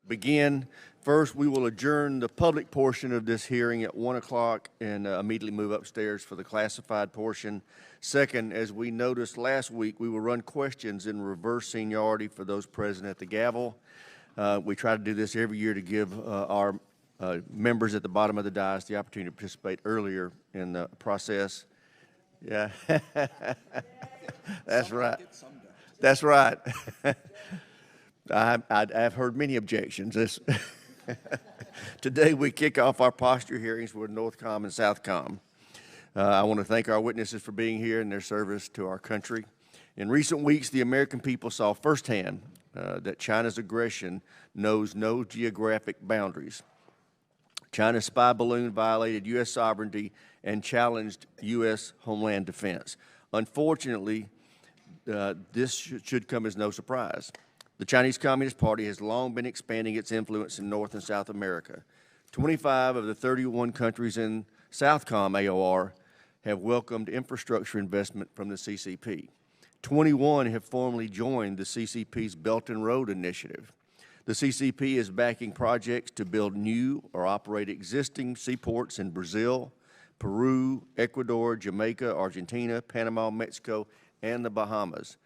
begin. First, we will adjourn the public portion of this hearing at 1 o'clock and immediately move upstairs for the classified portion. Second, as we noticed last week, we will run questions in reverse seniority for those present at the gavel. We try to do this every year to give our members at the bottom of the dais the opportunity to participate earlier in the process. Yeah, that's right. That's right. I've heard many objections. Today we kick off our posture hearings with Northcom and Southcom. I want to thank our witnesses for being here and their service to our country. In recent weeks, the American people saw firsthand that China's aggression knows no geographic boundaries. China's spy balloon violated U.S. sovereignty and challenged U.S. homeland defense. Unfortunately, this should come as no surprise. The Chinese Communist Party has long been expanding its influence in North and South America. 25 of the 31 countries in Southcom AOR have welcomed infrastructure investment from the CCP. 21 have formally joined the CCP's Belt and Road Initiative. The CCP is backing projects to build new or operate existing seaports in Brazil, Peru, Ecuador, Jamaica, Argentina, Panama, Mexico, and the Bahamas.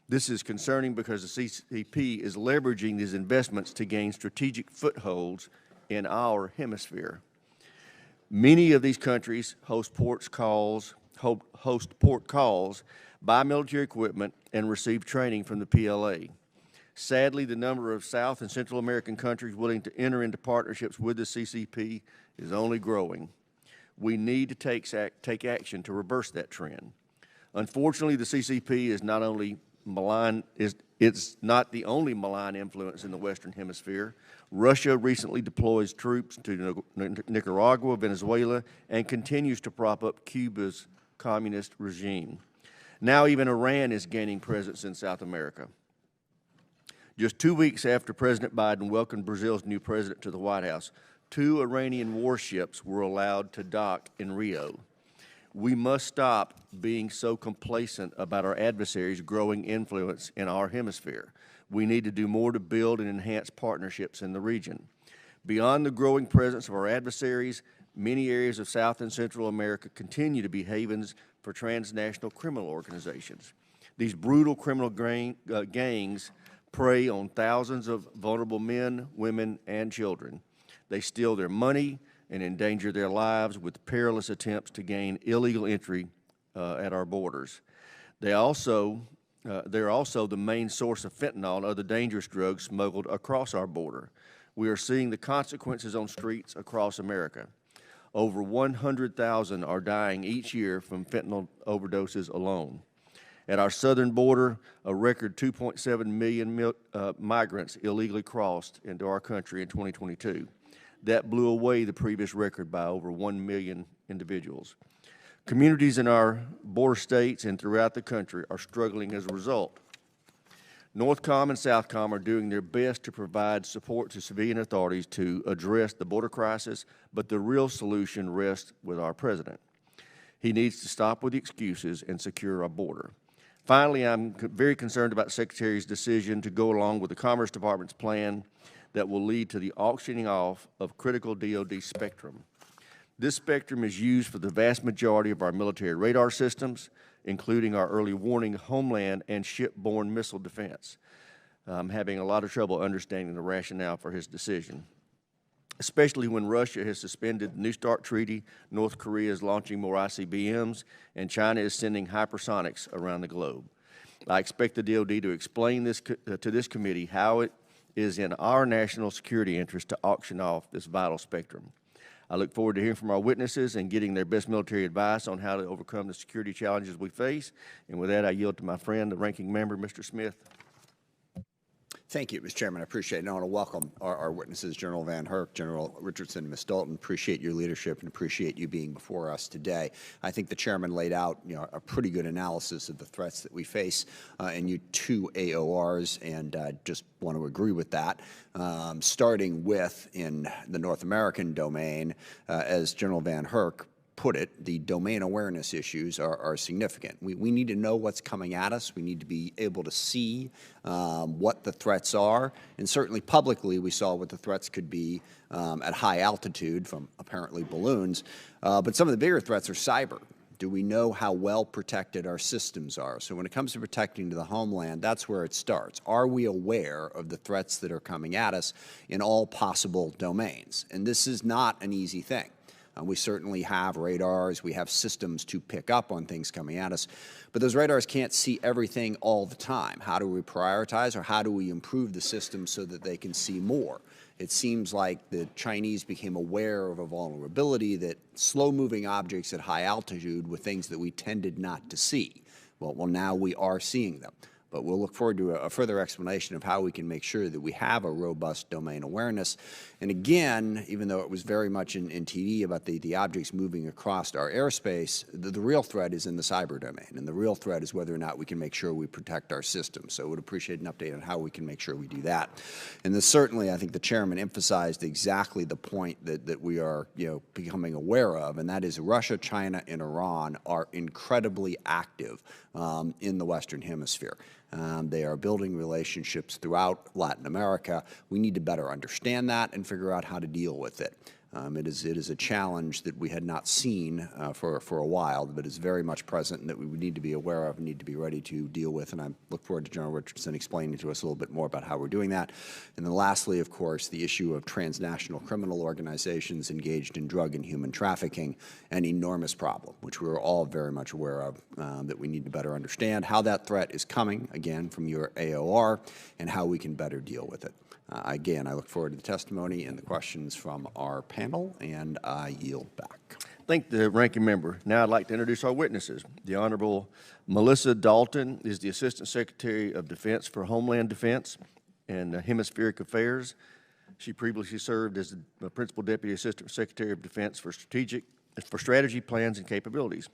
This is concerning because the CCP is leveraging these investments to gain strategic footholds in our hemisphere. Many of these countries host port calls, buy military equipment, and receive training from the PLA. Sadly, the number of South and Central American countries willing to enter into partnerships with the CCP is only growing. We need to take action to reverse that trend. Unfortunately, the CCP is not only it's not the only malign influence in the Western Hemisphere. Russia recently deploys troops to Nicaragua, Venezuela, and continues to prop up Cuba's communist regime. Now even Iran is gaining presence in South America. Just 2 weeks after President Biden welcomed Brazil's new president to the White House, 2 Iranian warships were allowed to dock in Rio. We must stop being so complacent about our adversaries' growing influence in our hemisphere. We need to do more to build and enhance partnerships in the region. Beyond the growing presence of our adversaries, many areas of South and Central America continue to be havens for transnational criminal organizations. These brutal criminal gangs prey on thousands of vulnerable men, women, and children. They steal their money and endanger their lives with perilous attempts to gain illegal entry at our borders. They're also the main source of fentanyl and other dangerous drugs smuggled across our border. We are seeing the consequences on streets across America. Over 100,000 are dying each year from fentanyl overdoses alone. At our southern border, a record 2.7 million migrants illegally crossed into our country in 2022. That blew away the previous record by over 1 million individuals. Communities in our border states and throughout the country are struggling as a result. Northcom and Southcom are doing their best to provide support to civilian authorities to address the border crisis, but the real solution rests with our president. He needs to stop with the excuses and secure our border. Finally, I'm very concerned about the Secretary's decision to go along with the Commerce Department's plan that will lead to the auctioning off of critical DoD spectrum. This spectrum is used for the vast majority of our military radar systems, including our early warning, homeland, and shipborne missile defense. I'm having a lot of trouble understanding the rationale for his decision, especially when Russia has suspended the New START treaty, North Korea is launching more ICBMs, and China is sending hypersonics around the globe. I expect the DoD to explain this to this committee how it is in our national security interest to auction off this vital spectrum. I look forward to hearing from our witnesses and getting their best military advice on how to overcome the security challenges we face. And with that, I yield to my friend, the ranking member, Mr. Smith. Thank you, Mr. Chairman. I appreciate it. And I want to welcome our witnesses, General VanHerck, General Richardson, Ms. Dalton. Appreciate your leadership and appreciate you being before us today. I think the chairman laid out, a pretty good analysis of the threats that we face in you 2 AORs, and just want to agree with that. Starting with in the North American domain, as General VanHerck put it, the domain awareness issues are significant. We need to know what's coming at us. We need to be able to see what the threats are. And certainly publicly, we saw what the threats could be at high altitude from apparently balloons. But some of the bigger threats are cyber. Do we know how well protected our systems are? So when it comes to protecting to the homeland, that's where it starts. Are we aware of the threats that are coming at us in all possible domains? And this is not an easy thing. We certainly have radars, we have systems to pick up on things coming at us, but those radars can't see everything all the time. How do we prioritize, or how do we improve the system so that they can see more? It seems like the Chinese became aware of a vulnerability that slow-moving objects at high altitude were things that we tended not to see. Well, now we are seeing them. But we'll look forward to a further explanation of how we can make sure that we have a robust domain awareness. And again, even though it was very much in TV about the objects moving across our airspace, the real threat is in the cyber domain. And the real threat is whether or not we can make sure we protect our systems. So I would appreciate an update on how we can make sure we do that. And this certainly, I think the chairman emphasized exactly the point that we are becoming aware of, and that is Russia, China, and Iran are incredibly active in the Western Hemisphere. They are building relationships throughout Latin America. We need to better understand that and figure out how to deal with it. It is a challenge that we had not seen for a while, but is very much present and that we need to be aware of and need to be ready to deal with. And I look forward to General Richardson explaining to us a little bit more about how we're doing that. And then lastly, of course, the issue of transnational criminal organizations engaged in drug and human trafficking, an enormous problem, which we're all very much aware of, that we need to better understand how that threat is coming, again, from your AOR, and how we can better deal with it. Again, I look forward to the testimony and the questions from our panel, and I yield back. Thank the ranking member. Now I'd like to introduce our witnesses. The Honorable Melissa Dalton is the Assistant Secretary of Defense for Homeland Defense and Hemispheric Affairs. She previously served as the Principal Deputy Assistant Secretary of Defense for Strategy, Plans, and Capabilities.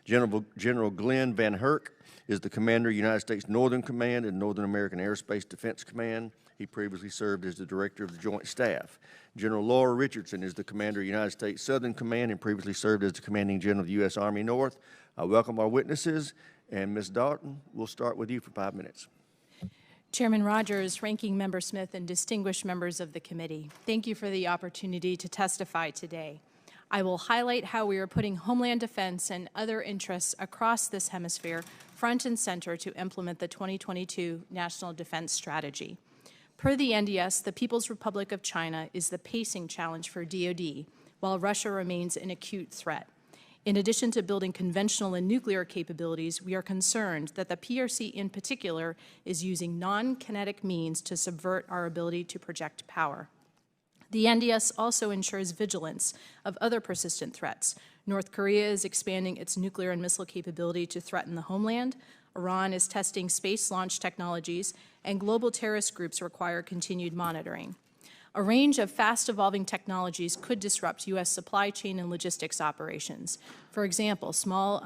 General Glen VanHerck is the Commander, United States Northern Command and Northern American Aerospace Defense Command. He previously served as the Director of the Joint Staff. General Laura Richardson is the Commander, United States Southern Command, and previously served as the Commanding General of the U.S. Army North. I welcome our witnesses, and Ms. Dalton, we'll start with you for 5 minutes. Chairman Rogers, Ranking Member Smith, and distinguished members of the committee, thank you for the opportunity to testify today. I will highlight how we are putting Homeland Defense and other interests across this hemisphere front and center to implement the 2022 National Defense Strategy. Per the NDS, the People's Republic of China is the pacing challenge for DoD, while Russia remains an acute threat. In addition to building conventional and nuclear capabilities, we are concerned that the PRC in particular is using non-kinetic means to subvert our ability to project power. The NDS also ensures vigilance of other persistent threats. North Korea is expanding its nuclear and missile capability to threaten the homeland. Iran is testing space launch technologies, and global terrorist groups require continued monitoring. A range of fast-evolving technologies could disrupt U.S. supply chain and logistics operations. For example, small,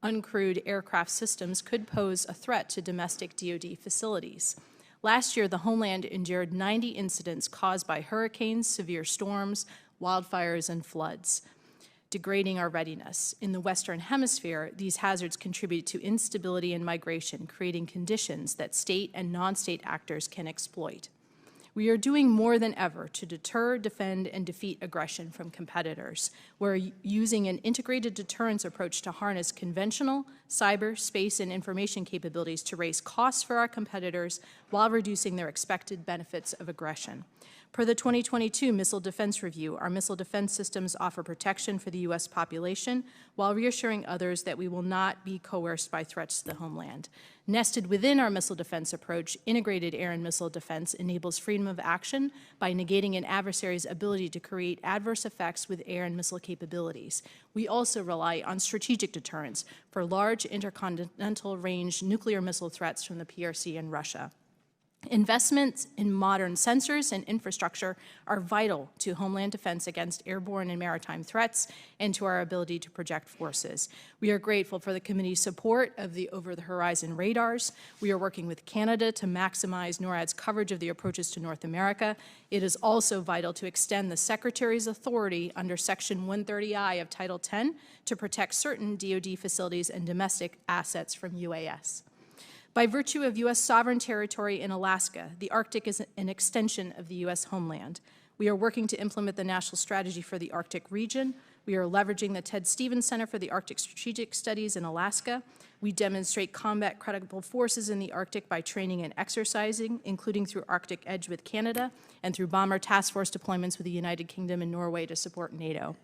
uncrewed aircraft systems could pose a threat to domestic DoD facilities. Last year, the Homeland endured 90 incidents caused by hurricanes, severe storms, wildfires, and floods, degrading our readiness. In the Western Hemisphere, these hazards contribute to instability and migration, creating conditions that state and non-state actors can exploit. We are doing more than ever to deter, defend, and defeat aggression from competitors. We're using an integrated deterrence approach to harness conventional, cyber, space, and information capabilities to raise costs for our competitors while reducing their expected benefits of aggression. Per the 2022 Missile Defense Review, our missile defense systems offer protection for the U.S. population while reassuring others that we will not be coerced by threats to the homeland. Nested within our missile defense approach, integrated air and missile defense enables freedom of action by negating an adversary's ability to create adverse effects with air and missile capabilities. We also rely on strategic deterrence for large intercontinental range nuclear missile threats from the PRC and Russia. Investments in modern sensors and infrastructure are vital to homeland defense against airborne and maritime threats and to our ability to project forces. We are grateful for the committee's support of the over-the-horizon radars. We are working with Canada to maximize NORAD's coverage of the approaches to North America. It is also vital to extend the Secretary's authority under Section 130I of Title 10 to protect certain DoD facilities and domestic assets from UAS. By virtue of U.S. sovereign territory in Alaska, the Arctic is an extension of the U.S. homeland. We are working to implement the national strategy for the Arctic region. We are leveraging the Ted Stevens Center for the Arctic Strategic Studies in Alaska. We demonstrate combat credible forces in the Arctic by training and exercising, including through Arctic Edge with Canada and through bomber task force deployments with the United Kingdom and Norway to support NATO.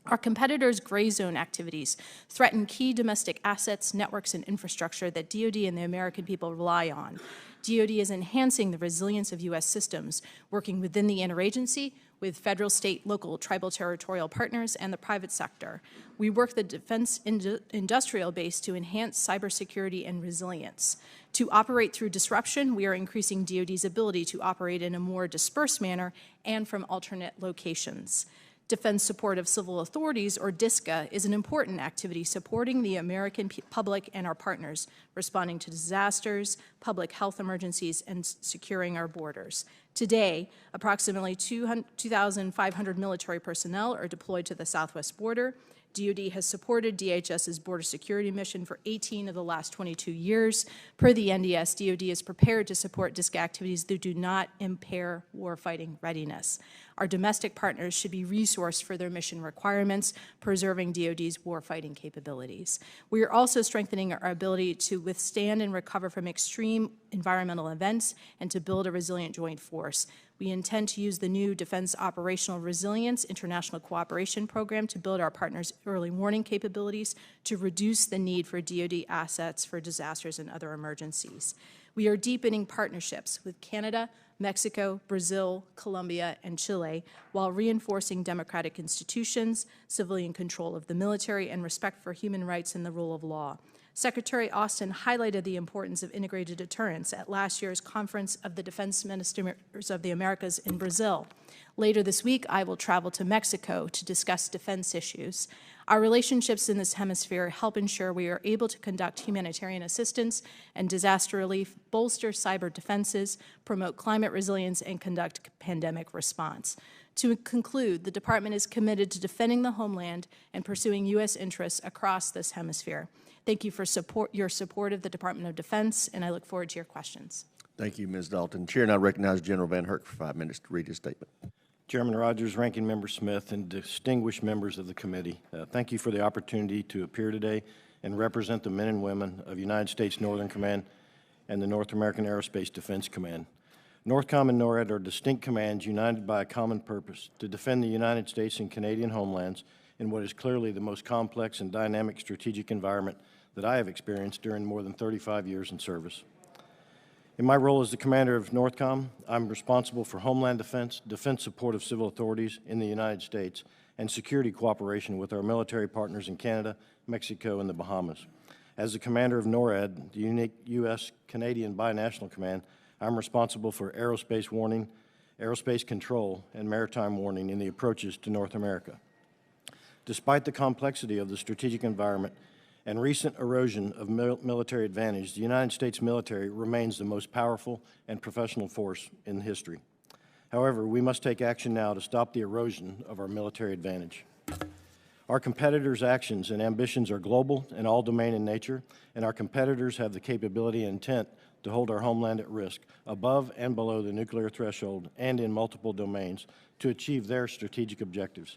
Our competitors' gray zone activities threaten key domestic assets, networks, and infrastructure that DoD and the American people rely on. DoD is enhancing the resilience of U.S. systems, working within the interagency with federal, state, local, tribal, territorial partners, and the private sector. We work the defense industrial base to enhance cybersecurity and resilience. To operate through disruption, we are increasing DoD's ability to operate in a more dispersed manner and from alternate locations. Defense Support of Civil Authorities, or DSCA, is an important activity supporting the American public and our partners, responding to disasters, public health emergencies, and securing our borders. Today, approximately 2,500 military personnel are deployed to the southwest border. DoD has supported DHS's border security mission for 18 of the last 22 years. Per the NDS, DoD is prepared to support DSCA activities that do not impair warfighting readiness. Our domestic partners should be resourced for their mission requirements, preserving DoD's warfighting capabilities. We are also strengthening our ability to withstand and recover from extreme environmental events and to build a resilient joint force. We intend to use the new Defense Operational Resilience International Cooperation Program to build our partners' early warning capabilities to reduce the need for DoD assets for disasters and other emergencies. We are deepening partnerships with Canada, Mexico, Brazil, Colombia, and Chile, while reinforcing democratic institutions, civilian control of the military, and respect for human rights and the rule of law. Secretary Austin highlighted the importance of integrated deterrence at last year's Conference of the Defense Ministers of the Americas in Brazil. Later this week, I will travel to Mexico to discuss defense issues. Our relationships in this hemisphere help ensure we are able to conduct humanitarian assistance and disaster relief, bolster cyber defenses, promote climate resilience, and conduct pandemic response. To conclude, the Department is committed to defending the homeland and pursuing U.S. interests across this hemisphere. Thank you for your support of the Department of Defense, and I look forward to your questions. Thank you, Ms. Dalton. Chair now recognizes General VanHerck for 5 minutes to read his statement. Chairman Rogers, Ranking Member Smith, and distinguished members of the committee, thank you for the opportunity to appear today and represent the men and women of United States Northern Command and the North American Aerospace Defense Command. NORTHCOM and NORAD are distinct commands united by a common purpose: to defend the United States and Canadian homelands in what is clearly the most complex and dynamic strategic environment that I have experienced during more than 35 years in service. In my role as the commander of NORTHCOM, I'm responsible for homeland defense, defense support of civil authorities in the United States, and security cooperation with our military partners in Canada, Mexico, and the Bahamas. As the commander of NORAD, the unique U.S.-Canadian binational command, I'm responsible for aerospace warning, aerospace control, and maritime warning in the approaches to North America. Despite the complexity of the strategic environment and recent erosion of military advantage, the United States military remains the most powerful and professional force in history. However, we must take action now to stop the erosion of our military advantage. Our competitors' actions and ambitions are global and all-domain in nature, and our competitors have the capability and intent to hold our homeland at risk above and below the nuclear threshold and in multiple domains to achieve their strategic objectives.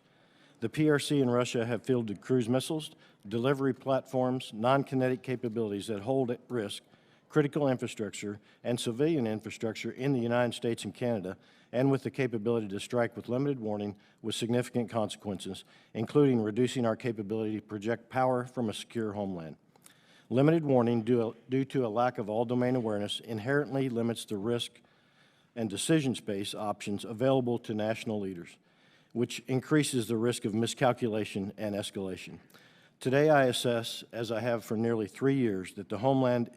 The PRC and Russia have fielded cruise missiles, delivery platforms, non-kinetic capabilities that hold at risk critical infrastructure and civilian infrastructure in the United States and Canada, and with the capability to strike with limited warning with significant consequences, including reducing our capability to project power from a secure homeland. Limited warning due to a lack of all-domain awareness inherently limits the risk and decision space options available to national leaders, which increases the risk of miscalculation and escalation. Today, I assess, as I have for nearly 3 years, that the homeland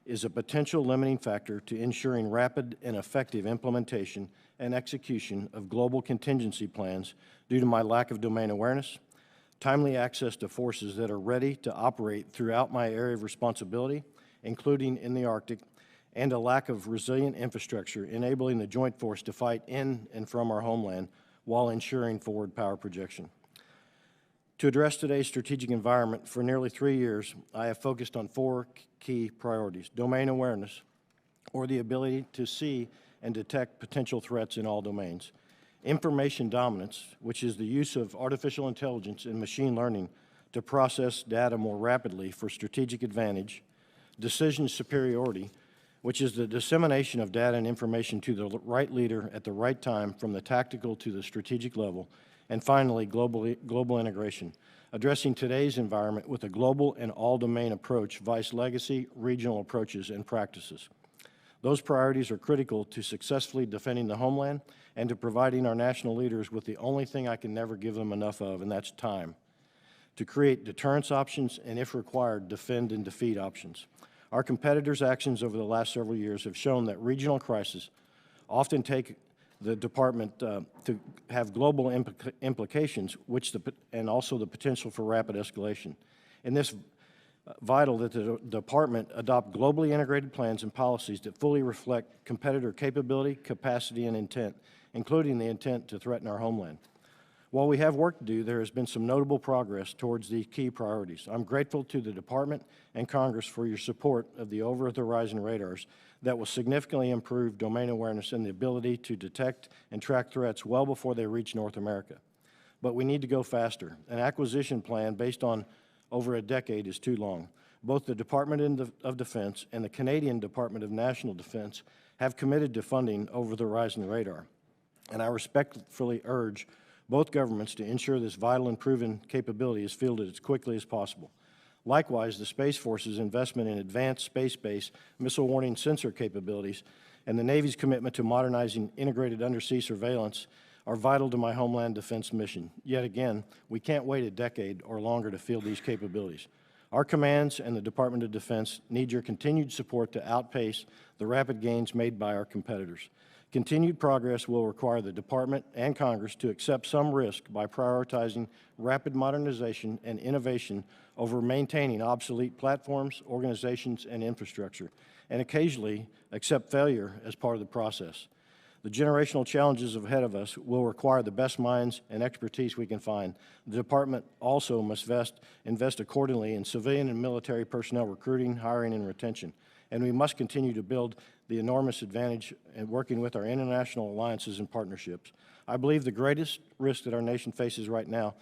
is a potential limiting factor to ensuring rapid and effective implementation and execution of global contingency plans due to my lack of domain awareness, timely access to forces that are ready to operate throughout my area of responsibility, including in the Arctic, and a lack of resilient infrastructure enabling the joint force to fight in and from our homeland while ensuring forward power projection. To address today's strategic environment, for nearly 3 years, I have focused on 4 key priorities: domain awareness, or the ability to see and detect potential threats in all domains; information dominance, which is the use of artificial intelligence and machine learning to process data more rapidly for strategic advantage; decision superiority, which is the dissemination of data and information to the right leader at the right time from the tactical to the strategic level; and finally, global integration, addressing today's environment with a global and all-domain approach, vice legacy, regional approaches, and practices. Those priorities are critical to successfully defending the homeland and to providing our national leaders with the only thing I can never give them enough of, and that's time, to create deterrence options and, if required, defend and defeat options. Our competitors' actions over the last several years have shown that regional crises often take the department to have global implications, and also the potential for rapid escalation. In this, vital that the department adopt globally integrated plans and policies that fully reflect competitor capability, capacity, and intent, including the intent to threaten our homeland. While we have work to do, there has been some notable progress towards these key priorities. I'm grateful to the Department and Congress for your support of the over-the-horizon radars that will significantly improve domain awareness and the ability to detect and track threats well before they reach North America. But we need to go faster. An acquisition plan based on over a decade is too long. Both the Department of Defense and the Canadian Department of National Defense have committed to funding over-the-horizon radar, and I respectfully urge both governments to ensure this vital and proven capability is fielded as quickly as possible. Likewise, the Space Force's investment in advanced space-based missile warning sensor capabilities and the Navy's commitment to modernizing integrated undersea surveillance are vital to my homeland defense mission. Yet again, we can't wait a decade or longer to field these capabilities. Our commands and the Department of Defense need your continued support to outpace the rapid gains made by our competitors. Continued progress will require the Department and Congress to accept some risk by prioritizing rapid modernization and innovation over maintaining obsolete platforms, organizations, and infrastructure, and occasionally accept failure as part of the process. The generational challenges ahead of us will require the best minds and expertise we can find. The Department also must invest accordingly in civilian and military personnel recruiting, hiring, and retention. And we must continue to build the enormous advantage in working with our international alliances and partnerships. I believe the greatest risk that our nation faces right now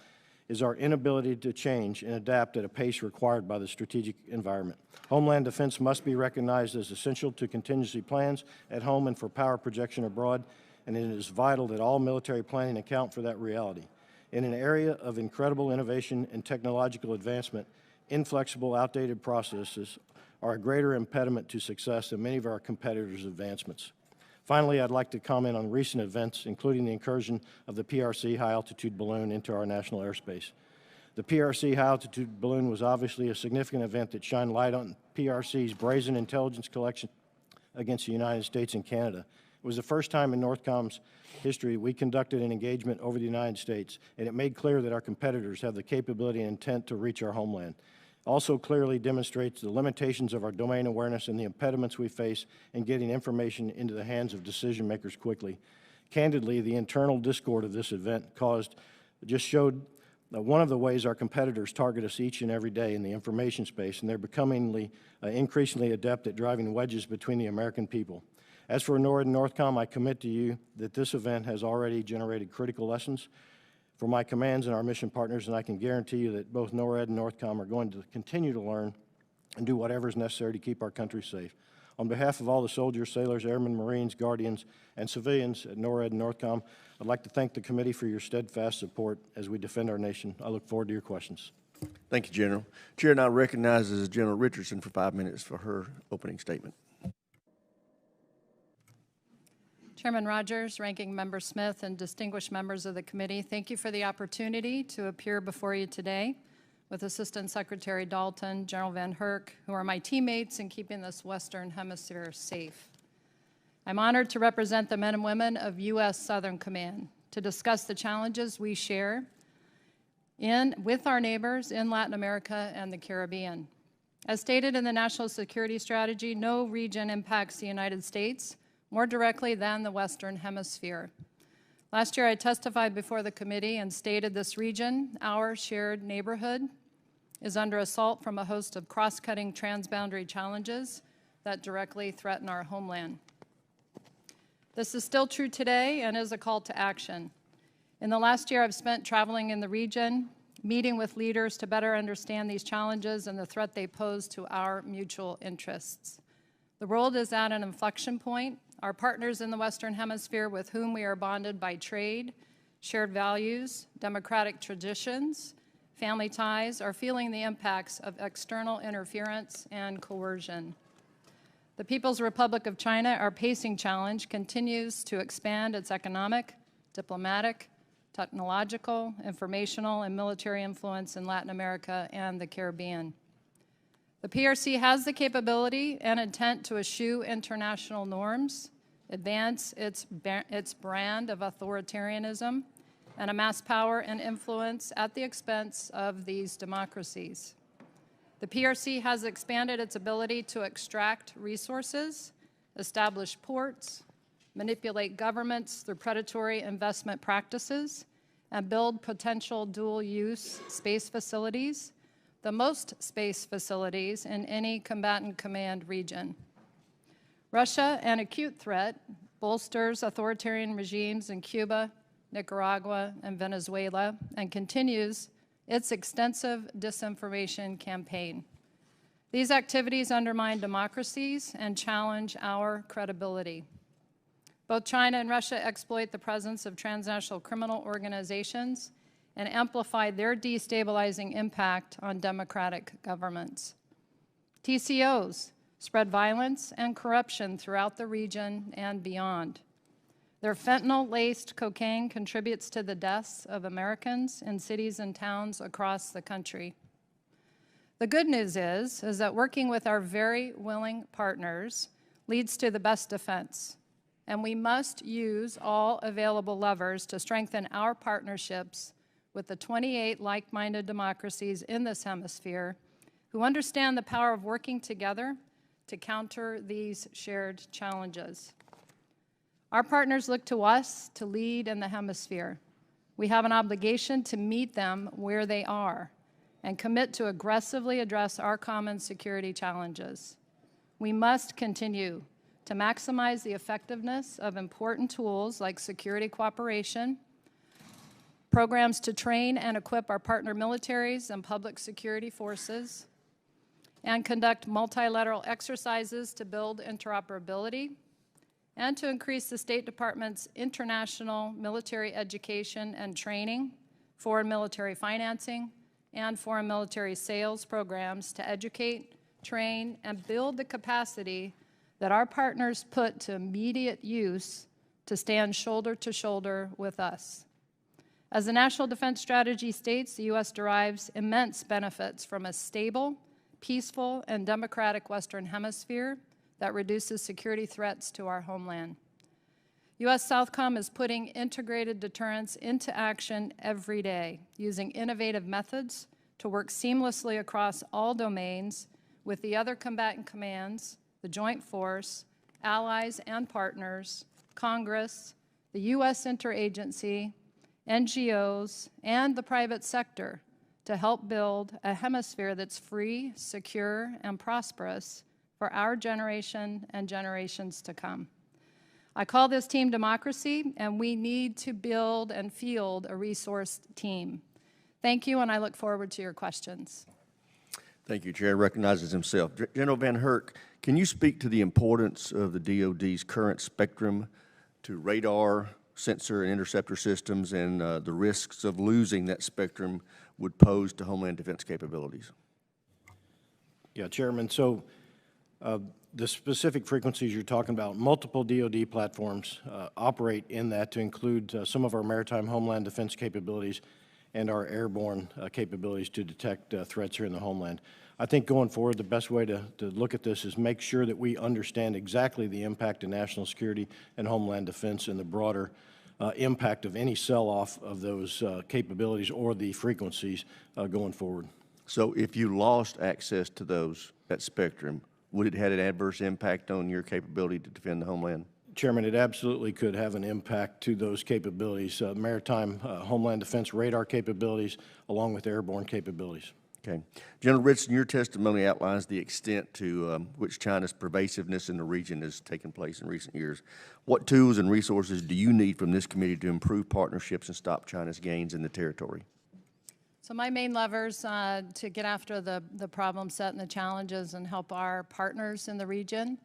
is our inability to change and adapt at a pace required by the strategic environment. Homeland defense must be recognized as essential to contingency plans at home and for power projection abroad, and it is vital that all military planning account for that reality. In an area of incredible innovation and technological advancement, inflexible, outdated processes are a greater impediment to success than many of our competitors' advancements. Finally, I'd like to comment on recent events, including the incursion of the PRC high-altitude balloon into our national airspace. The PRC high-altitude balloon was obviously a significant event that shined light on PRC's brazen intelligence collection against the United States and Canada. It was the first time in NORTHCOM's history we conducted an engagement over the United States, and it made clear that our competitors have the capability and intent to reach our homeland. Also clearly demonstrates the limitations of our domain awareness and the impediments we face in getting information into the hands of decision makers quickly. Candidly, the internal discord of this event showed one of the ways our competitors target us each and every day in the information space, and they're becoming increasingly adept at driving wedges between the American people. As for NORAD and NORTHCOM, I commit to you that this event has already generated critical lessons for my commands and our mission partners, and I can guarantee you that both NORAD and NORTHCOM are going to continue to learn and do whatever is necessary to keep our country safe. On behalf of all the soldiers, sailors, airmen, Marines, Guardians, and civilians at NORAD and NORTHCOM, I'd like to thank the committee for your steadfast support as we defend our nation. I look forward to your questions. Thank you, General. Chair now recognizes General Richardson for 5 minutes for her opening statement. Chairman Rogers, Ranking Member Smith, and distinguished members of the committee, thank you for the opportunity to appear before you today with Assistant Secretary Dalton, General VanHerck, who are my teammates in keeping this Western Hemisphere safe. I'm honored to represent the men and women of U.S. Southern Command to discuss the challenges we share with our neighbors in Latin America and the Caribbean. As stated in the National Security Strategy, no region impacts the United States more directly than the Western Hemisphere. Last year, I testified before the committee and stated this region, our shared neighborhood, is under assault from a host of cross-cutting transboundary challenges that directly threaten our homeland. This is still true today and is a call to action. In the last year, I've spent traveling in the region, meeting with leaders to better understand these challenges and the threat they pose to our mutual interests. The world is at an inflection point. Our partners in the Western Hemisphere, with whom we are bonded by trade, shared values, democratic traditions, family ties, are feeling the impacts of external interference and coercion. The People's Republic of China, our pacing challenge, continues to expand its economic, diplomatic, technological, informational, and military influence in Latin America and the Caribbean. The PRC has the capability and intent to eschew international norms, advance its brand of authoritarianism, and amass power and influence at the expense of these democracies. The PRC has expanded its ability to extract resources, establish ports, manipulate governments through predatory investment practices, and build potential dual-use space facilities, the most space facilities in any combatant command region. Russia, an acute threat, bolsters authoritarian regimes in Cuba, Nicaragua, and Venezuela, and continues its extensive disinformation campaign. These activities undermine democracies and challenge our credibility. Both China and Russia exploit the presence of transnational criminal organizations and amplify their destabilizing impact on democratic governments. TCOs spread violence and corruption throughout the region and beyond. Their fentanyl-laced cocaine contributes to the deaths of Americans in cities and towns across the country. The good news is that working with our very willing partners leads to the best defense, and we must use all available levers to strengthen our partnerships with the 28 like-minded democracies in this hemisphere who understand the power of working together to counter these shared challenges. Our partners look to us to lead in the hemisphere. We have an obligation to meet them where they are and commit to aggressively address our common security challenges. We must continue to maximize the effectiveness of important tools like security cooperation, programs to train and equip our partner militaries and public security forces, and conduct multilateral exercises to build interoperability, and to increase the State Department's international military education and training, foreign military financing, and foreign military sales programs to educate, train, and build the capacity that our partners put to immediate use to stand shoulder to shoulder with us. As the National Defense Strategy states, the U.S. derives immense benefits from a stable, peaceful, and democratic Western Hemisphere that reduces security threats to our homeland. U.S. Southcom is putting integrated deterrence into action every day, using innovative methods to work seamlessly across all domains with the other combatant commands, the Joint Force, allies and partners, Congress, the U.S. interagency, NGOs, and the private sector to help build a hemisphere that's free, secure, and prosperous for our generation and generations to come. I call this team democracy, and we need to build and field a resourced team. Thank you, and I look forward to your questions. Thank you. Chair recognizes himself. General VanHerck, can you speak to the importance of the DoD's current spectrum to radar, sensor, and interceptor systems and the risks of losing that spectrum would pose to Homeland Defense capabilities? Yeah, Chairman. So the specific frequencies you're talking about, multiple DoD platforms operate in that to include some of our maritime homeland defense capabilities. and our airborne capabilities to detect threats here in the homeland. I think going forward, the best way to look at this is make sure that we understand exactly the impact of national security and homeland defense and the broader impact of any sell-off of those capabilities or the frequencies going forward. So if you lost access to that spectrum, would it have an adverse impact on your capability to defend the homeland? Chairman, it absolutely could have an impact to those capabilities, maritime homeland defense radar capabilities, along with airborne capabilities. Okay. General Richardson, your testimony outlines the extent to which China's pervasiveness in the region has taken place in recent years. What tools and resources do you need from this committee to improve partnerships and stop China's gains in the territory? So my main levers to get after the problem set and the challenges and help our partners in the region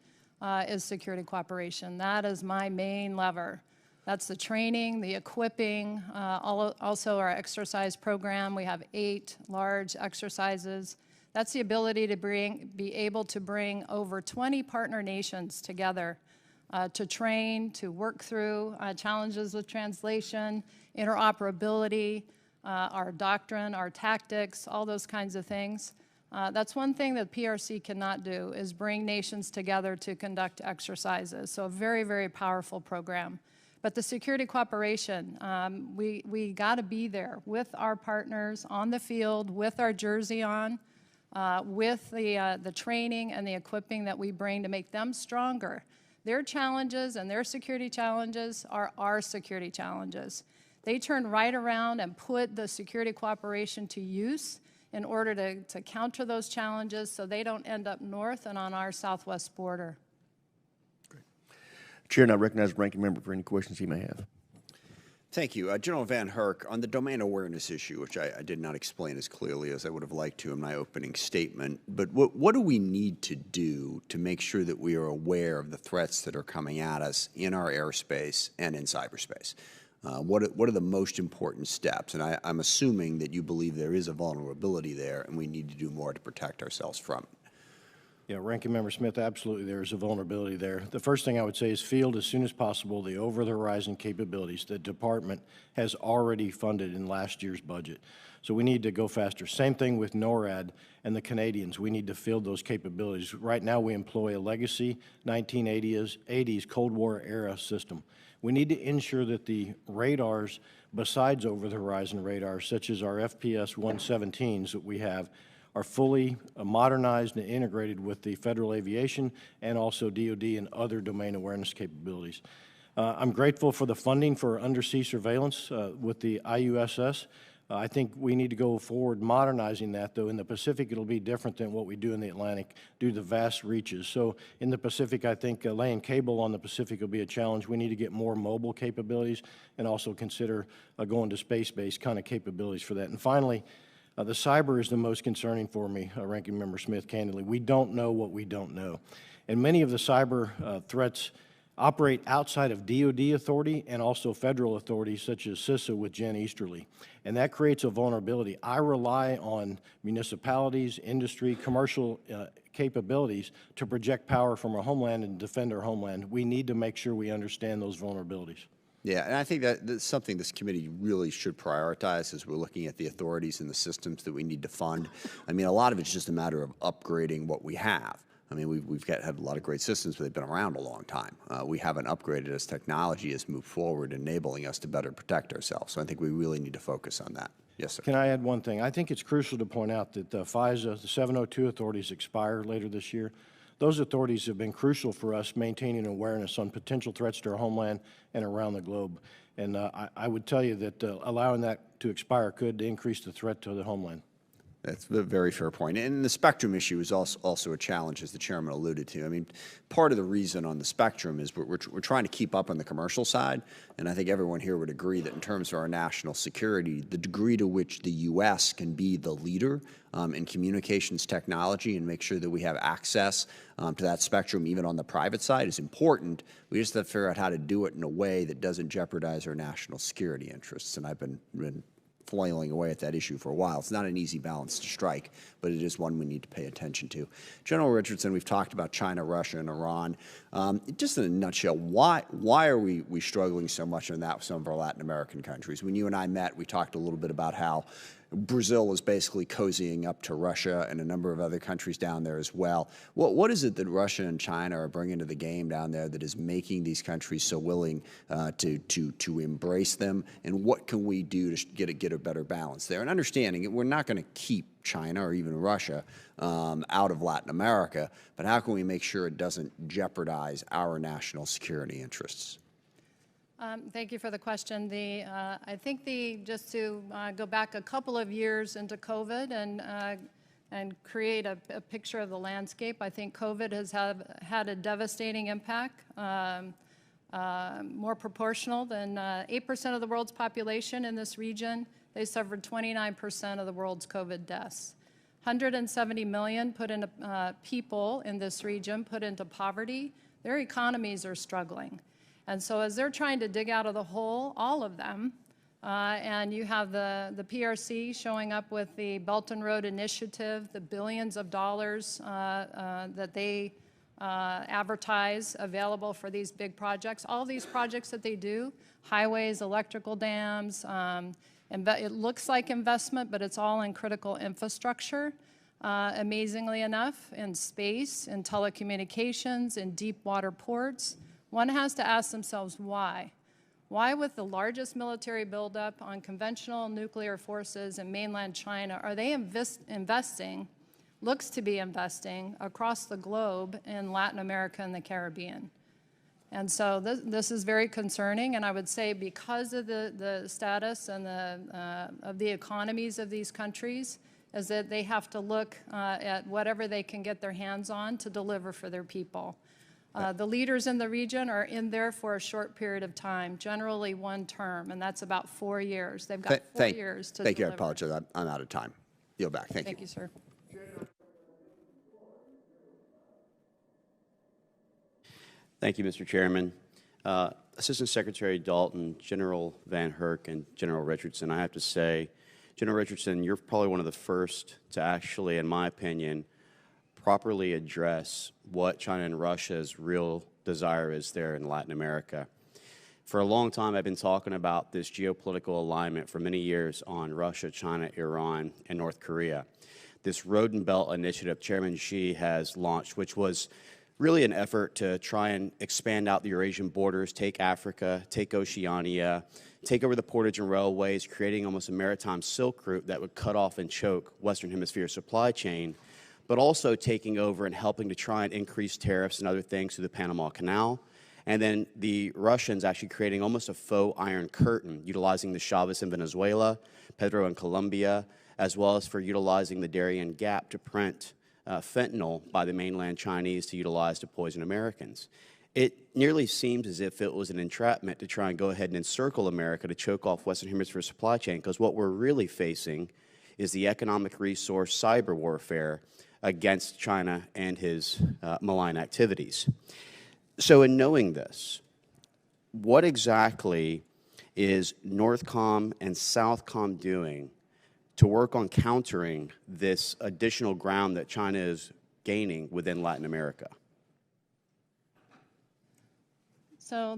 is security cooperation. That is my main lever. That's the training, the equipping, also our exercise program. We have 8 large exercises. That's the ability to be able to bring over 20 partner nations together to train, to work through challenges with translation, interoperability, our doctrine, our tactics, all those kinds of things. That's one thing that PRC cannot do, is bring nations together to conduct exercises. So a very, very powerful program. But the security cooperation, we got to be there with our partners on the field, with our jersey on, with the training and the equipping that we bring to make them stronger. Their challenges and their security challenges are our security challenges. They turn right around and put the security cooperation to use in order to counter those challenges so they don't end up north and on our southwest border. Chair, now recognize the ranking member for any questions he may have. Thank you. General VanHerck, on the domain awareness issue, which I did not explain as clearly as I would have liked to in my opening statement, but what do we need to do to make sure that we are aware of the threats that are coming at us in our airspace and in cyberspace? What are the most important steps? And I'm assuming that you believe there is a vulnerability there and we need to do more to protect ourselves from it. Yeah, Ranking Member Smith, absolutely there's a vulnerability there. The first thing I would say is field as soon as possible the over-the-horizon capabilities the Department has already funded in last year's budget. So we need to go faster. Same thing with NORAD and the Canadians. We need to field those capabilities. Right now we employ a legacy 1980s Cold War era system. We need to ensure that the radars, besides over-the-horizon radars, such as our FPS 117s that we have, are fully modernized and integrated with the federal aviation and also DoD and other domain awareness capabilities. I'm grateful for the funding for undersea surveillance with the iNewZ. I think we need to go forward modernizing that, though. In the Pacific, it'll be different than what we do in the Atlantic due to the vast reaches. So in the Pacific, I think laying cable on the Pacific will be a challenge. We need to get more mobile capabilities and also consider going to space-based kind of capabilities for that. And finally, the cyber is the most concerning for me, Ranking Member Smith, candidly. We don't know what we don't know. And many of the cyber threats operate outside of DoD authority and also federal authorities such as CISA with Jen Easterly. And that creates a vulnerability. I rely on municipalities, industry, commercial capabilities to project power from our homeland and defend our homeland. We need to make sure we understand those vulnerabilities. Yeah, and I think that's something this committee really should prioritize as we're looking at the authorities and the systems that we need to fund. I mean, a lot of it's just a matter of upgrading what we have. I mean, we've had a lot of great systems, but they've been around a long time. We haven't upgraded as technology has moved forward, enabling us to better protect ourselves. So I think we really need to focus on that. Yes, sir. Can I add one thing? I think it's crucial to point out that FISA, the 702 authorities expire later this year. Those authorities have been crucial for us maintaining awareness on potential threats to our homeland and around the globe. And I would tell you that allowing that to expire could increase the threat to the homeland. That's a very fair point. And the spectrum issue is also a challenge, as the chairman alluded to. I mean, part of the reason on the spectrum is we're trying to keep up on the commercial side, and I think everyone here would agree that in terms of our national security, the degree to which the U.S. can be the leader in communications technology and make sure that we have access to that spectrum even on the private side is important. We just have to figure out how to do it in a way that doesn't jeopardize our national security interests, and I've been flailing away at that issue for a while. It's not an easy balance to strike, but it is one we need to pay attention to. General Richardson, we've talked about China, Russia, and Iran. Just in a nutshell, why are we struggling so much in that with some of our Latin American countries? When you and I met, we talked a little bit about how Brazil is basically cozying up to Russia and a number of other countries down there as well. What is it that Russia and China are bringing to the game down there that is making these countries so willing to embrace them? And what can we do to get a better balance there? And understanding we're not going to keep China or even Russia out of Latin America, but how can we make sure it doesn't jeopardize our national security interests? Thank you for the question. I think just to go back a couple of years into COVID and create a picture of the landscape, I think COVID has had a devastating impact, more proportional than 8% of the world's population in this region. They suffered 29% of the world's COVID deaths. 170 million people in this region put into poverty. Their economies are struggling. And so as they're trying to dig out of the hole, all of them, and you have the PRC showing up with the Belt and Road Initiative, the billions of dollars that they advertise available for these big projects. All these projects that they do, highways, electrical dams, it looks like investment, but it's all in critical infrastructure. Amazingly enough, in space, in telecommunications, in deep water ports. One has to ask themselves why. Why, with the largest military buildup on conventional nuclear forces in mainland China, are they investing, looks to be investing, across the globe in Latin America and the Caribbean? And so this is very concerning, and I would say because of the status and of the economies of these countries, is that they have to look at whatever they can get their hands on to deliver for their people. The leaders in the region are in there for a short period of time, generally one term, and that's about 4 years. They've got 4 years to deliver. Thank you. I apologize. I'm out of time. Yield back. Thank you. Thank you, sir. Thank you, Mr. Chairman. Assistant Secretary Dalton, General VanHerck, and General Richardson, I have to say, General Richardson, you're probably one of the first to actually, in my opinion, properly address what China and Russia's real desire is there in Latin America. For a long time, I've been talking about this geopolitical alignment for many years on Russia, China, Iran, and North Korea. This Road and Belt initiative Chairman Xi has launched, which was really an effort to try and expand out the Eurasian borders, take Africa, take Oceania, take over the portage and railways, creating almost a maritime silk route that would cut off and choke Western Hemisphere supply chain, but also taking over and helping to try and increase tariffs and other things through the Panama Canal. And then the Russians actually creating almost a faux Iron Curtain, utilizing the Chavez in Venezuela, Petro in Colombia, as well as for utilizing the Darien Gap to print fentanyl by the mainland Chinese to utilize to poison Americans. It nearly seems as if it was an entrapment to try and go ahead and encircle America to choke off Western Hemisphere supply chain, because what we're really facing is the economic resource cyber warfare against China and his malign activities. So in knowing this, what exactly is Northcom and Southcom doing to work on countering this additional ground that China is gaining within Latin America? So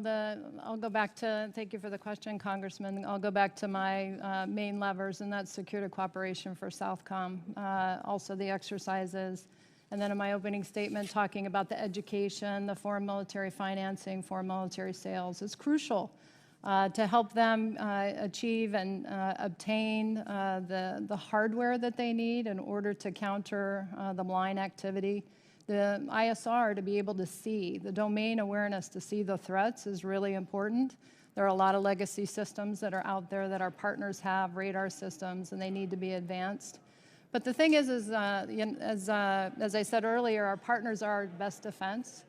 I'll go back to, thank you for the question, Congressman. I'll go back to my main levers, and that's security cooperation for Southcom, also the exercises, and then in my opening statement talking about the education, the foreign military financing, foreign military sales. It's crucial to help them achieve and obtain the hardware that they need in order to counter the malign activity. The ISR to be able to see, the domain awareness to see the threats is really important. There are a lot of legacy systems that are out there that our partners have, radar systems, and they need to be advanced. But the thing is as I said earlier, our partners are our best defense.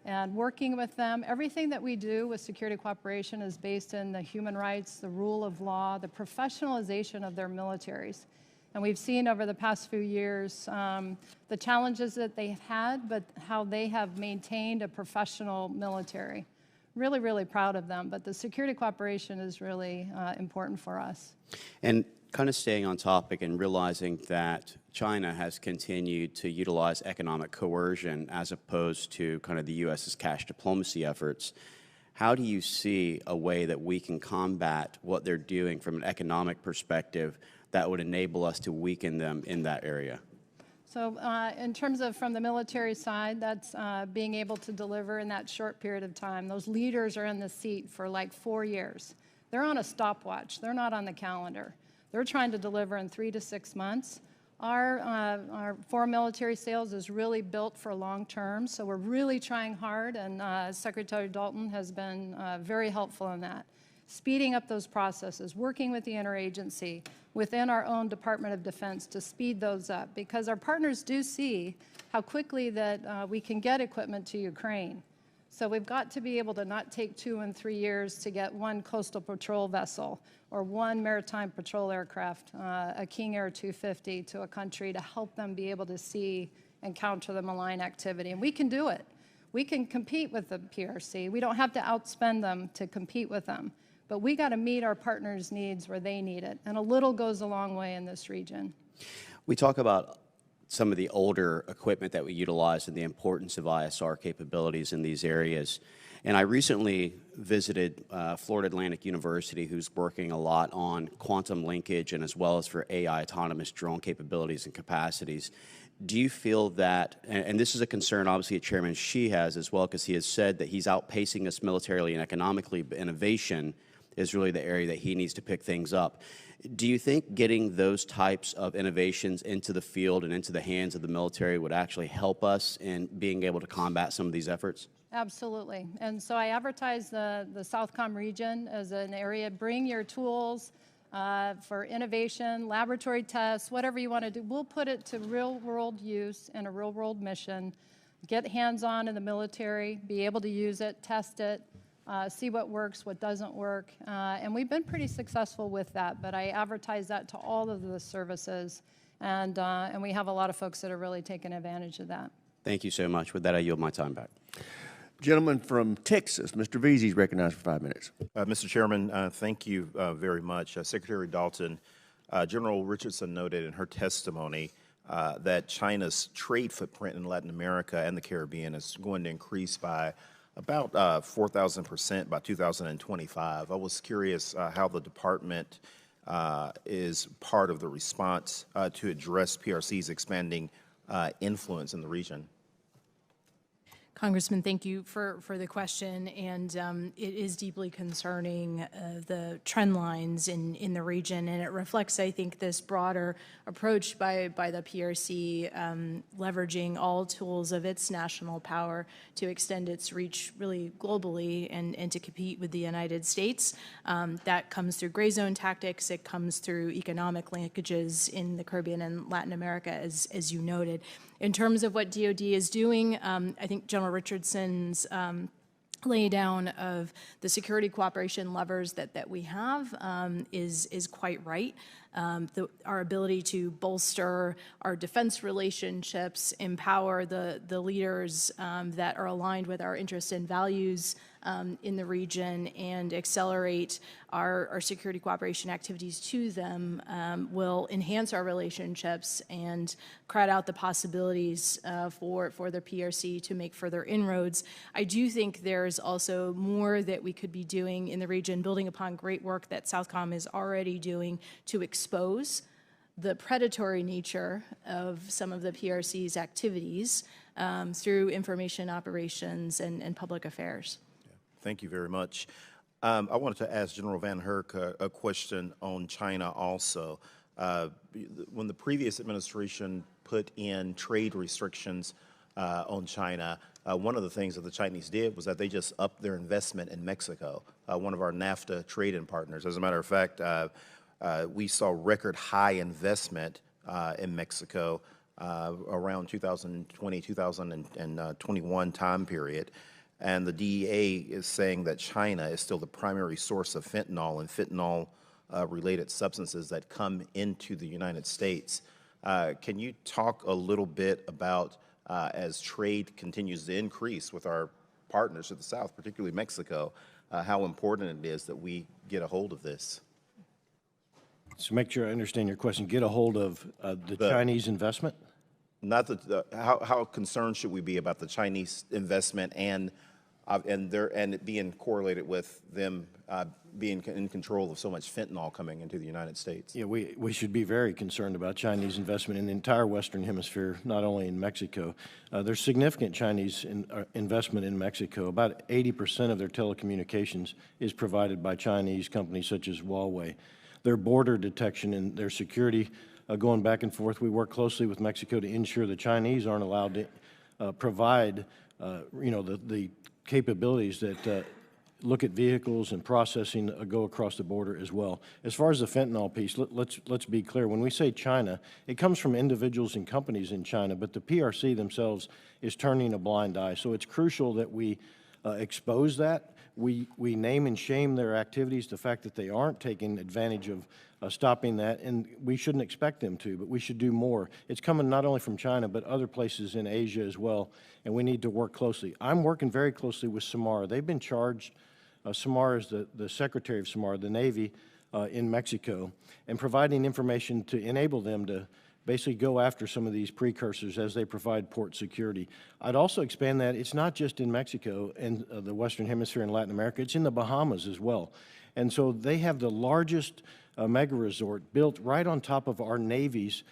And working with them, everything that we do with security cooperation is based in the human rights, the rule of law, the professionalization of their militaries. And we've seen over the past few years the challenges that they've had, but how they have maintained a professional military. Really, really proud of them. But the security cooperation is really important for us. And kind of staying on topic and realizing that China has continued to utilize economic coercion as opposed to kind of the U.S.'s cash diplomacy efforts, how do you see a way that we can combat what they're doing from an economic perspective that would enable us to weaken them in that area? So in terms of from the military side, that's being able to deliver in that short period of time. Those leaders are in the seat for like 4 years. They're on a stopwatch. They're not on the calendar. They're trying to deliver in 3 to 6 months. Our foreign military sales is really built for long term, so we're really trying hard, and Secretary Dalton has been very helpful in that. Speeding up those processes, working with the interagency within our own Department of Defense to speed those up, because our partners do see how quickly that we can get equipment to Ukraine. So we've got to be able to not take 2 and 3 years to get one coastal patrol vessel or one maritime patrol aircraft, a King Air 250, to a country to help them be able to see and counter the malign activity. And we can do it. We can compete with the PRC. We don't have to outspend them to compete with them. But we got to meet our partners' needs where they need it. And a little goes a long way in this region. We talk about some of the older equipment that we utilize and the importance of ISR capabilities in these areas. And I recently visited Florida Atlantic University, who's working a lot on quantum linkage and as well as for AI autonomous drone capabilities and capacities. Do you feel that, and this is a concern obviously Chairman Xi has as well, because he has said that he's outpacing us militarily and economically, but innovation is really the area that he needs to pick things up. Do you think getting those types of innovations into the field and into the hands of the military would actually help us in being able to combat some of these efforts? Absolutely. And so I advertise the Southcom region as an area. Bring your tools for innovation, laboratory tests, whatever you want to do. We'll put it to real-world use in a real-world mission, get hands-on in the military, be able to use it, test it, see what works, what doesn't work. And we've been pretty successful with that, but I advertise that to all of the services, and we have a lot of folks that are really taking advantage of that. Thank you so much. With that, I yield my time back. Gentleman from Texas, Mr. Veazey is recognized for 5 minutes. Mr. Chairman, thank you very much. Secretary Dalton, General Richardson noted in her testimony that China's trade footprint in Latin America and the Caribbean is going to increase by about 4,000% by 2025. I was curious how the department is part of the response to address PRC's expanding influence in the region. Congressman, thank you for the question, and it is deeply concerning, the trend lines in the region, and it reflects, I think, this broader approach by the PRC, leveraging all tools of its national power to extend its reach really globally and to compete with the United States. That comes through gray zone tactics. It comes through economic linkages in the Caribbean and Latin America, as you noted. In terms of what DoD is doing, I think General Richardson's lay down of the security cooperation levers that we have is quite right. Our ability to bolster our defense relationships, empower the leaders that are aligned with our interests and values in the region, and accelerate our security cooperation activities to them will enhance our relationships and crowd out the possibilities for the PRC to make further inroads. I do think there's also more that we could be doing in the region, building upon great work that Southcom is already doing to expose the predatory nature of some of the PRC's activities through information operations and public affairs. Thank you very much. I wanted to ask General VanHerck a question on China also. When the previous administration put in trade restrictions on China, one of the things that the Chinese did was that they just upped their investment in Mexico, one of our NAFTA trade-in partners. As a matter of fact, we saw record high investment in Mexico around 2020, 2021 time period. And the DEA is saying that China is still the primary source of fentanyl and fentanyl-related substances that come into the United States. Can you talk a little bit about, as trade continues to increase with our partners to the south, particularly Mexico, how important it is that we get a hold of this? So make sure I understand your question. Get a hold of the Chinese investment? Not how concerned should we be about the Chinese investment and it being correlated with them being in control of so much fentanyl coming into the United States? Yeah, we should be very concerned about Chinese investment in the entire Western Hemisphere, not only in Mexico. There's significant Chinese investment in Mexico. About 80% of their telecommunications is provided by Chinese companies such as Huawei. Their border detection and their security going back and forth, we work closely with Mexico to ensure the Chinese aren't allowed to provide, the capabilities that look at vehicles and processing go across the border as well. As far as the fentanyl piece, let's be clear. When we say China, it comes from individuals and companies in China, but the PRC themselves is turning a blind eye. So it's crucial that we expose that. We name and shame their activities, the fact that they aren't taking advantage of stopping that, and we shouldn't expect them to, but we should do more. It's coming not only from China, but other places in Asia as well, and we need to work closely. I'm working very closely with Samara. They've been charged, Samara is the Secretary of Samara, the Navy in Mexico, and providing information to enable them to basically go after some of these precursors as they provide port security. I'd also expand that it's not just in Mexico and the Western Hemisphere and Latin America, it's in the Bahamas as well. And so they have the largest mega resort built right on top of our Navy's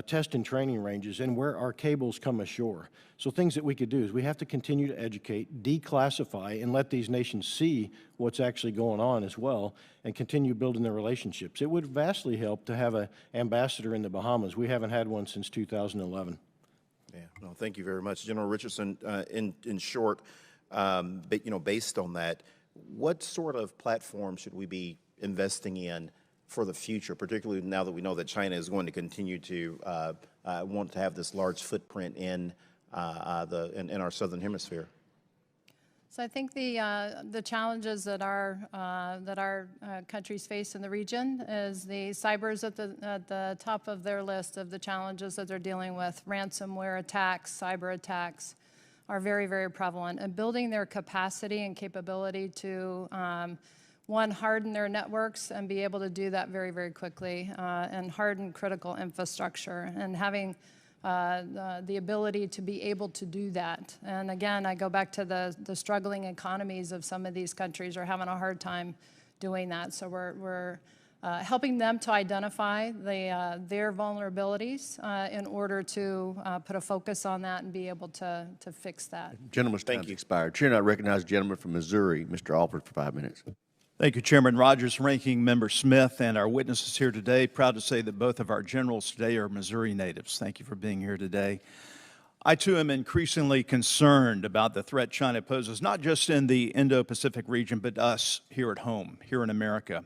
test and training ranges and where our cables come ashore. So things that we could do is we have to continue to educate, declassify, and let these nations see what's actually going on as well and continue building their relationships. It would vastly help to have an ambassador in the Bahamas. We haven't had one since 2011. Yeah, no, thank you very much. General Richardson, in short, but, based on that, what sort of platform should we be investing in for the future, particularly now that we know that China is going to continue to want to have this large footprint in our southern hemisphere? So I think the challenges that our countries face in the region is the cyber's at the top of their list of the challenges that they're dealing with. Ransomware attacks, cyber attacks are very, very prevalent, and building their capacity and capability to one, harden their networks and be able to do that very, very quickly, and harden critical infrastructure, and having the ability to be able to do that. And again, I go back to the struggling economies of some of these countries are having a hard time doing that. So we're helping them to identify their vulnerabilities in order to put a focus on that and be able to fix that. Gentleman's time's expired. Chair, I recognize the gentleman from Missouri, Mr. Alford, for 5 minutes. Thank you, Chairman Rogers, Ranking Member Smith, and our witnesses here today. Proud to say that both of our generals today are Missouri natives. Thank you for being here today. I, too, am increasingly concerned about the threat China poses, not just in the Indo-Pacific region, but us here at home, here in America.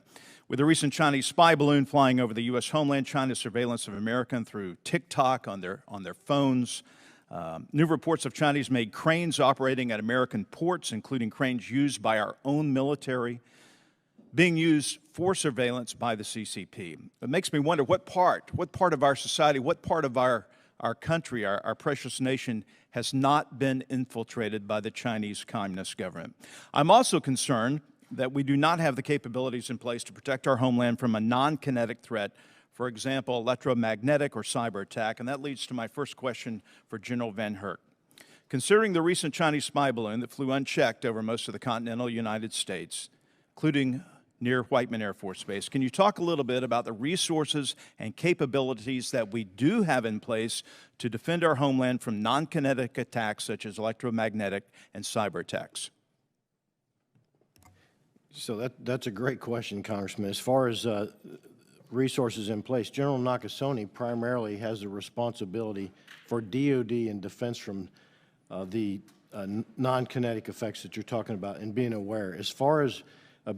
With the recent Chinese spy balloon flying over the U.S. homeland, China's surveillance of Americans through TikTok on their phones, new reports of Chinese-made cranes operating at American ports, including cranes used by our own military, being used for surveillance by the CCP. It makes me wonder what part of our society, what part of our country, our precious nation has not been infiltrated by the Chinese Communist government. I'm also concerned that we do not have the capabilities in place to protect our homeland from a non-kinetic threat, for example, electromagnetic or cyber attack, and that leads to my first question for General VanHerck. Considering the recent Chinese spy balloon that flew unchecked over most of the continental United States, including near Whiteman Air Force Base, can you talk a little bit about the resources and capabilities that we do have in place to defend our homeland from non-kinetic attacks such as electromagnetic and cyber attacks? So that's a great question, Congressman. As far as resources in place, General Nakasone primarily has the responsibility for DOD and defense from the non-kinetic effects that you're talking about and being aware. As far as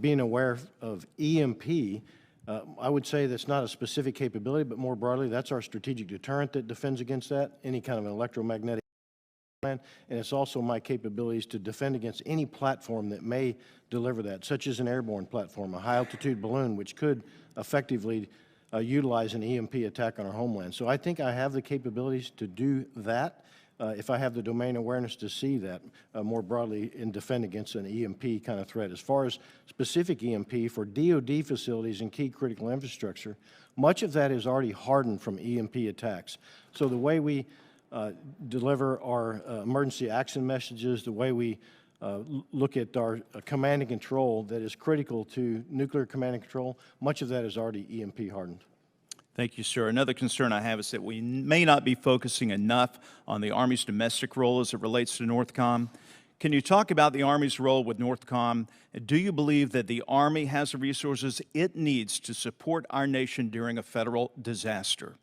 being aware of EMP, I would say that's not a specific capability, but more broadly, that's our strategic deterrent that defends against that, any kind of an electromagnetic plan, and it's also my capabilities to defend against any platform that may deliver that, such as an airborne platform, a high-altitude balloon, which could effectively utilize an EMP attack on our homeland. So I think I have the capabilities to do that. if I have the domain awareness to see that more broadly and defend against an EMP kind of threat. As far as specific EMP for DoD facilities and key critical infrastructure, much of that is already hardened from EMP attacks. So the way we deliver our emergency action messages, the way we look at our command and control that is critical to nuclear command and control, much of that is already EMP hardened. Thank you, sir. Another concern I have is that we may not be focusing enough on the Army's domestic role as it relates to NORTHCOM. Can you talk about the Army's role with NORTHCOM? Do you believe that the Army has the resources it needs to support our nation during a federal disaster?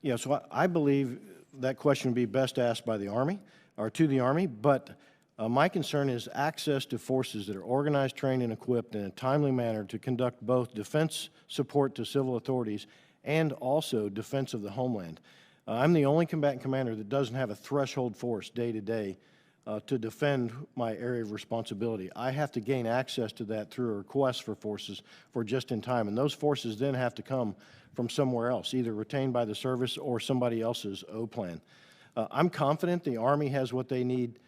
Yeah, so I believe that question would be best asked by the Army, or to the Army, but my concern is access to forces that are organized, trained, and equipped in a timely manner to conduct both defense support to civil authorities and also defense of the homeland. I'm the only combatant commander that doesn't have a threshold force day to day to defend my area of responsibility. I have to gain access to that through a request for forces for just in time, and those forces then have to come from somewhere else, either retained by the service or somebody else's O-plan. I'm confident the Army has what they need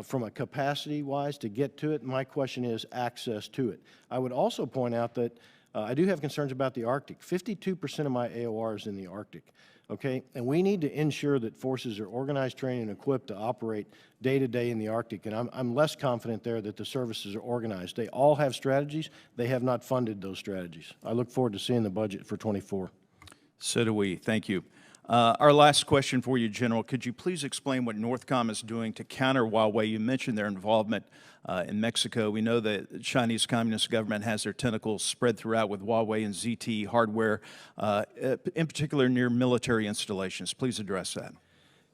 from a capacity-wise to get to it. My question is access to it. I would also point out that I do have concerns about the Arctic. 52% of my AOR is in the Arctic, okay? And we need to ensure that forces are organized, trained, and equipped to operate day-to-day in the Arctic. And I'm less confident there that the services are organized. They all have strategies. They have not funded those strategies. I look forward to seeing the budget for '24. So do we. Thank you. Our last question for you, General. Could you please explain what NORTHCOM is doing to counter Huawei? You mentioned their involvement in Mexico. We know that the Chinese Communist government has their tentacles spread throughout with Huawei and ZTE hardware, in particular near military installations. Please address that.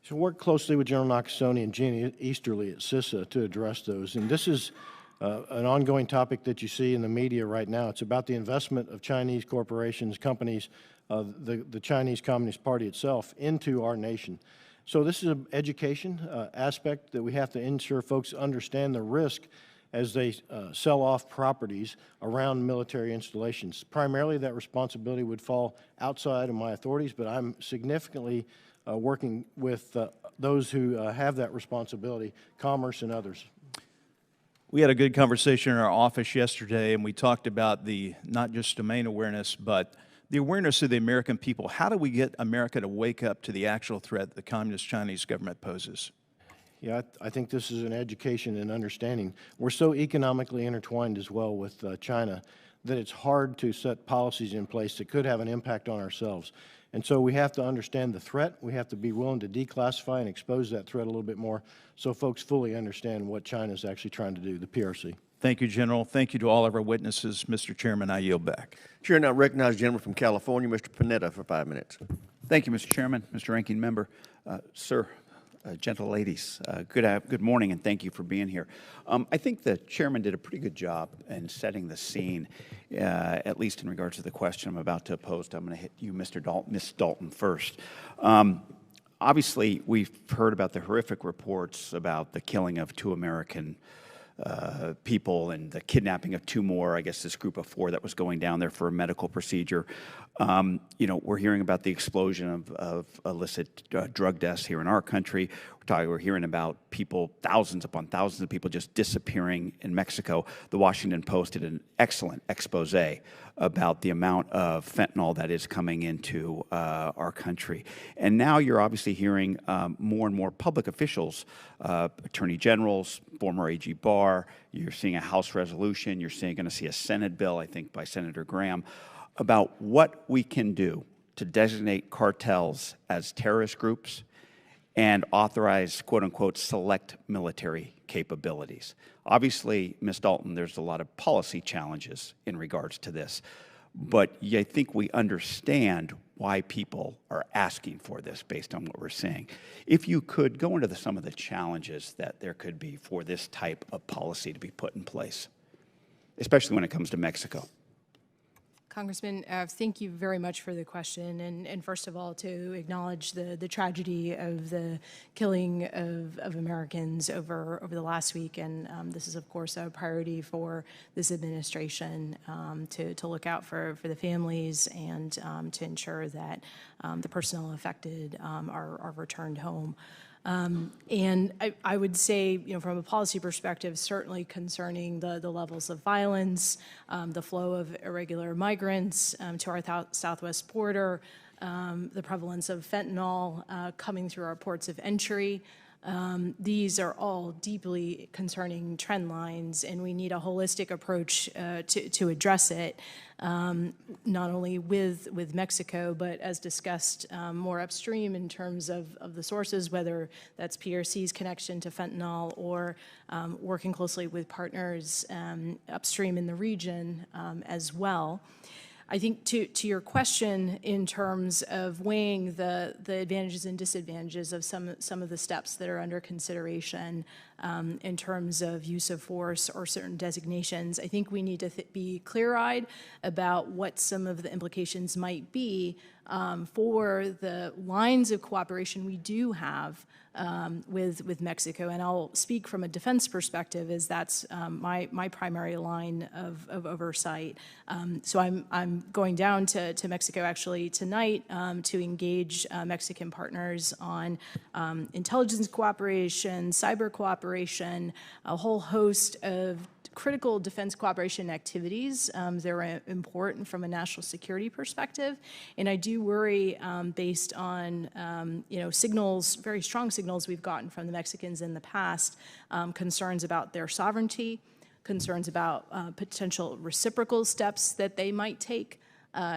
So work closely with General Nakasone and Jeannie Easterly at CISA to address those. And this is an ongoing topic that you see in the media right now. It's about the investment of Chinese corporations, companies, the Chinese Communist Party itself into our nation. So this is an education aspect that we have to ensure folks understand the risk as they sell off properties around military installations. Primarily that responsibility would fall outside of my authorities, but I'm significantly working with those who have that responsibility, Commerce and others. We had a good conversation in our office yesterday, and we talked about the not just domain awareness, but the awareness of the American people. How do we get America to wake up to the actual threat the Communist Chinese government poses? Yeah, I think this is an education and understanding. We're so economically intertwined as well with China that it's hard to set policies in place that could have an impact on ourselves. And so we have to understand the threat. We have to be willing to declassify and expose that threat a little bit more so folks fully understand what China is actually trying to do, the PRC. Thank you, General. Thank you to all of our witnesses. Mr. Chairman, I yield back. Chair, now recognize the gentleman from California, Mr. Panetta, for 5 minutes. Thank you, Mr. Chairman, Mr. Ranking Member. Sir, gentle ladies, good morning, and thank you for being here. I think the Chairman did a pretty good job in setting the scene, at least in regards to the question I'm about to pose. I'm going to hit you, Ms. Dalton, first. Obviously, we've heard about the horrific reports about the killing of 2 American people and the kidnapping of 2 more, I guess this group of 4 that was going down there for a medical procedure. You know, we're hearing about the explosion of illicit drug deaths here in our country. We're hearing about people, thousands upon thousands of people just disappearing in Mexico. The Washington Post did an excellent expose about the amount of fentanyl that is coming into our country. And now you're obviously hearing more and more public officials, attorney generals, former AG Barr. You're seeing a House resolution. You're going to see a Senate bill, I think, by Senator Graham, about what we can do to designate cartels as terrorist groups and authorize, quote-unquote, select military capabilities. Obviously, Ms. Dalton, there's a lot of policy challenges in regards to this, but I think we understand why people are asking for this based on what we're seeing. If you could go into some of the challenges that there could be for this type of policy to be put in place, especially when it comes to Mexico. Congressman, thank you very much for the question. And first of all, to acknowledge the tragedy of the killing of Americans over the last week. And this is, of course, a priority for this administration to look out for the families and to ensure that the personnel affected are returned home. And I would say, from a policy perspective, certainly concerning the levels of violence, the flow of irregular migrants to our southwest border, the prevalence of fentanyl coming through our ports of entry. These are all deeply concerning trend lines, and we need a holistic approach to address it, not only with Mexico, but as discussed more upstream in terms of the sources, whether that's PRC's connection to fentanyl or working closely with partners upstream in the region as well. I think to your question in terms of weighing the advantages and disadvantages of some of the steps that are under consideration in terms of use of force or certain designations, I think we need to be clear-eyed about what some of the implications might be for the lines of cooperation we do have with Mexico. And I'll speak from a defense perspective, as that's my primary line of oversight. So I'm going down to Mexico actually tonight to engage Mexican partners on intelligence cooperation, cyber cooperation, a whole host of critical defense cooperation activities. They're important from a national security perspective, and I do worry, based on signals, very strong signals we've gotten from the Mexicans in the past, concerns about their sovereignty, concerns about potential reciprocal steps that they might take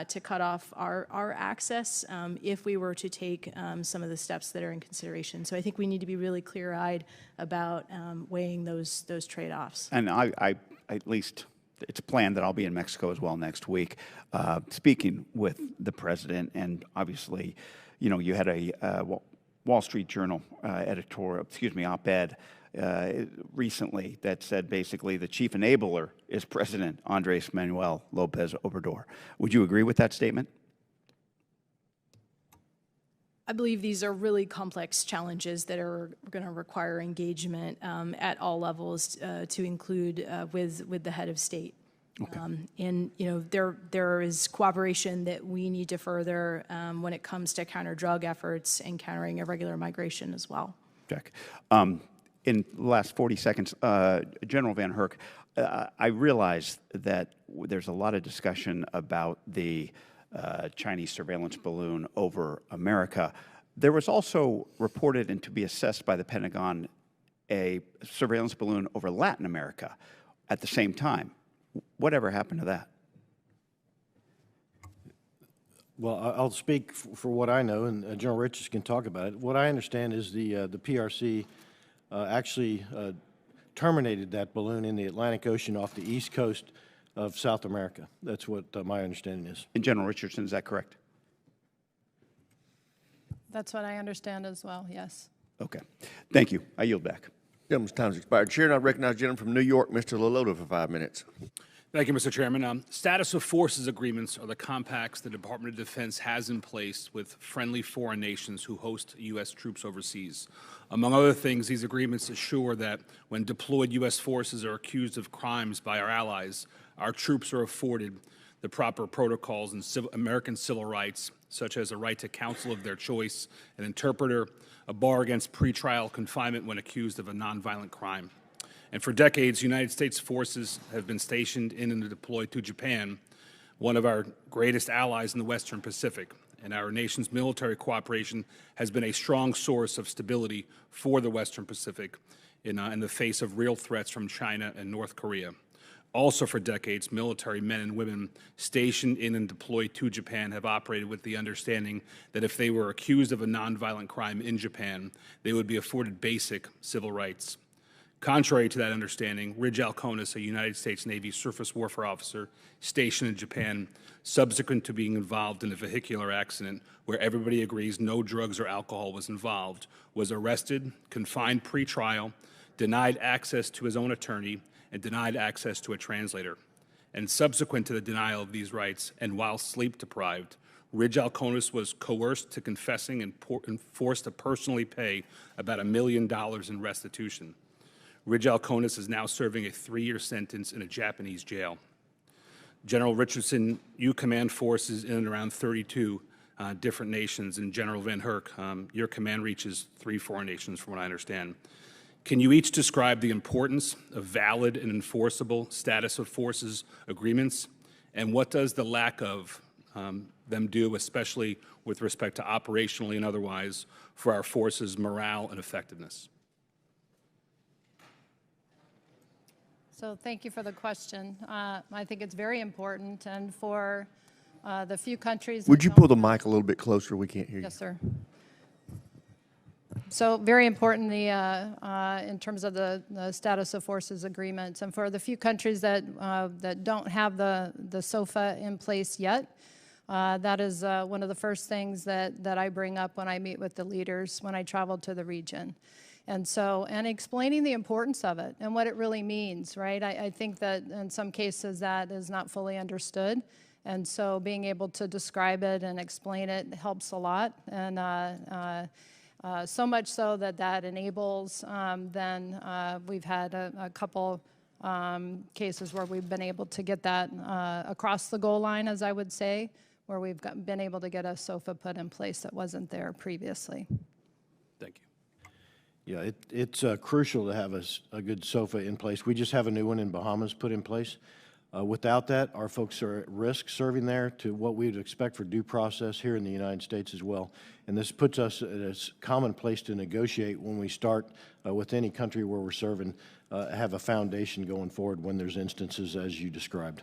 to cut off our access if we were to take some of the steps that are in consideration. So I think we need to be really clear-eyed about weighing those trade-offs. And I at least it's planned that I'll be in Mexico as well next week, speaking with the president. And obviously, you had a Wall Street Journal op-ed recently that said basically the chief enabler is President Andrés Manuel López Obrador. Would you agree with that statement? I believe these are really complex challenges that are going to require engagement at all levels, to include with the head of state. Okay. And there is cooperation that we need to further when it comes to counter drug efforts and countering irregular migration as well. Check. In the last 40 seconds, General VanHerck, I realize that there's a lot of discussion about the Chinese surveillance balloon over America. There was also reported and to be assessed by the Pentagon a surveillance balloon over Latin America at the same time. Whatever happened to that? Well, I'll speak for what I know, and General Richardson can talk about it. What I understand is the PRC actually terminated that balloon in the Atlantic Ocean off the east coast of South America. That's what my understanding is. And General Richardson, is that correct? That's what I understand as well, yes. Okay. Thank you. I yield back. Gentleman's time's expired. Chair, I recognize the gentleman from New York, Mr. Lolota, for 5 minutes. Thank you, Mr. Chairman. Status of forces agreements are the compacts the Department of Defense has in place with friendly foreign nations who host U.S. troops overseas. Among other things, these agreements assure that when deployed U.S. forces are accused of crimes by our allies, our troops are afforded the proper protocols and American civil rights, such as a right to counsel of their choice, an interpreter, a bar against pretrial confinement when accused of a nonviolent crime. And for decades, United States forces have been stationed in and deployed to Japan, one of our greatest allies in the Western Pacific. And our nation's military cooperation has been a strong source of stability for the Western Pacific in the face of real threats from China and North Korea. Also for decades, military men and women stationed in and deployed to Japan have operated with the understanding that if they were accused of a nonviolent crime in Japan, they would be afforded basic civil rights. Contrary to that understanding, Ridge Alconis, a United States Navy surface warfare officer stationed in Japan, subsequent to being involved in a vehicular accident where everybody agrees no drugs or alcohol was involved, was arrested, confined pre-trial, denied access to his own attorney, and denied access to a translator. and subsequent to the denial of these rights, and while sleep-deprived, Ridge Alconis was coerced to confessing and forced to personally pay about $1 million in restitution. Ridge Alconis is now serving a 3-year sentence in a Japanese jail. General Richardson, you command forces in and around 32 different nations, and General VanHerck, your command reaches 3 foreign nations from what I understand. Can you each describe the importance of valid and enforceable status of forces agreements, and what does the lack of them do, especially with respect to operationally and otherwise, for our forces' morale and effectiveness? So thank you for the question. I think it's very important, and for the few countries... Would you pull the mic a little bit closer? We can't hear you. Yes, sir. So very important in terms of the status of forces agreements, and for the few countries that don't have the SOFA in place yet, that is one of the first things that I bring up when I meet with the leaders when I travel to the region. And explaining the importance of it and what it really means, right? I think that in some cases that is not fully understood. And so being able to describe it and explain it helps a lot. And so much so that enables, then we've had a couple cases where we've been able to get that across the goal line, as I would say, where we've been able to get a SOFA put in place that wasn't there previously. Thank you. Yeah, it's crucial to have a good SOFA in place. We just have a new one in Bahamas put in place. Without that, our folks are at risk serving there to what we would expect for due process here in the United States as well. And this puts us at a common place to negotiate when we start with any country where we're serving, have a foundation going forward when there's instances as you described.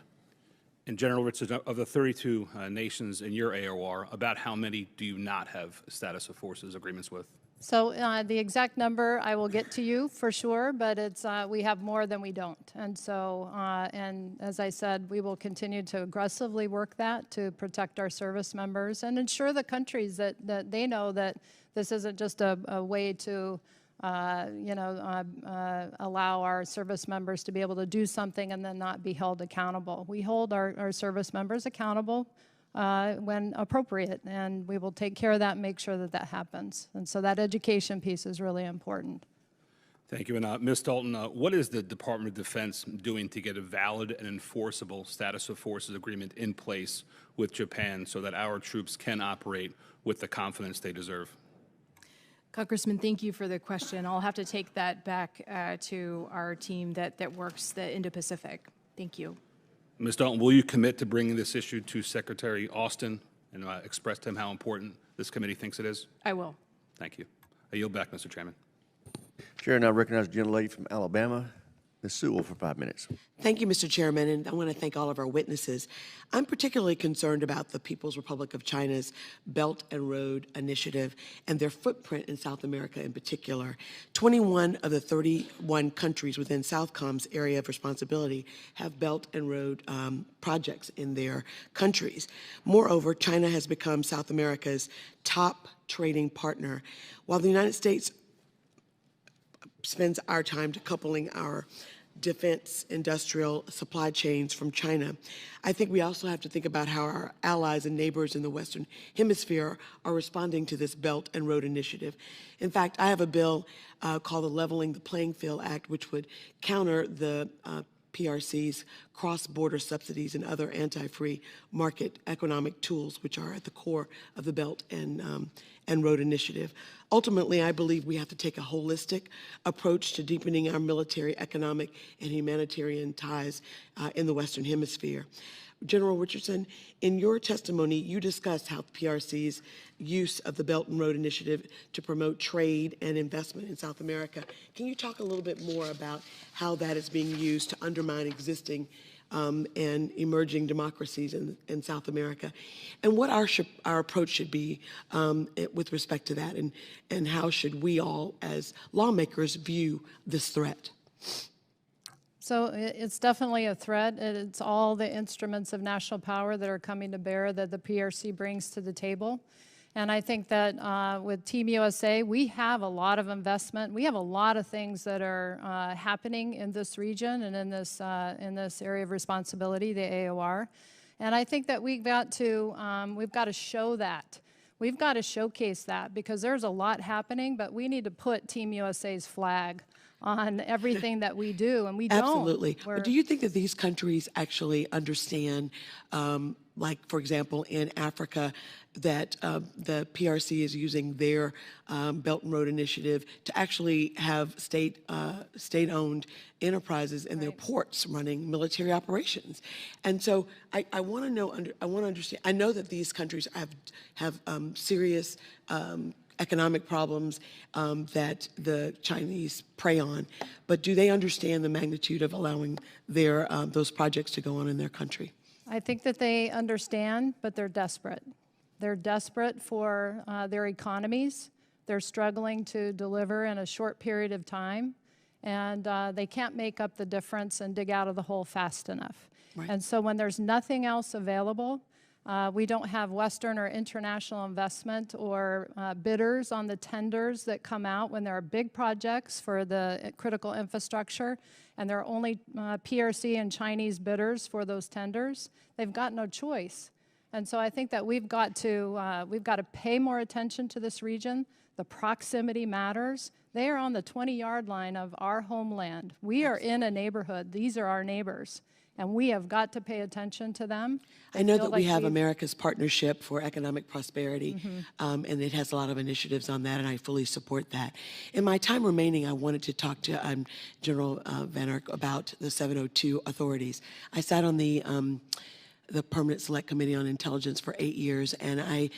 And General Richardson, of the 32 nations in your AOR, about how many do you not have status of forces agreements with? So the exact number I will get to you for sure, but it's we have more than we don't. And so, and as I said, we will continue to aggressively work that to protect our service members and ensure the countries that they know that this isn't just a way to, allow our service members to be able to do something and then not be held accountable. We hold our service members accountable when appropriate, and we will take care of that and make sure that that happens. And so that education piece is really important. Thank you. And Ms. Dalton, what is the Department of Defense doing to get a valid and enforceable status of forces agreement in place with Japan so that our troops can operate with the confidence they deserve? Congressman, thank you for the question. I'll have to take that back to our team that works the Indo-Pacific. Thank you. Ms. Dalton, will you commit to bringing this issue to Secretary Austin and express to him how important this committee thinks it is? I will. Thank you. I yield back, Mr. Chairman. Chair, now recognize the gentlelady from Alabama, Ms. Sewell, for 5 minutes. Thank you, Mr. Chairman, and I want to thank all of our witnesses. I'm particularly concerned about the People's Republic of China's Belt and Road Initiative and their footprint in South America in particular. 21 of the 31 countries within Southcom's area of responsibility have Belt and Road projects in their countries. Moreover, China has become South America's top trading partner. While the United States spends our time decoupling our defense industrial supply chains from China, I think we also have to think about how our allies and neighbors in the Western Hemisphere are responding to this Belt and Road Initiative. In fact, I have a bill called the Leveling the Playing Field Act, which would counter the PRC's cross-border subsidies and other anti-free market economic tools, which are at the core of the Belt and Road Initiative. Ultimately, I believe we have to take a holistic approach to deepening our military, economic, and humanitarian ties in the Western Hemisphere. General Richardson, in your testimony, you discussed how PRC's use of the Belt and Road Initiative to promote trade and investment in South America. Can you talk a little bit more about how that is being used to undermine existing and emerging democracies in South America, and what our approach should be with respect to that, and how should we all as lawmakers view this threat? So it's definitely a threat. It's all the instruments of national power that are coming to bear that the PRC brings to the table. And I think that with Team USA, we have a lot of investment. We have a lot of things that are happening in this region and in this area of responsibility, the AOR. And I think that we've got to show that. We've got to showcase that because there's a lot happening, but we need to put Team USA's flag on everything that we do, and we don't. Absolutely. But do you think that these countries actually understand, like, for example, in Africa, that the PRC is using their Belt and Road Initiative to actually have state-owned enterprises in their ports running military operations? And so I want to know, I want to understand. I know that these countries have serious economic problems that the Chinese prey on, but do they understand the magnitude of allowing their those projects to go on in their country? I think that they understand, but they're desperate. They're desperate for their economies. They're struggling to deliver in a short period of time, and they can't make up the difference and dig out of the hole fast enough. Right. And so when there's nothing else available, we don't have Western or international investment or bidders on the tenders that come out when there are big projects for the critical infrastructure, and there are only PRC and Chinese bidders for those tenders. They've got no choice. And so I think that we've got to pay more attention to this region. The proximity matters. They are on the 20-yard line of our homeland. We are in a neighborhood. These are our neighbors. And we have got to pay attention to them. I know that we have America's Partnership for Economic Prosperity, and it has a lot of initiatives on that, and I fully support that. In my time remaining, I wanted to talk to General VanHerck about the 702 authorities. I sat on the Permanent Select Committee on Intelligence for 8 years, and I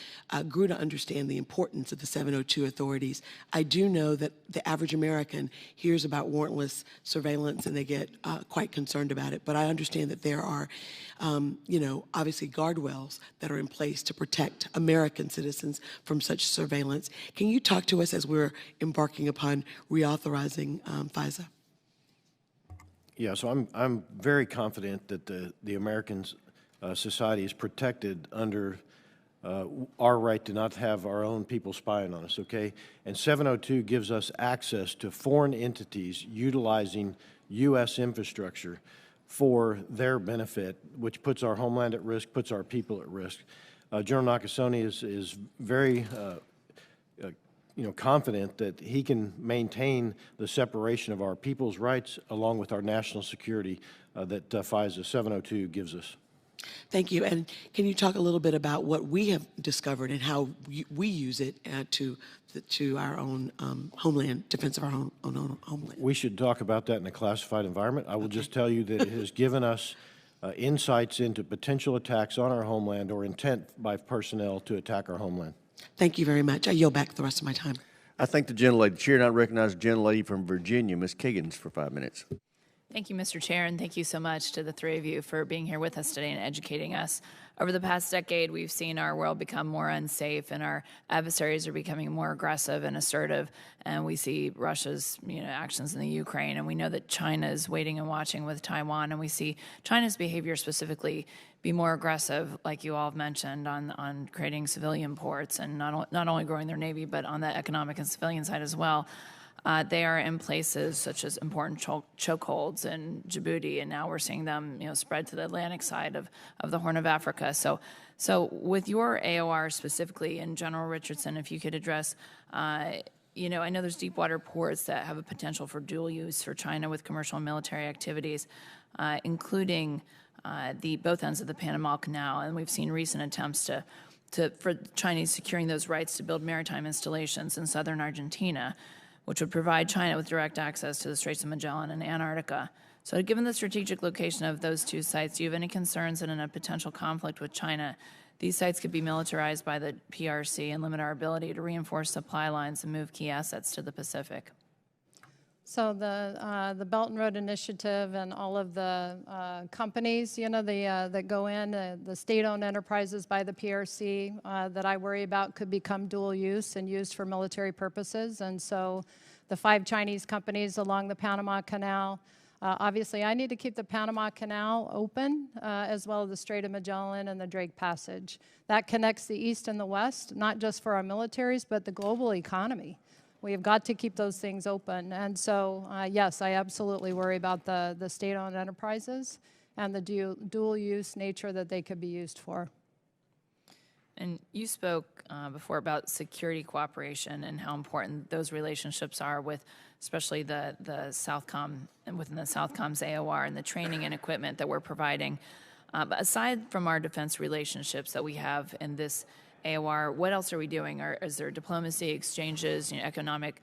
grew to understand the importance of the 702 authorities. I do know that the average American hears about warrantless surveillance and they get quite concerned about it, but I understand that there are, obviously guardrails that are in place to protect American citizens from such surveillance. Can you talk to us as we're embarking upon reauthorizing FISA? Yeah, so I'm very confident that the Americans society is protected under our right to not have our own people spying on us, okay? And 702 gives us access to foreign entities utilizing U.S. infrastructure for their benefit, which puts our homeland at risk, puts our people at risk. General Nakasone is very confident that he can maintain the separation of our people's rights along with our national security that FISA 702 gives us. Thank you. And can you talk a little bit about what we have discovered and how we use it to our own homeland, defense of our own homeland? We should talk about that in a classified environment. I will just tell you that it has given us insights into potential attacks on our homeland or intent by personnel to attack our homeland. Thank you very much. I yield back the rest of my time. I thank the gentlelady. The chair now recognizes the gentlelady from Virginia, Ms. Kiggins, for 5 minutes. Thank you, Mr. Chair, and thank you so much to the three of you for being here with us today and educating us. Over the past decade, we've seen our world become more unsafe, and our adversaries are becoming more aggressive and assertive. And we see Russia's, actions in the Ukraine, and we know that China is waiting and watching with Taiwan, and we see China's behavior specifically be more aggressive, like you all have mentioned, on creating civilian ports and not only growing their navy, but on the economic and civilian side as well. They are in places such as important chokeholds in Djibouti, and now we're seeing them, spread to the Atlantic side of the Horn of Africa. So with your AOR specifically, and General Richardson, if you could address, I know there's deep water ports that have a potential for dual use for China with commercial and military activities, including both ends of the Panama Canal, and we've seen recent attempts for Chinese securing those rights to build maritime installations in southern Argentina, which would provide China with direct access to the Straits of Magellan and Antarctica. So given the strategic location of those two sites, do you have any concerns that in a potential conflict with China, these sites could be militarized by the PRC and limit our ability to reinforce supply lines and move key assets to the Pacific? So the Belt and Road Initiative and all of the companies, that go in, the state-owned enterprises by the PRC that I worry about could become dual use and used for military purposes. And so the 5 Chinese companies along the Panama Canal, Obviously, I need to keep the Panama Canal open, as well as the Strait of Magellan and the Drake Passage. That connects the East and the West, not just for our militaries, but the global economy. We have got to keep those things open. And so, yes, I absolutely worry about the state-owned enterprises and the dual-use nature that they could be used for. And you spoke before about security cooperation and how important those relationships are with especially the Southcom and within the Southcom's AOR and the training and equipment that we're providing. But aside from our defense relationships that we have in this AOR, what else are we doing? Is there diplomacy, exchanges, economic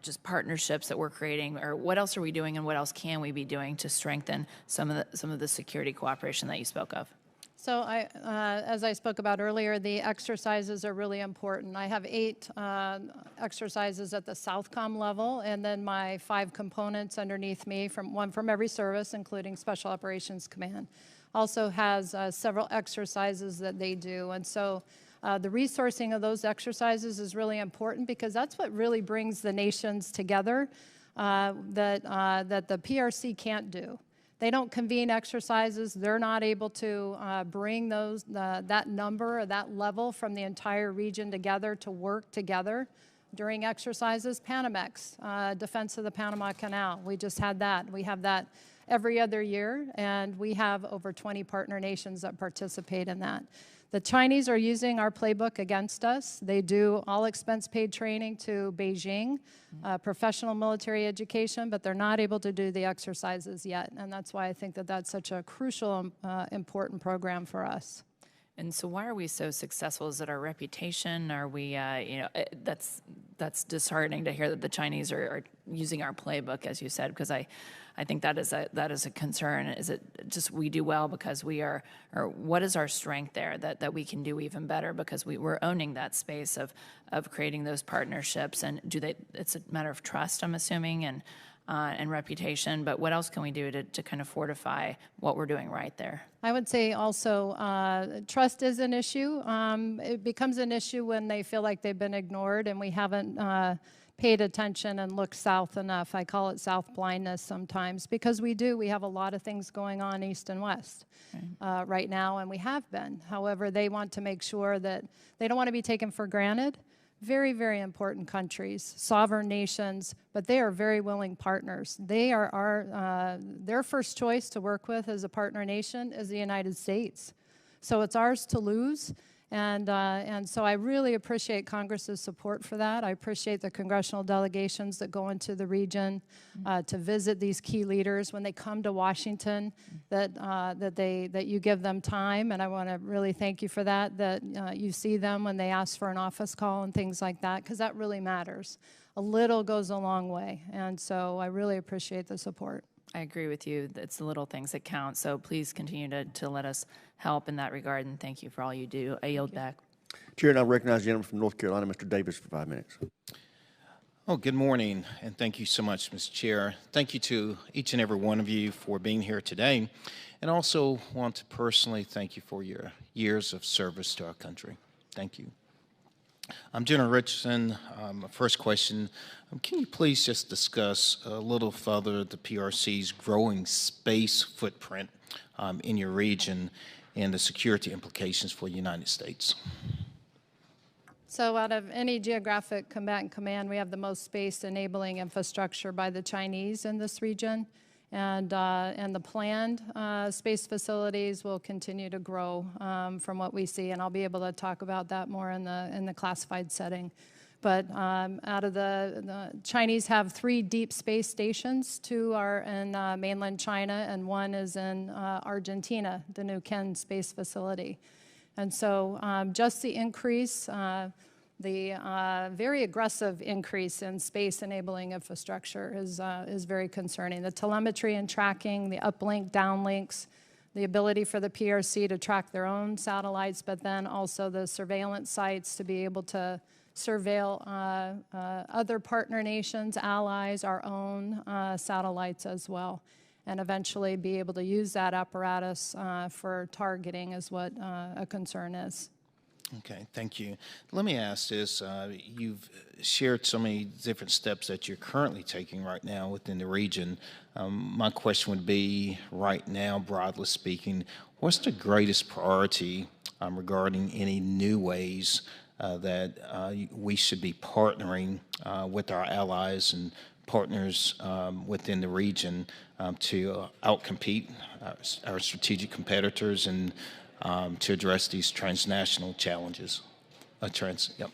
just partnerships that we're creating, or what else are we doing, and what else can we be doing to strengthen some of the security cooperation that you spoke of? So as I spoke about earlier, the exercises are really important. I have 8 exercises at the Southcom level, and then my 5 components underneath me, one from every service, including Special Operations Command, also has several exercises that they do. And so the resourcing of those exercises is really important because that's what really brings the nations together that the PRC can't do. They don't convene exercises. They're not able to bring that number or that level from the entire region together to work together during exercises. Panamex, defense of the Panama Canal. We just had that. We have that every other year, and we have over 20 partner nations that participate in that. The Chinese are using our playbook against us. They do all expense-paid training to Beijing, professional military education, but they're not able to do the exercises yet. And that's why I think that that's such a crucial, important program for us. And so why are we so successful? Is it our reputation? Are we, that's disheartening to hear that the Chinese are using our playbook, as you said, because I think that is a concern. Is it just we do well because we are, or what is our strength there that we can do even better because we're owning that space of creating those partnerships? And it's a matter of trust, I'm assuming, and reputation, but what else can we do to kind of fortify what we're doing right there? I would say also trust is an issue. It becomes an issue when they feel like they've been ignored and we haven't paid attention and looked south enough. I call it south blindness sometimes because we do. We have a lot of things going on east and west right now, and we have been. However, they want to make sure that they don't want to be taken for granted. Very, very important countries, sovereign nations, but they are very willing partners. They are their first choice to work with as a partner nation is the United States. So it's ours to lose, and so I really appreciate Congress's support for that. I appreciate the congressional delegations that go into the region to visit these key leaders when they come to Washington. That you give them time, and I want to really thank you for that. That you see them when they ask for an office call and things like that, because that really matters. A little goes a long way, and so I really appreciate the support. I agree with you. It's the little things that count. So please continue to let us help in that regard, and thank you for all you do. I yield back. Chair, and I recognize the gentleman from North Carolina, Mr. Davis, for 5 minutes. Oh, good morning, and thank you so much, Mr. Chair. Thank you to each and every one of you for being here today, and also want to personally thank you for your years of service to our country. Thank you. I'm General Richardson. First question, can you please just discuss a little further the PRC's growing space footprint in your region and the security implications for the United States? So out of any geographic combatant command, we have the most space-enabling infrastructure by the Chinese in this region. And the planned space facilities will continue to grow from what we see, and I'll be able to talk about that more in the classified setting. But out of the Chinese have 3 deep space stations. 2 are in mainland China, and 1 is in Argentina, the New Ken space facility. And so just the increase, the very aggressive increase in space-enabling infrastructure is very concerning. The telemetry and tracking, the uplink, downlinks, the ability for the PRC to track their own satellites, but then also the surveillance sites to be able to surveil other partner nations, allies, our own satellites as well, and eventually be able to use that apparatus for targeting is what a concern is. Okay, thank you. Let me ask this. You've shared so many different steps that you're currently taking right now within the region. My question would be, right now, broadly speaking, what's the greatest priority regarding any new ways that we should be partnering with our allies and partners within the region to outcompete our strategic competitors and to address these transnational challenges? Yep.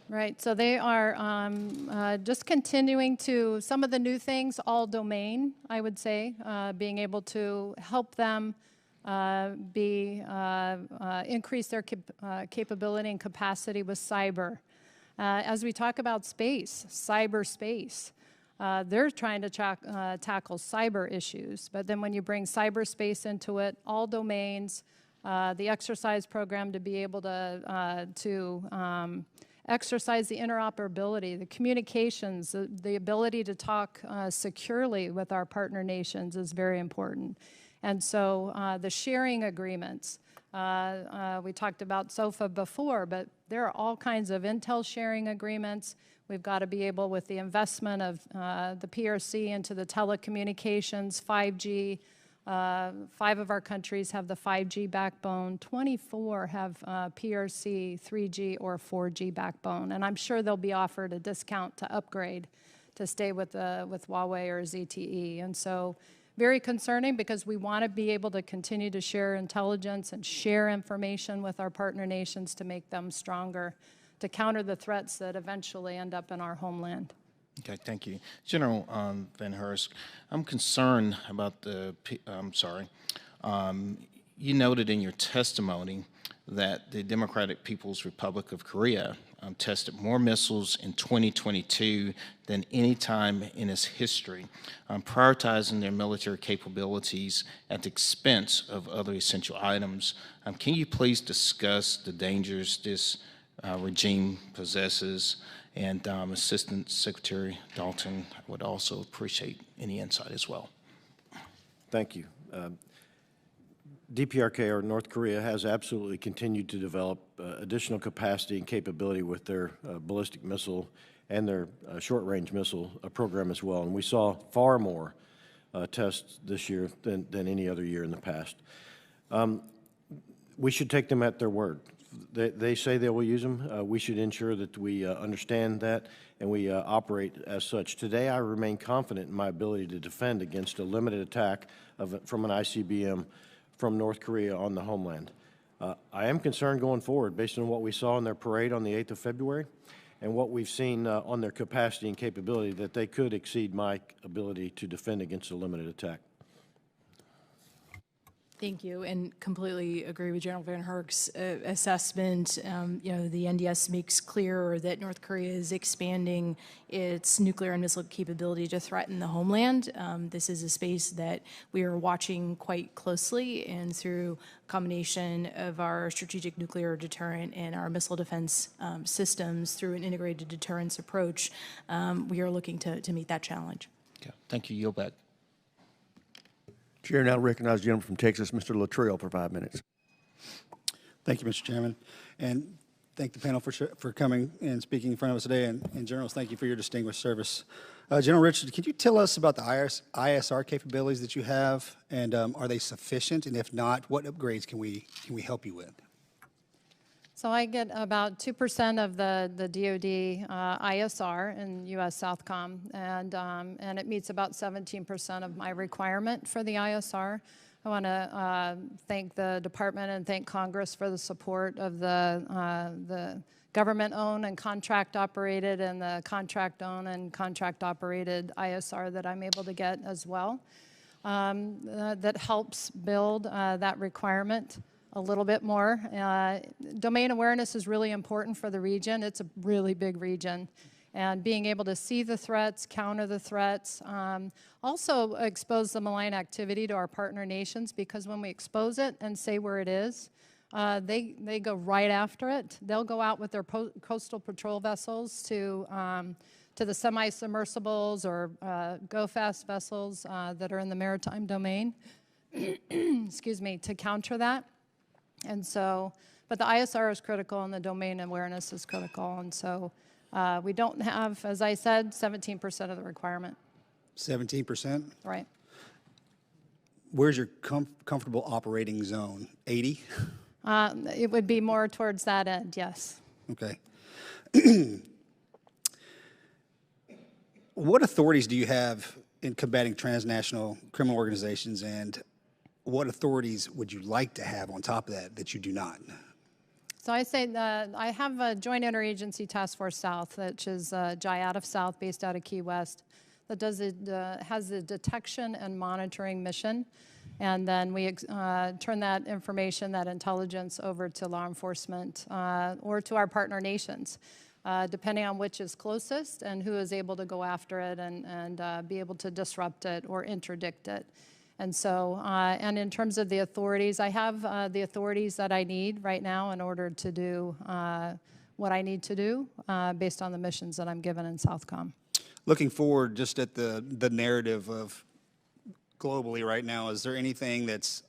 Right, so they are just continuing to, some of the new things, all domain, I would say, being able to help them increase their capability and capacity with cyber. As we talk about space, cyberspace, they're trying to tackle cyber issues, but then when you bring cyberspace into it, all domains, the exercise program to be able to exercise the interoperability, the communications, the ability to talk securely with our partner nations is very important. And so the sharing agreements, we talked about SOFA before, but there are all kinds of intel sharing agreements. We've got to be able, with the investment of the PRC into the telecommunications, 5G, 5 of our countries have the 5G backbone, 24 have PRC, 3G, or 4G backbone, and I'm sure they'll be offered a discount to upgrade to stay with Huawei or ZTE. And so very concerning, because we want to be able to continue to share intelligence and share information with our partner nations to make them stronger, to counter the threats that eventually end up in our homeland. Okay, thank you. General VanHerck, I'm concerned about you noted in your testimony that the Democratic People's Republic of Korea tested more missiles in 2022 than any time in its history, prioritizing their military capabilities at the expense of other essential items. Can you please discuss the dangers this regime possesses? And Assistant Secretary Dalton would also appreciate any insight as well. Thank you. DPRK, or North Korea, has absolutely continued to develop additional capacity and capability with their ballistic missile and their short-range missile program as well. And we saw far more tests this year than any other year in the past. We should take them at their word. They say they will use them. We should ensure that we understand that and we operate as such. Today, I remain confident in my ability to defend against a limited attack from an ICBM from North Korea on the homeland. I am concerned going forward based on what we saw in their parade on the 8th of February and what we've seen on their capacity and capability, that they could exceed my ability to defend against a limited attack. Thank you, and completely agree with General VanHerck's assessment. You know, the NDS makes clear that North Korea is expanding its nuclear and missile capability to threaten the homeland. This is a space that we are watching quite closely, and through a combination of our strategic nuclear deterrent and our missile defense systems through an integrated deterrence approach, we are looking to meet that challenge. Okay. Thank you. Yield back. Chair now recognizes the gentleman from Texas, Mr. Luttrell, for 5 minutes. Thank you, Mr. Chairman, and thank the panel for coming and speaking in front of us today, and generals, thank you for your distinguished service. General Richardson, could you tell us about the ISR capabilities that you have, and are they sufficient? And if not, what upgrades can we help you with? So I get about 2% of the DoD ISR in U.S. Southcom, and it meets about 17% of my requirement for the ISR. I want to thank the department and thank Congress for the support of the government-owned and contract-operated and the contract-owned and contract-operated ISR that I'm able to get as well. That helps build that requirement a little bit more. Domain awareness is really important for the region. It's a really big region. And being able to see the threats, counter the threats, also expose the malign activity to our partner nations, because when we expose it and say where it is, they go right after it. They'll go out with their coastal patrol vessels to the semi-submersibles or go-fast vessels that are in the maritime domain, excuse me, to counter that. And so, but the ISR is critical and the domain awareness is critical. And so we don't have, as I said, 17% of the requirement. 17%? Right. Where's your comfortable operating zone? 80? It would be more towards that end, yes. Okay. What authorities do you have in combating transnational criminal organizations, and what authorities would you like to have on top of that you do not? So I say that I have a Joint Interagency Task Force South, which is JI out of South, based out of Key West, that has a detection and monitoring mission. And then we turn that information, that intelligence, over to law enforcement or to our partner nations, depending on which is closest and who is able to go after it and be able to disrupt it or interdict it. And so, and in terms of the authorities, I have the authorities that I need right now in order to do what I need to do based on the missions that I'm given in Southcom. Looking forward just at the narrative of globally right now, is there anything that's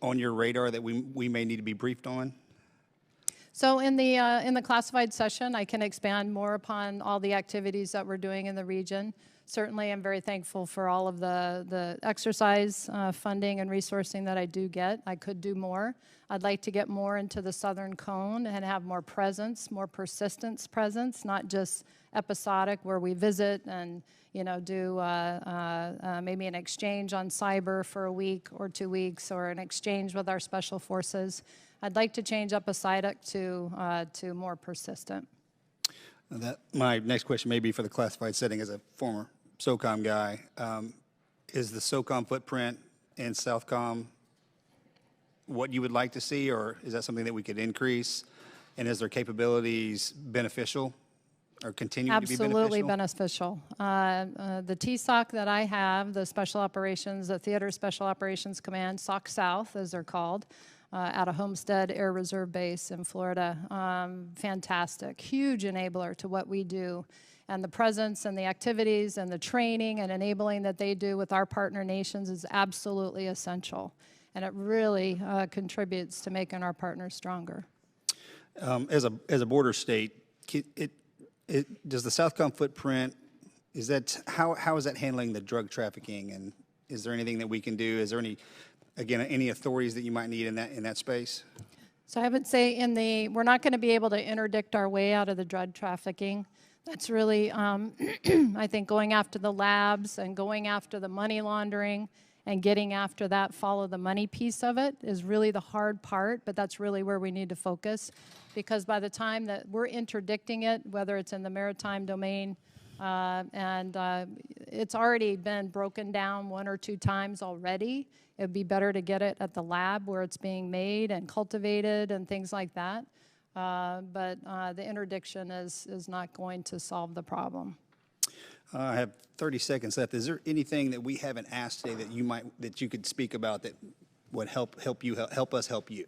on your radar that we may need to be briefed on? So in the classified session, I can expand more upon all the activities that we're doing in the region. Certainly, I'm very thankful for all of the exercise funding and resourcing that I do get. I could do more. I'd like to get more into the Southern Cone and have more presence, more persistence presence, not just episodic where we visit and do maybe an exchange on cyber for a week or 2 weeks, or an exchange with our special forces. I'd like to change episodic to more persistent. My next question may be for the classified setting. As a former SOCOM guy, is the SOCOM footprint in Southcom what you would like to see, or is that something that we could increase? And is their capabilities beneficial or continue to be beneficial? Absolutely beneficial. The TSOC that I have, the Special Operations, the Theater Special Operations Command, SOC South as they're called, out of Homestead Air Reserve Base in Florida. Fantastic, huge enabler to what we do. And the presence and the activities and the training and enabling that they do with our partner nations is absolutely essential. And it really contributes to making our partners stronger. As a border state, does the Southcom footprint, how is that handling the drug trafficking? And is there anything that we can do? Is there any authorities that you might need in that space? So I would say we're not going to be able to interdict our way out of the drug trafficking. That's really, I think, going after the labs and going after the money laundering and getting after that follow the money piece of it is really the hard part, but that's really where we need to focus, because by the time that we're interdicting it, whether it's in the maritime domain, and it's already been broken down 1 or 2 times already. It would be better to get it at the lab where it's being made and cultivated and things like that. But the interdiction is not going to solve the problem. I have 30 seconds left. Is there anything that we haven't asked today that you could speak about that would help us help you?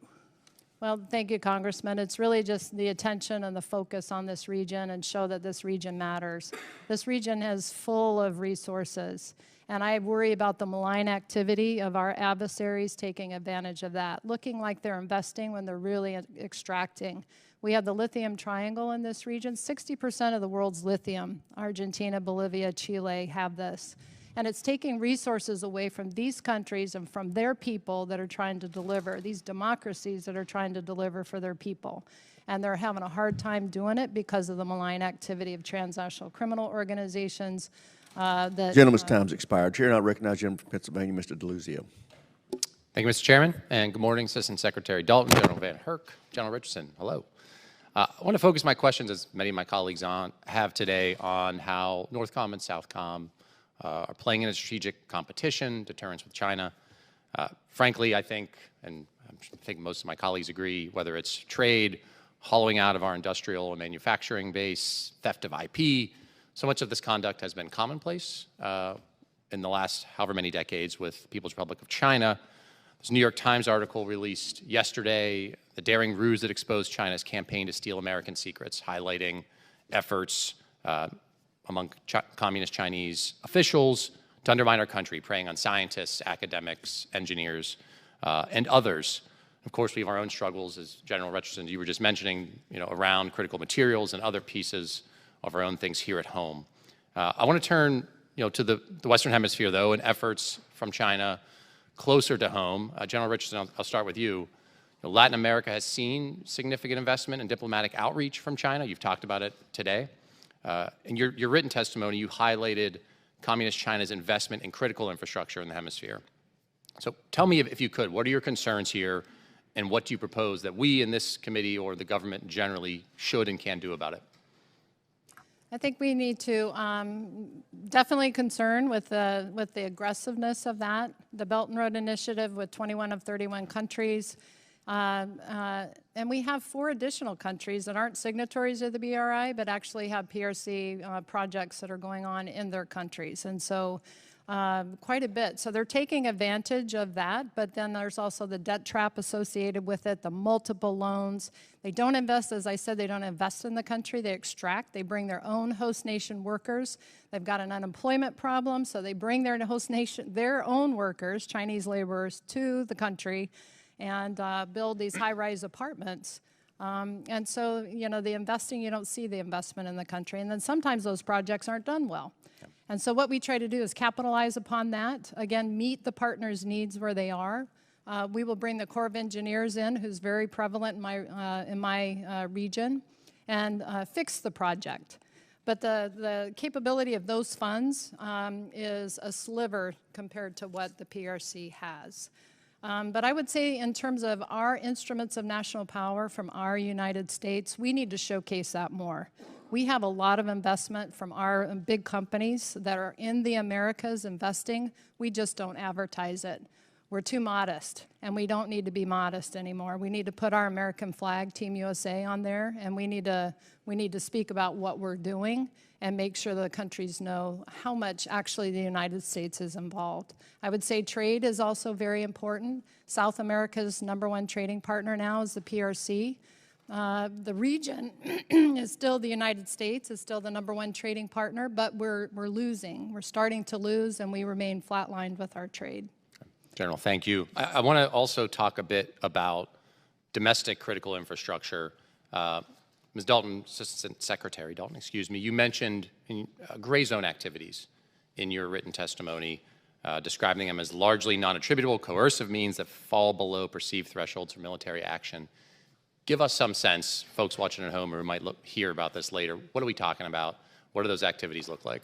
Well, thank you, Congressman. It's really just the attention and the focus on this region and show that this region matters. This region is full of resources, and I worry about the malign activity of our adversaries taking advantage of that, looking like they're investing when they're really extracting. We have the lithium triangle in this region. 60% of the world's lithium, Argentina, Bolivia, Chile, have this. And it's taking resources away from these countries and from their people that are trying to deliver, these democracies that are trying to deliver for their people. And they're having a hard time doing it because of the malign activity of transnational criminal organizations. Gentleman's time's expired. Chair, I recognize the gentleman from Pennsylvania, Mr. DeLuzio. Thank you, Mr. Chairman, and good morning, Assistant Secretary Dalton, General VanHerck, General Richardson. Hello. I want to focus my questions, as many of my colleagues have today, on how Northcom and Southcom are playing in a strategic competition, deterrence with China. Frankly, I think, and I think most of my colleagues agree, whether it's trade, hollowing out of our industrial and manufacturing base, theft of IP, so much of this conduct has been commonplace in the last however many decades with the People's Republic of China. There's a New York Times article released yesterday, the daring ruse that exposed China's campaign to steal American secrets, highlighting efforts among communist Chinese officials to undermine our country, preying on scientists, academics, engineers, and others. Of course, we have our own struggles, as General Richardson, you were just mentioning, around critical materials and other pieces of our own things here at home. I want to turn, to the Western Hemisphere, though, and efforts from China closer to home. General Richardson, I'll start with you. Latin America has seen significant investment in diplomatic outreach from China. You've talked about it today. In your written testimony, you highlighted Communist China's investment in critical infrastructure in the hemisphere. So tell me, if you could, what are your concerns here, and what do you propose that we in this committee or the government generally should and can do about it? I think we need to definitely concern with the aggressiveness of that. The Belt and Road Initiative with 21 of 31 countries. And we have 4 additional countries that aren't signatories of the BRI, but actually have PRC projects that are going on in their countries. And so quite a bit. So they're taking advantage of that, but then there's also the debt trap associated with it, the multiple loans. They don't invest, as I said, they don't invest in the country. They extract. They bring their own host nation workers. They've got an unemployment problem, so they bring their host nation, their own workers, Chinese laborers, to the country and build these high-rise apartments. And so, the investing, you don't see the investment in the country. And then sometimes those projects aren't done well. And so what we try to do is capitalize upon that. Again, meet the partners' needs where they are. We will bring the Corps of Engineers in, who's very prevalent in my region, and fix the project. But the capability of those funds is a sliver compared to what the PRC has. But I would say in terms of our instruments of national power from our United States, we need to showcase that more. We have a lot of investment from our big companies that are in the Americas investing. We just don't advertise it. We're too modest, and we don't need to be modest anymore. We need to put our American flag, Team USA, on there, and we need to speak about what we're doing and make sure the countries know how much actually the United States is involved. I would say trade is also very important. South America's #1 trading partner now is the PRC. The region is still the United States, is still the #1 trading partner, but we're losing. We're starting to lose, and we remain flatlined with our trade. General, thank you. I want to also talk a bit about domestic critical infrastructure. Ms. Dalton, Assistant Secretary Dalton, excuse me, you mentioned gray zone activities in your written testimony, describing them as largely non-attributable, coercive means that fall below perceived thresholds for military action. Give us some sense, folks watching at home or who might hear about this later, what are we talking about? What do those activities look like?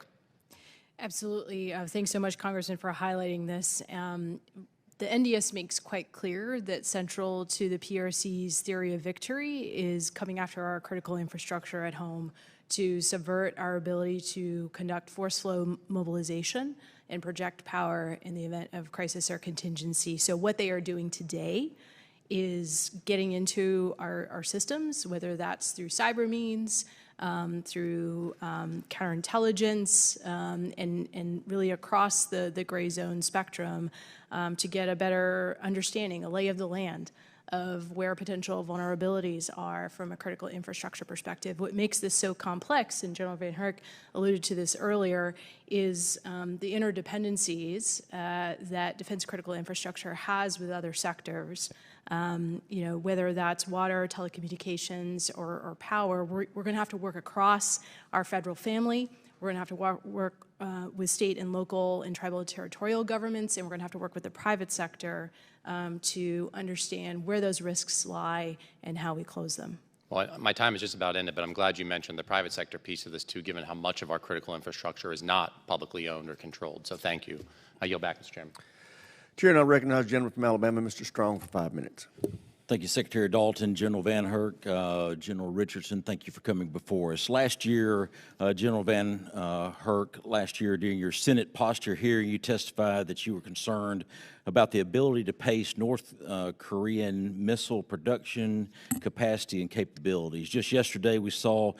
Absolutely. Thanks so much, Congressman, for highlighting this. The NDS makes quite clear that central to the PRC's theory of victory is coming after our critical infrastructure at home to subvert our ability to conduct force flow mobilization and project power in the event of crisis or contingency. So what they are doing today is getting into our systems, whether that's through cyber means, through counterintelligence, and really across the gray zone spectrum to get a better understanding, a lay of the land of where potential vulnerabilities are from a critical infrastructure perspective. What makes this so complex, and General VanHerck alluded to this earlier, is the interdependencies that defense critical infrastructure has with other sectors. Whether that's water, telecommunications, or power, we're going to have to work across our federal family. We're going to have to work with state and local and tribal and territorial governments, and we're going to have to work with the private sector to understand where those risks lie and how we close them. Well, my time is just about ended, but I'm glad you mentioned the private sector piece of this too, given how much of our critical infrastructure is not publicly owned or controlled. So thank you. I yield back, Mr. Chairman. Chair, and I recognize the gentleman from Alabama, Mr. Strong, for 5 minutes. Thank you, Secretary Dalton, General VanHerck, General Richardson, thank you for coming before us. Last year, General VanHerck, last year during your Senate posture hearing, you testified that you were concerned about the ability to pace North Korean missile production capacity and capabilities. Just yesterday, we saw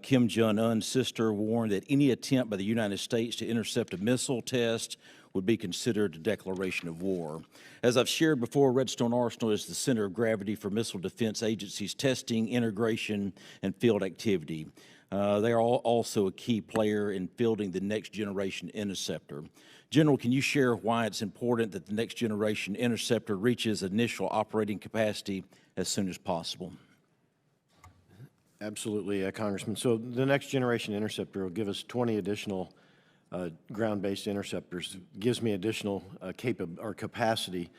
Kim Jong-un's sister warn that any attempt by the United States to intercept a missile test would be considered a declaration of war. As I've shared before, Redstone Arsenal is the center of gravity for Missile Defense Agency's testing, integration, and field activity. They are also a key player in fielding the next generation interceptor. General, can you share why it's important that the next generation interceptor reaches initial operating capacity as soon as possible? Absolutely, Congressman. So the next generation interceptor will give us 20 additional ground-based interceptors. It gives me additional capacity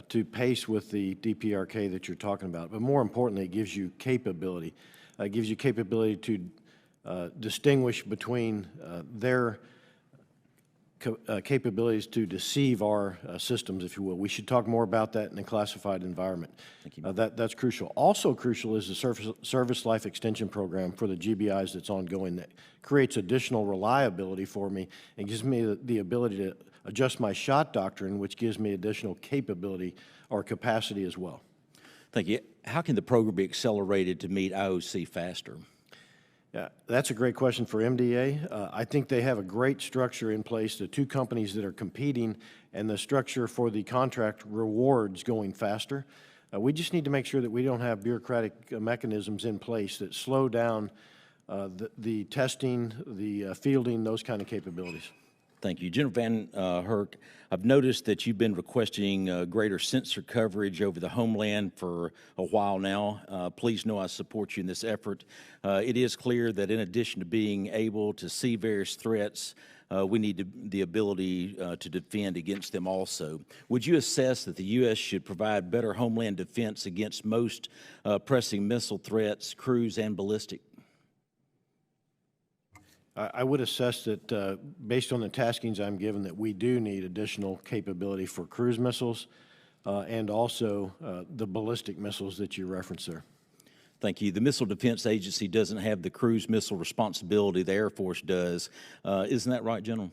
to pace with the DPRK that you're talking about. But more importantly, it gives you capability. It gives you capability to distinguish between their capabilities to deceive our systems, if you will. We should talk more about that in a classified environment. Thank you. That's crucial. Also crucial is the service life extension program for the GBIs that's ongoing that creates additional reliability for me and gives me the ability to adjust my shot doctrine, which gives me additional capability or capacity as well. Thank you. How can the program be accelerated to meet IOC faster? Yeah, that's a great question for MDA. I think they have a great structure in place, the two companies that are competing, and the structure for the contract rewards going faster. We just need to make sure that we don't have bureaucratic mechanisms in place that slow down the testing, the fielding, those kind of capabilities. Thank you. General VanHerck, I've noticed that you've been requesting greater sensor coverage over the homeland for a while now. Please know I support you in this effort. It is clear that in addition to being able to see various threats, we need the ability to defend against them also. Would you assess that the U.S. should provide better homeland defense against most pressing missile threats, cruise and ballistic? I would assess that based on the taskings I'm given that we do need additional capability for cruise missiles and also the ballistic missiles that you referenced there. Thank you. The Missile Defense Agency doesn't have the cruise missile responsibility. The Air Force does. Isn't that right, General?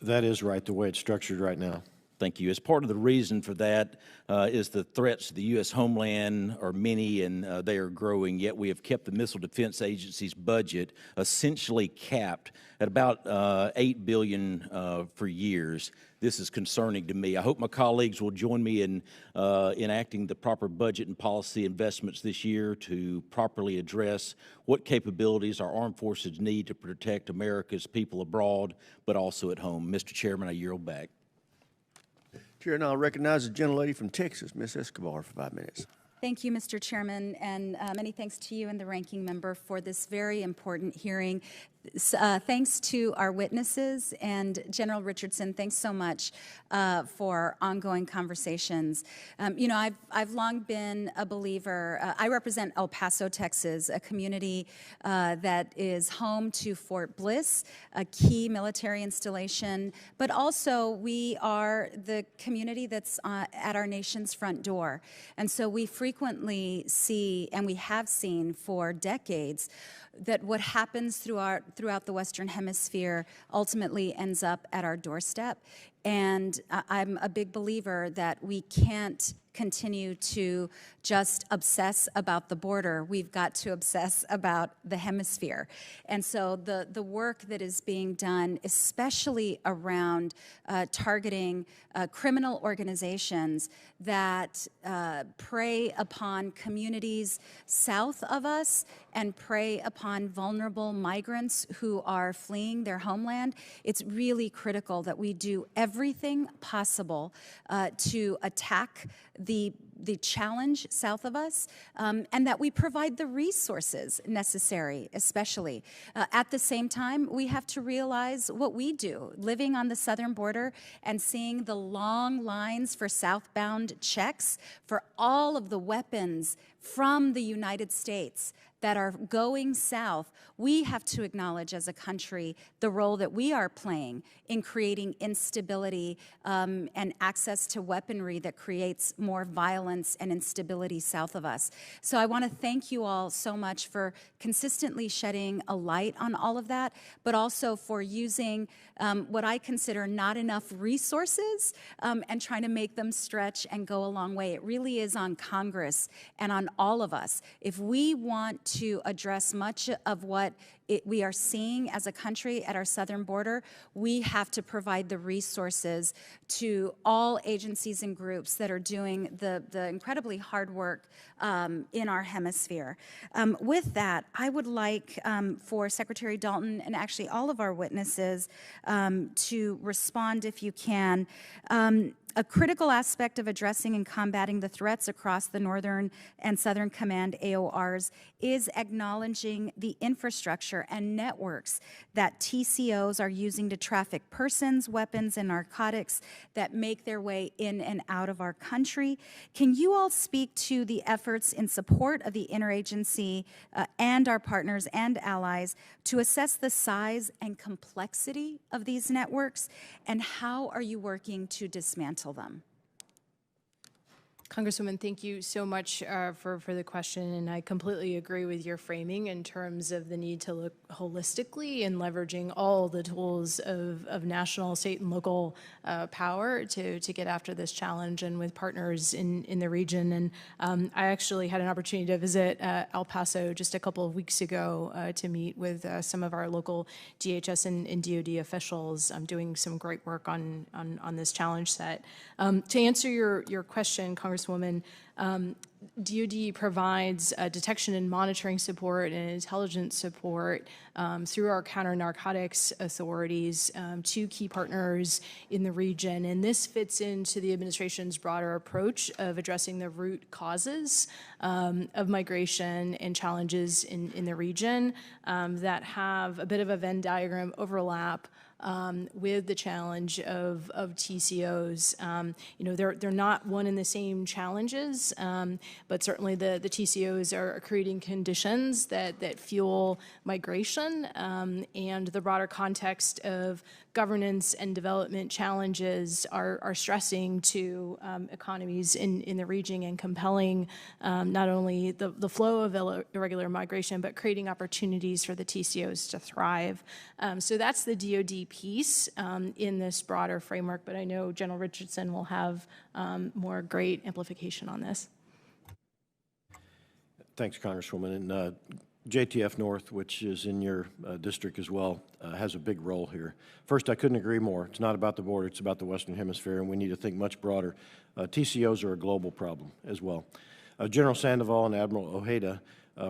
That is right, the way it's structured right now. Thank you. As part of the reason for that is the threats to the U.S. homeland are many and they are growing, yet we have kept the Missile Defense Agency's budget essentially capped at about $8 billion for years. This is concerning to me. I hope my colleagues will join me in enacting the proper budget and policy investments this year to properly address what capabilities our armed forces need to protect America's people abroad, but also at home. Mr. Chairman, I yield back. Chair, now I recognize the gentlelady from Texas, Ms. Escobar, for 5 minutes. Thank you, Mr. Chairman, and many thanks to you and the ranking member for this very important hearing. Thanks to our witnesses, and General Richardson, thanks so much for ongoing conversations. You know, I've long been a believer. I represent El Paso, Texas, a community that is home to Fort Bliss, a key military installation, but also we are the community that's at our nation's front door. And so we frequently see, and we have seen for decades, that what happens throughout the Western Hemisphere ultimately ends up at our doorstep. And I'm a big believer that we can't continue to just obsess about the border. We've got to obsess about the hemisphere. And so the work that is being done, especially around targeting criminal organizations that prey upon communities south of us and prey upon vulnerable migrants who are fleeing their homeland, it's really critical that we do everything possible to attack the challenge south of us, and that we provide the resources necessary, especially. At the same time, we have to realize what we do, living on the southern border and seeing the long lines for southbound checks for all of the weapons from the United States that are going south. We have to acknowledge as a country the role that we are playing in creating instability and access to weaponry that creates more violence and instability south of us. So I want to thank you all so much for consistently shedding a light on all of that, but also for using what I consider not enough resources and trying to make them stretch and go a long way. It really is on Congress and on all of us. If we want to address much of what we are seeing as a country at our southern border, we have to provide the resources to all agencies and groups that are doing the incredibly hard work in our hemisphere. With that, I would like for Secretary Dalton and actually all of our witnesses to respond, if you can. A critical aspect of addressing and combating the threats across the Northern and Southern Command AORs is acknowledging the infrastructure and networks that TCOs are using to traffic persons, weapons, and narcotics that make their way in and out of our country. Can you all speak to the efforts in support of the interagency and our partners and allies to assess the size and complexity of these networks, and how are you working to dismantle them? Congresswoman, thank you so much for the question, and I completely agree with your framing in terms of the need to look holistically and leveraging all the tools of national, state, and local power to get after this challenge, and with partners in the region. And I actually had an opportunity to visit El Paso just a couple of weeks ago to meet with some of our local DHS and DoD officials doing some great work on this challenge set. To answer your question, Congresswoman, DoD provides detection and monitoring support and intelligence support through our counter-narcotics authorities to key partners in the region. And this fits into the administration's broader approach of addressing the root causes of migration and challenges in the region that have a bit of a Venn diagram overlap with the challenge of TCOs. They're not one and the same challenges, but certainly the TCOs are creating conditions that fuel migration, and the broader context of governance and development challenges are stressing to economies in the region and compelling not only the flow of irregular migration, but creating opportunities for the TCOs to thrive. So that's the DoD piece in this broader framework, but I know General Richardson will have more great amplification on this. Thanks, Congresswoman. And JTF North, which is in your district as well, has a big role here. First, I couldn't agree more. It's not about the border, it's about the Western Hemisphere, and we need to think much broader. TCOs are a global problem as well. General Sandoval and Admiral Ojeda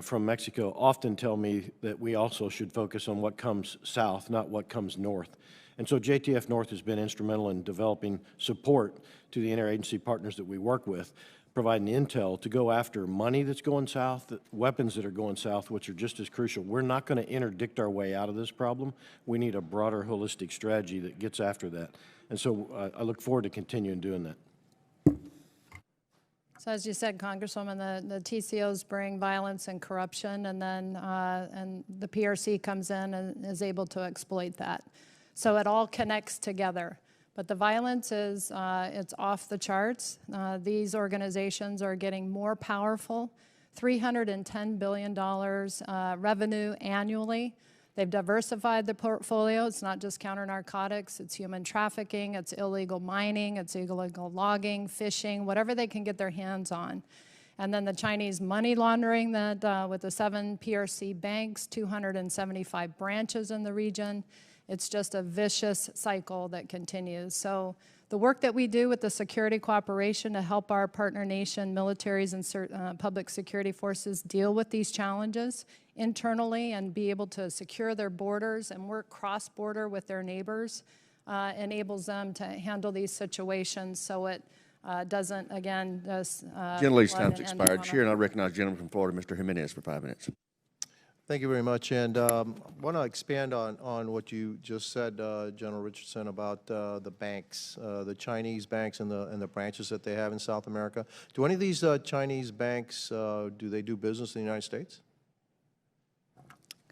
from Mexico often tell me that we also should focus on what comes south, not what comes north. And so JTF North has been instrumental in developing support to the interagency partners that we work with, providing intel to go after money that's going south, weapons that are going south, which are just as crucial. We're not going to interdict our way out of this problem. We need a broader, holistic strategy that gets after that. And so I look forward to continuing doing that. So as you said, Congresswoman, the TCOs bring violence and corruption, and then and the PRC comes in and is able to exploit that. So it all connects together. But the violence is it's off the charts. These organizations are getting more powerful, $310 billion revenue annually. They've diversified the portfolio. It's not just counter-narcotics, it's human trafficking, it's illegal mining, it's illegal logging, fishing, whatever they can get their hands on. And then the Chinese money laundering that with the 7 PRC banks, 275 branches in the region. It's just a vicious cycle that continues. So the work that we do with the security cooperation to help our partner nation militaries and public security forces deal with these challenges internally and be able to secure their borders and work cross-border with their neighbors enables them to handle these situations so it doesn't, again, just... General time's expired. Chair, and I recognize the gentleman from Florida, Mr. Jimenez, for 5 minutes. Thank you very much, and I want to expand on what you just said, General Richardson, about the banks, the Chinese banks and the branches that they have in South America. Do any of these Chinese banks, do they do business in the United States?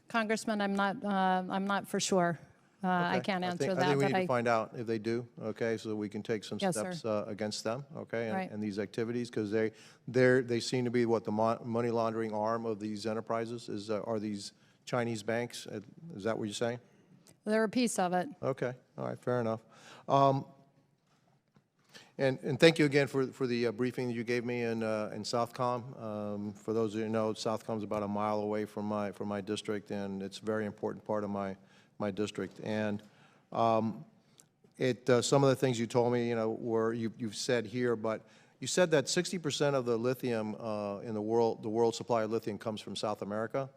Congressman, I'm not for sure. Okay. I can't answer that. I think we need to find out if they do, okay, so that we can take some Yes, steps against them, okay, Right. and these activities, because they seem to be what the money laundering arm of these enterprises is. Are these Chinese banks? Is that what you're saying? They're a piece of it. Okay, all right, fair enough. And thank you again for the briefing that you gave me in Southcom. For those of you who know, Southcom is about a mile away from my district, and it's a very important part of my district. And some of the things you told me, were you've said here, but you said that 60% of the lithium in the world supply of lithium comes from South America.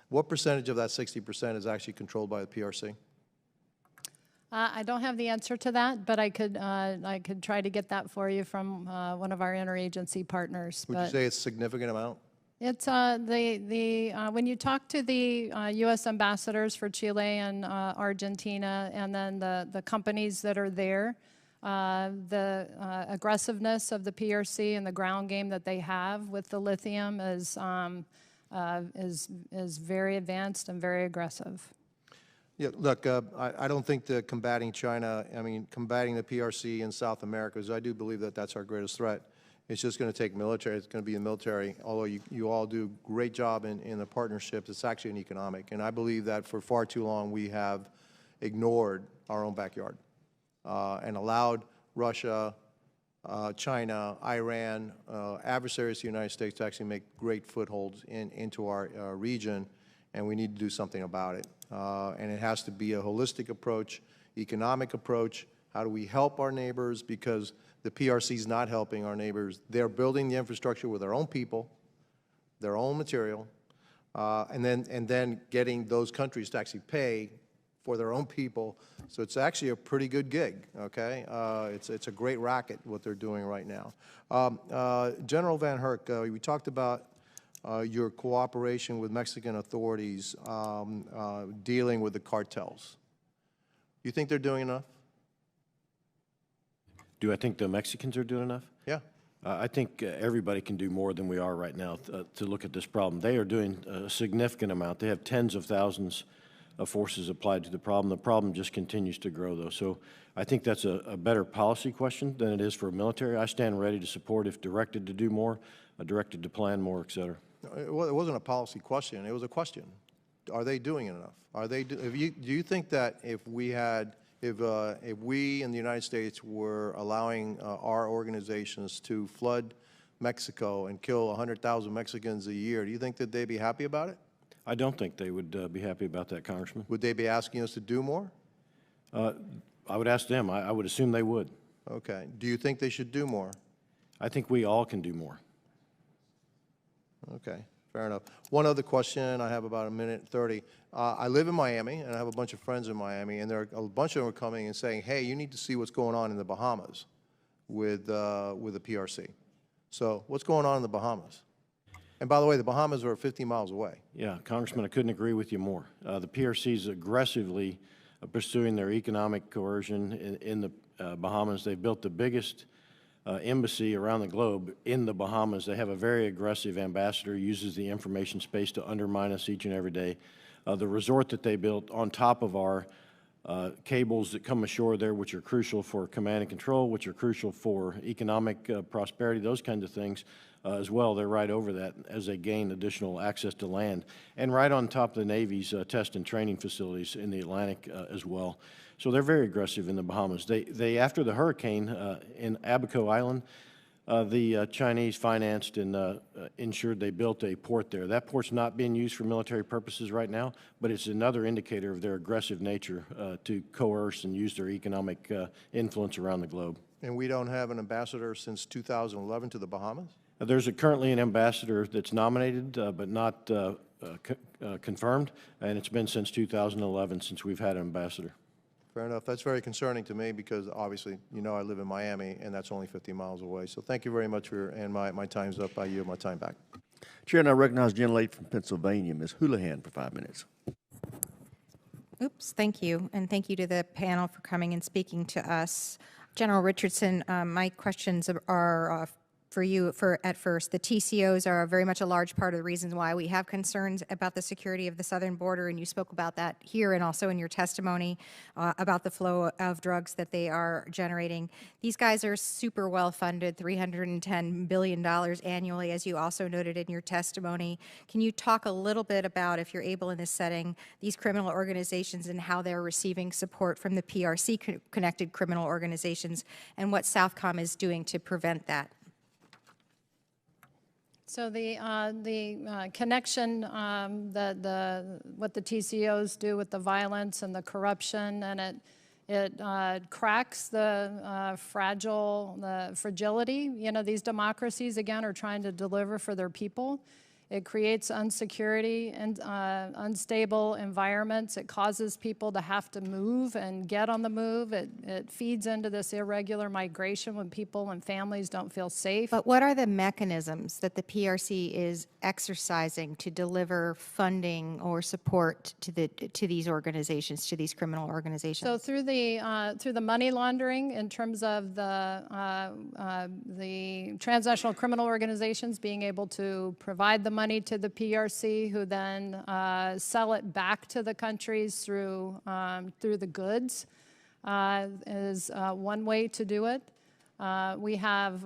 What percentage of that 60% is actually controlled by the PRC? I don't have the answer to that, but I could try to get that for you from one of our interagency partners. Would you say it's a significant amount? It's when you talk to the U.S. ambassadors for Chile and Argentina, and then the companies that are there, the aggressiveness of the PRC and the ground game that they have with the lithium is very advanced and very aggressive. Yeah, look, I don't think that combating China, combating the PRC in South America, because I do believe that that's our greatest threat. It's just going to take military. It's going to be the military. Although you all do a great job in the partnerships, it's actually an economic. And I believe that for far too long we have ignored our own backyard and allowed Russia, China, Iran, adversaries to the United States to actually make great footholds into our region, and we need to do something about it. And it has to be a holistic approach, economic approach. How do we help our neighbors? Because the PRC is not helping our neighbors. They're building the infrastructure with their own people, their own material, and then getting those countries to actually pay for their own people. So it's actually a pretty good gig, okay? It's a great racket, what they're doing right now. General VanHerck, we talked about your cooperation with Mexican authorities dealing with the cartels. You think they're doing enough? Do I think the Mexicans are doing enough? Yeah. I think everybody can do more than we are right now to look at this problem. They are doing a significant amount. They have tens of thousands of forces applied to the problem. The problem just continues to grow, though. So I think that's a better policy question than it is for military. I stand ready to support if directed to do more, directed to plan more, et cetera. It wasn't a policy question. It was a question. Are they doing enough? Do you think that if we in the United States were allowing our organizations to flood Mexico and kill 100,000 Mexicans a year, do you think that they'd be happy about it? I don't think they would be happy about that, Congressman. Would they be asking us to do more? I would ask them. I would assume they would. Okay. Do you think they should do more? I think we all can do more. Okay, fair enough. One other question, I have about a minute 30. I live in Miami, and I have a bunch of friends in Miami, and a bunch of them are coming and saying, hey, you need to see what's going on in the Bahamas with the PRC. So what's going on in the Bahamas? And by the way, the Bahamas are 50 miles away. Yeah, Congressman, I couldn't agree with you more. The PRC is aggressively pursuing their economic coercion in the Bahamas. They've built the biggest embassy around the globe in the Bahamas. They have a very aggressive ambassador who uses the information space to undermine us each and every day. The resort that they built on top of our cables that come ashore there, which are crucial for command and control, which are crucial for economic prosperity, those kinds of things as well. They're right over that as they gain additional access to land. And right on top of the Navy's test and training facilities in the Atlantic as well. So they're very aggressive in the Bahamas. They after the hurricane in Abaco Island, the Chinese financed and ensured they built a port there. That port's not being used for military purposes right now, but it's another indicator of their aggressive nature to coerce and use their economic influence around the globe. And we don't have an ambassador since 2011 to the Bahamas? There's currently an ambassador that's nominated but not confirmed, and it's been since 2011 since we've had an ambassador. Fair enough. That's very concerning to me because obviously, I live in Miami and that's only 50 miles away. So thank you very much and my time's up. I yield my time back. Chair, and I recognize the gentlelady from Pennsylvania, Ms. Houlihan, for 5 minutes. Oops, thank you. And thank you to the panel for coming and speaking to us. General Richardson, my questions are for you at first. The TCOs are very much a large part of the reasons why we have concerns about the security of the southern border, and you spoke about that here and also in your testimony about the flow of drugs that they are generating. These guys are super well funded, $310 billion annually, as you also noted in your testimony. Can you talk a little bit about, if you're able in this setting, these criminal organizations and how they're receiving support from the PRC-connected criminal organizations and what Southcom is doing to prevent that? So the connection, what the TCOs do with the violence and the corruption, and it cracks the fragility. You know, these democracies, again, are trying to deliver for their people. It creates insecurity and unstable environments. It causes people to have to move and get on the move. It feeds into this irregular migration when people and families don't feel safe. But what are the mechanisms that the PRC is exercising to deliver funding or support to these organizations, to these criminal organizations? So through the money laundering, in terms of the transnational criminal organizations being able to provide the money to the PRC, who then sell it back to the countries through the goods, is one way to do it. We have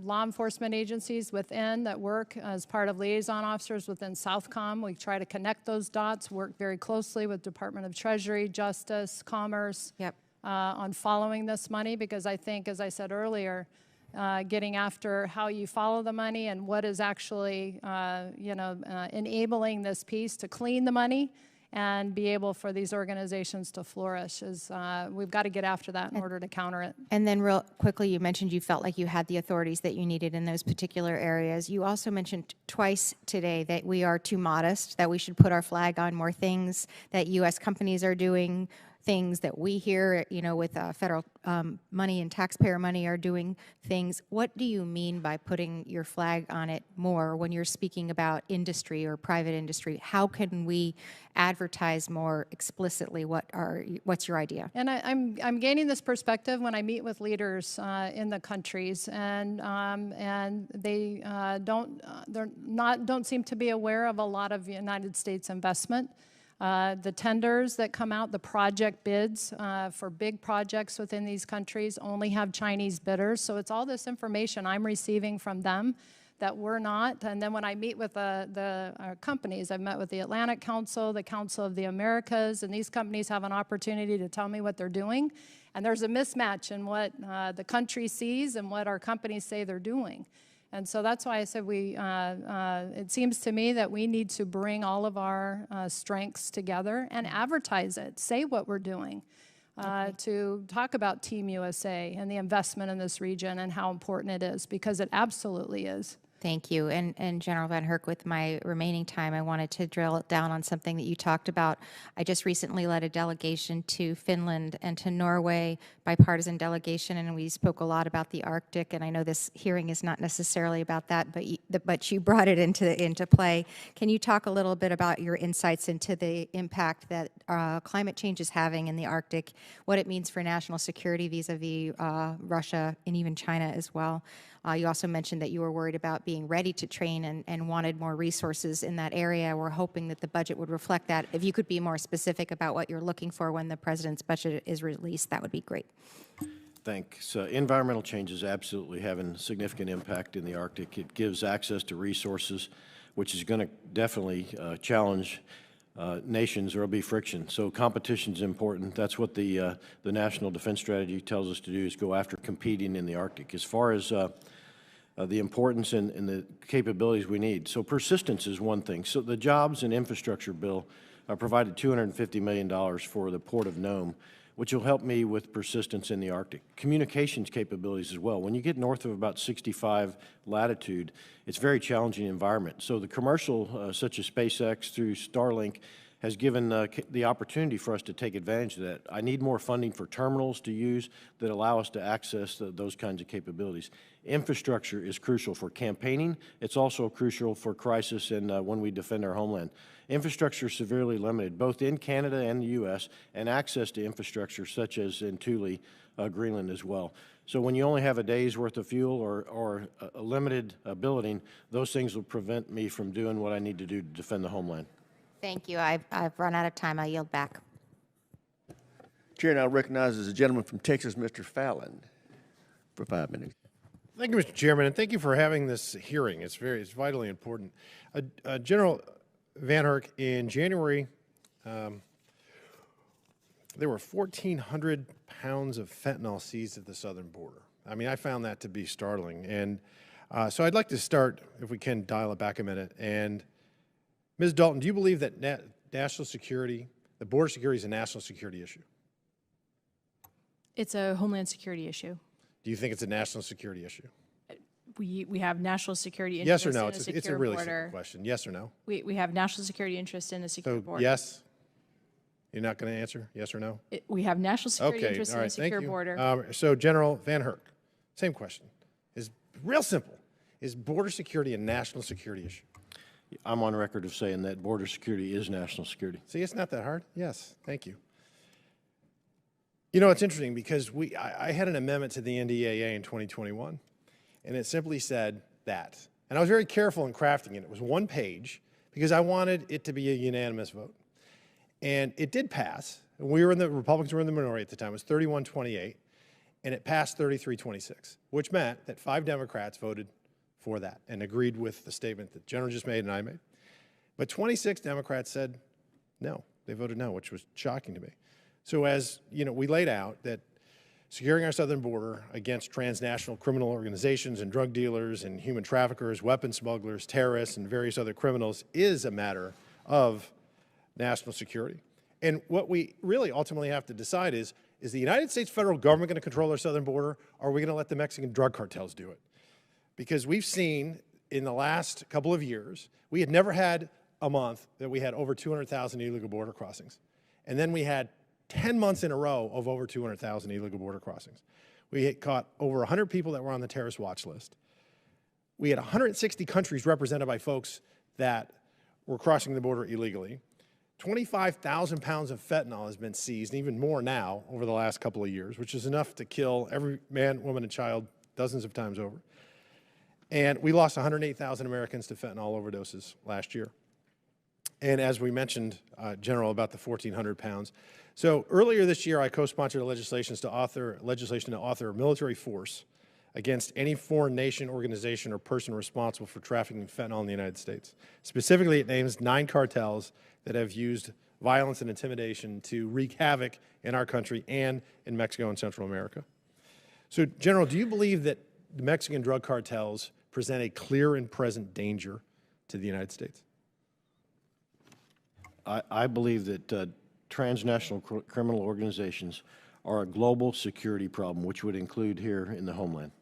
law enforcement agencies within that work as part of liaison officers within Southcom. We try to connect those dots, work very closely with Department of Treasury, Justice, Commerce, on following this money, because I think, as I said earlier, getting after how you follow the money and what is actually, enabling this piece to clean the money and be able for these organizations to flourish is, we've got to get after that in order to counter it. And then real quickly, you mentioned you felt like you had the authorities that you needed in those particular areas. You also mentioned twice today that we are too modest, that we should put our flag on more things, that U.S. companies are doing things that we here, with federal money and taxpayer money are doing things. What do you mean by putting your flag on it more when you're speaking about industry or private industry? How can we advertise more explicitly? What's your idea? And I'm gaining this perspective when I meet with leaders in the countries, and they don't seem to be aware of a lot of United States investment. The tenders that come out, the project bids for big projects within these countries only have Chinese bidders. So it's all this information I'm receiving from them that we're not. And then when I meet with the companies, I've met with the Atlantic Council, the Council of the Americas, and these companies have an opportunity to tell me what they're doing. And there's a mismatch in what the country sees and what our companies say they're doing. And so that's why I said it seems to me that we need to bring all of our strengths together and advertise it, say what we're doing, to talk about Team USA and the investment in this region and how important it is, because it absolutely is. Thank you. And General VanHerck, with my remaining time, I wanted to drill down on something that you talked about. I just recently led a delegation to Finland and to Norway, bipartisan delegation, and we spoke a lot about the Arctic, and I know this hearing is not necessarily about that, but you brought it into play. Can you talk a little bit about your insights into the impact that climate change is having in the Arctic, what it means for national security vis-a-vis Russia and even China as well? You also mentioned that you were worried about being ready to train and wanted more resources in that area. We're hoping that the budget would reflect that. If you could be more specific about what you're looking for when the President's budget is released, that would be great. Thanks. Environmental change is absolutely having significant impact in the Arctic. It gives access to resources, which is going to definitely challenge nations. There will be friction. So competition is important. That's what the National Defense Strategy tells us to do, is go after competing in the Arctic. As far as the importance and the capabilities we need. So persistence is one thing. So the Jobs and Infrastructure Bill provided $250 million for the Port of Nome, which will help me with persistence in the Arctic. Communications capabilities as well. When you get north of about 65 latitude, it's a very challenging environment. So the commercial, such as SpaceX through Starlink, has given the opportunity for us to take advantage of that. I need more funding for terminals to use that allow us to access those kinds of capabilities. Infrastructure is crucial for campaigning. It's also crucial for crisis and when we defend our homeland. Infrastructure is severely limited, both in Canada and the U.S., and access to infrastructure such as in Thule, Greenland as well. So when you only have a day's worth of fuel or a limited billeting, those things will prevent me from doing what I need to do to defend the homeland. Thank you. I've run out of time. I yield back. Chair now recognizes the gentleman from Texas, Mr. Fallon, for 5 minutes. Thank you, Mr. Chairman, and thank you for having this hearing. It's vitally important. General VanHerck, in January, there were 1,400 pounds of fentanyl seized at the southern border. I mean, I found that to be startling. And so I'd like to start, if we can dial it back a minute. And Ms. Dalton, do you believe that national security, the border security, is a national security issue? It's a homeland security issue. Do you think it's a national security issue? We have national security Yes interest or no? in a secure It's a really border. simple question. Yes or no? We have national security interest in a secure So border. yes? You're not going to answer? Yes or no? We have national security Okay, interest all in a right, thank secure you. border. So General VanHerck, same question. Is real simple. Is border security a national security issue? I'm on record of saying that border security is national security. See, it's not that hard. Yes, thank you. You know, it's interesting because I had an amendment to the NDAA in 2021, and it simply said that. And I was very careful in crafting it. It was one page because I wanted it to be a unanimous vote. And it did pass. Republicans were in the minority at the time. It was 31-28, and it passed 33-26, which meant that 5 Democrats voted for that and agreed with the statement that General just made and I made. But 26 Democrats said no. They voted no, which was shocking to me. So as you know, we laid out that securing our southern border against transnational criminal organizations and drug dealers and human traffickers, weapon smugglers, terrorists, and various other criminals is a matter of national security. And what we really ultimately have to decide is the United States federal government going to control our southern border, or are we going to let the Mexican drug cartels do it? Because we've seen in the last couple of years, we had never had a month that we had over 200,000 illegal border crossings. And then we had 10 months in a row of over 200,000 illegal border crossings. We had caught over 100 people that were on the terrorist watch list. We had 160 countries represented by folks that were crossing the border illegally. 25,000 pounds of fentanyl has been seized, and even more now over the last couple of years, which is enough to kill every man, woman, and child dozens of times over. And we lost 108,000 Americans to fentanyl overdoses last year. And as we mentioned, General, about the 1,400 pounds. So earlier this year, I co-sponsored legislation to author a military force against any foreign nation, organization, or person responsible for trafficking fentanyl in the United States. Specifically, it names 9 cartels that have used violence and intimidation to wreak havoc in our country and in Mexico and Central America. So, General, do you believe that the Mexican drug cartels present a clear and present danger to the United States? I believe that transnational criminal organizations are a global security problem, which would include here in the homeland.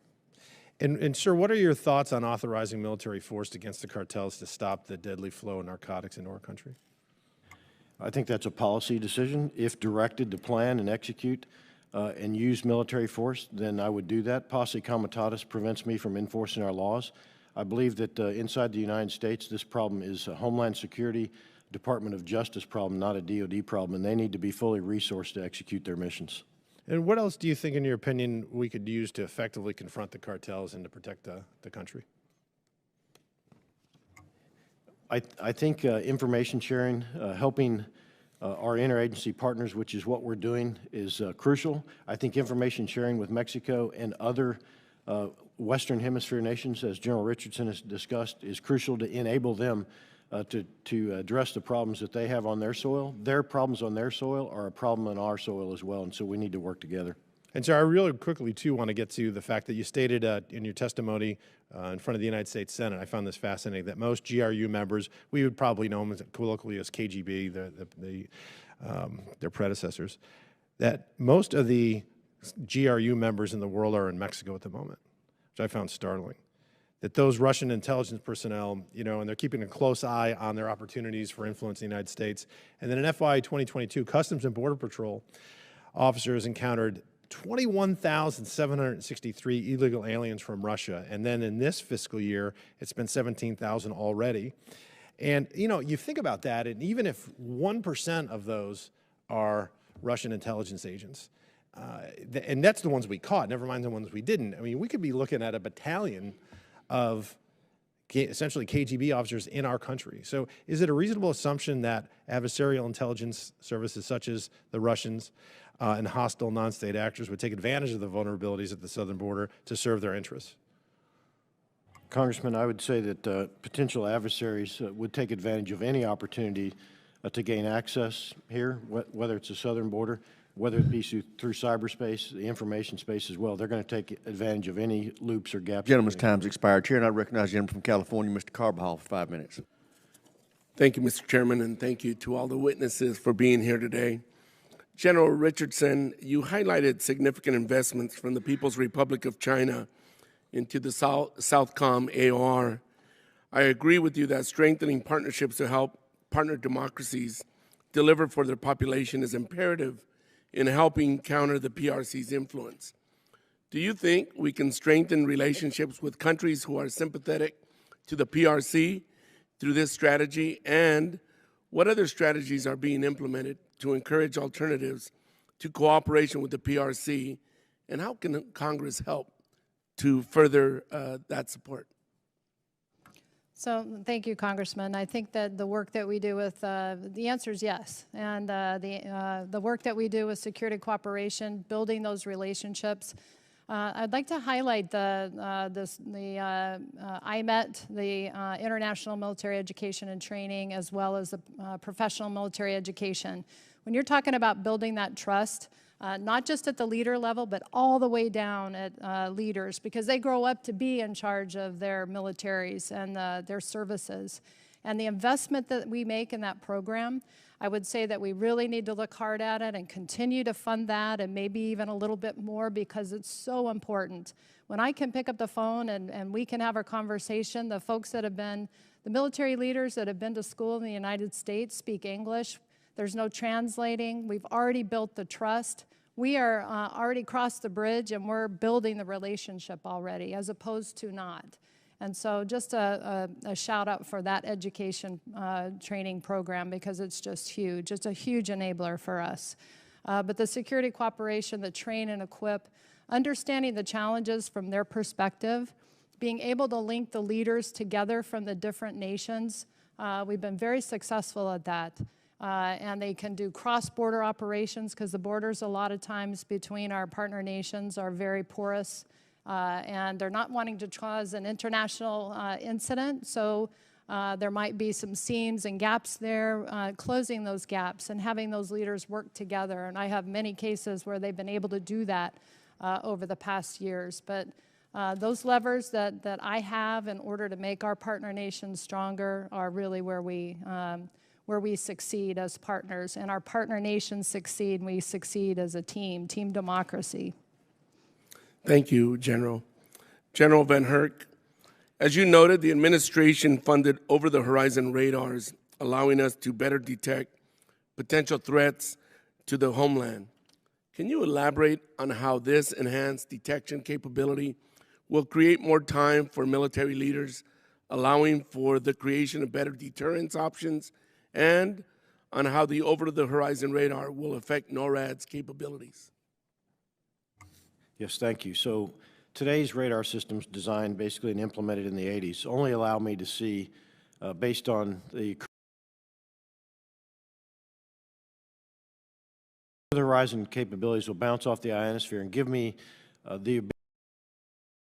And sir, what are your thoughts on authorizing military force against the cartels to stop the deadly flow of narcotics into our country? I think that's a policy decision. If directed to plan and execute and use military force, then I would do that. Posse comitatus prevents me from enforcing our laws. I believe that inside the United States, this problem is a Homeland Security, Department of Justice problem, not a DOD problem, and they need to be fully resourced to execute their missions. And what else do you think, in your opinion, we could use to effectively confront the cartels and to protect the country? I think information sharing, helping our interagency partners, which is what we're doing, is crucial. I think information sharing with Mexico and other Western Hemisphere nations, as General Richardson has discussed, is crucial to enable them to address the problems that they have on their soil. Their problems on their soil are a problem on our soil as well, and so we need to work together. And so I really quickly, too, want to get to the fact that you stated in your testimony in front of the United States Senate, I found this fascinating, that most GRU members, we would probably know them colloquially as KGB, their predecessors, that most of the GRU members in the world are in Mexico at the moment, which I found startling. That those Russian intelligence personnel, you know, and they're keeping a close eye on their opportunities for influence in the United States. And then in FY 2022, Customs and Border Patrol officers encountered 21,763 illegal aliens from Russia. And then in this fiscal year, it's been 17,000 already. And, you know, you think about that, and even if 1% of those are Russian intelligence agents, And that's the ones we caught, never mind the ones we didn't. I mean, we could be looking at a battalion of essentially KGB officers in our country. So is it a reasonable assumption that adversarial intelligence services such as the Russians and hostile non-state actors would take advantage of the vulnerabilities at the southern border to serve their interests? Congressman, I would say that potential adversaries would take advantage of any opportunity to gain access here, whether it's the southern border, whether it be through cyberspace, the information space as well. They're going to take advantage of any loops or gaps. Gentleman's time's expired. Chair, and I recognize the gentleman from California, Mr. Carbajal, for 5 minutes. Thank you, Mr. Chairman, and thank you to all the witnesses for being here today. General Richardson, you highlighted significant investments from the People's Republic of China into the Southcom AOR. I agree with you that strengthening partnerships to help partner democracies deliver for their population is imperative in helping counter the PRC's influence. Do you think we can strengthen relationships with countries who are sympathetic to the PRC through this strategy? And what other strategies are being implemented to encourage alternatives to cooperation with the PRC? And how can Congress help to further that support? So thank you, Congressman. I think that the work that we do with, the answer is yes. And the work that we do with security cooperation, building those relationships, I'd like to highlight the IMET, the International Military Education and Training, as well as the professional military education. When you're talking about building that trust, not just at the leader level, but all the way down at leaders, because they grow up to be in charge of their militaries and their services. And the investment that we make in that program, I would say that we really need to look hard at it and continue to fund that, and maybe even a little bit more, because it's so important. When I can pick up the phone and we can have our conversation, the folks that have been, the military leaders that have been to school in the United States speak English. There's no translating. We've already built the trust. We are already crossed the bridge, and we're building the relationship already, as opposed to not. And so just a shout out for that education training program, because it's just huge. It's a huge enabler for us. But the security cooperation, the train and equip, understanding the challenges from their perspective, being able to link the leaders together from the different nations, we've been very successful at that. And they can do cross-border operations, because the borders a lot of times between our partner nations are very porous, and they're not wanting to cause an international incident. So there might be some seams and gaps there, closing those gaps and having those leaders work together. And I have many cases where they've been able to do that over the past years. But those levers that I have in order to make our partner nations stronger are really where we succeed as partners, and our partner nations succeed, and we succeed as a team democracy. Thank you, General. General VanHerck, as you noted, the administration funded over-the-horizon radars, allowing us to better detect potential threats to the homeland. Can you elaborate on how this enhanced detection capability will create more time for military leaders, allowing for the creation of better deterrence options, and on how the over-the-horizon radar will affect NORAD's capabilities? Yes, thank you. So today's radar systems, designed basically and implemented in the 80s, only allow me to see, based on the horizon capabilities, will bounce off the ionosphere and give me the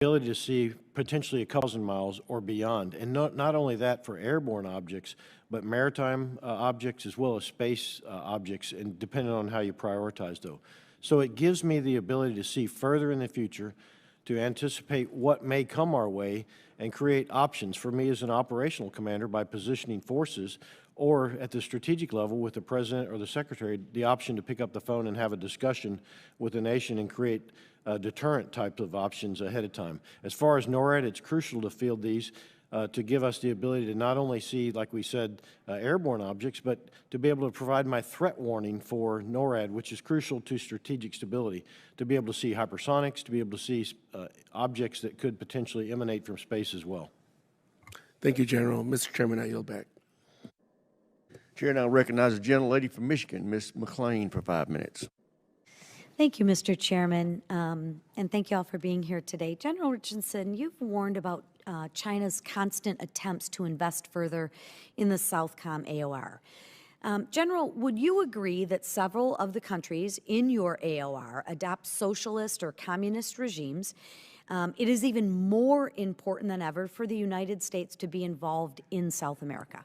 ability to see potentially a couple thousand miles or beyond. And not only that for airborne objects, but maritime objects as well as space objects, and depending on how you prioritize those. So it gives me the ability to see further in the future, to anticipate what may come our way, and create options for me as an operational commander by positioning forces, or at the strategic level with the President or the Secretary, the option to pick up the phone and have a discussion with the nation and create deterrent types of options ahead of time. As far as NORAD, it's crucial to field these to give us the ability to not only see, like we said, airborne objects, but to be able to provide my threat warning for NORAD, which is crucial to strategic stability, to be able to see hypersonics, to be able to see objects that could potentially emanate from space as well. Thank you, General. Mr. Chairman, I yield back. Chair now recognizes the gentlelady from Michigan, Ms. McClain, for 5 minutes. Thank you, Mr. Chairman, and thank you all for being here today. General Richardson, you've warned about China's constant attempts to invest further in the Southcom AOR. General, would you agree that several of the countries in your AOR adopt socialist or communist regimes? It is even more important than ever for the United States to be involved in South America.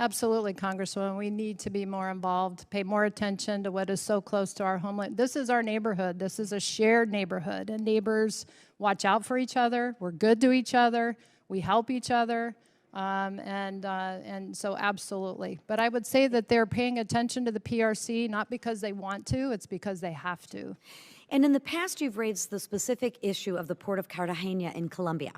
Absolutely, Congresswoman. We need to be more involved, pay more attention to what is so close to our homeland. This is our neighborhood. This is a shared neighborhood, and neighbors watch out for each other. We're good to each other. We help each other, and so absolutely. But I would say that they're paying attention to the PRC, not because they want to, it's because they have to. And in the past, you've raised the specific issue of the port of Cartagena in Colombia.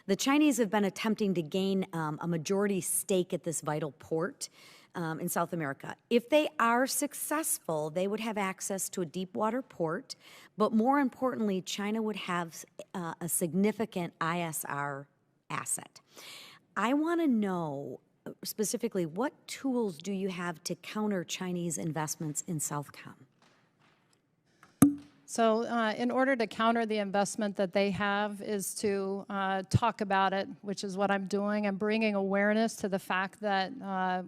The Chinese have been attempting to gain a majority stake at this vital port in South America. If they are successful, they would have access to a deep water port, but more importantly, China would have a significant ISR asset. I want to know specifically, what tools do you have to counter Chinese investments in Southcom? So in order to counter the investment that they have is to talk about it, which is what I'm doing. I'm bringing awareness to the fact that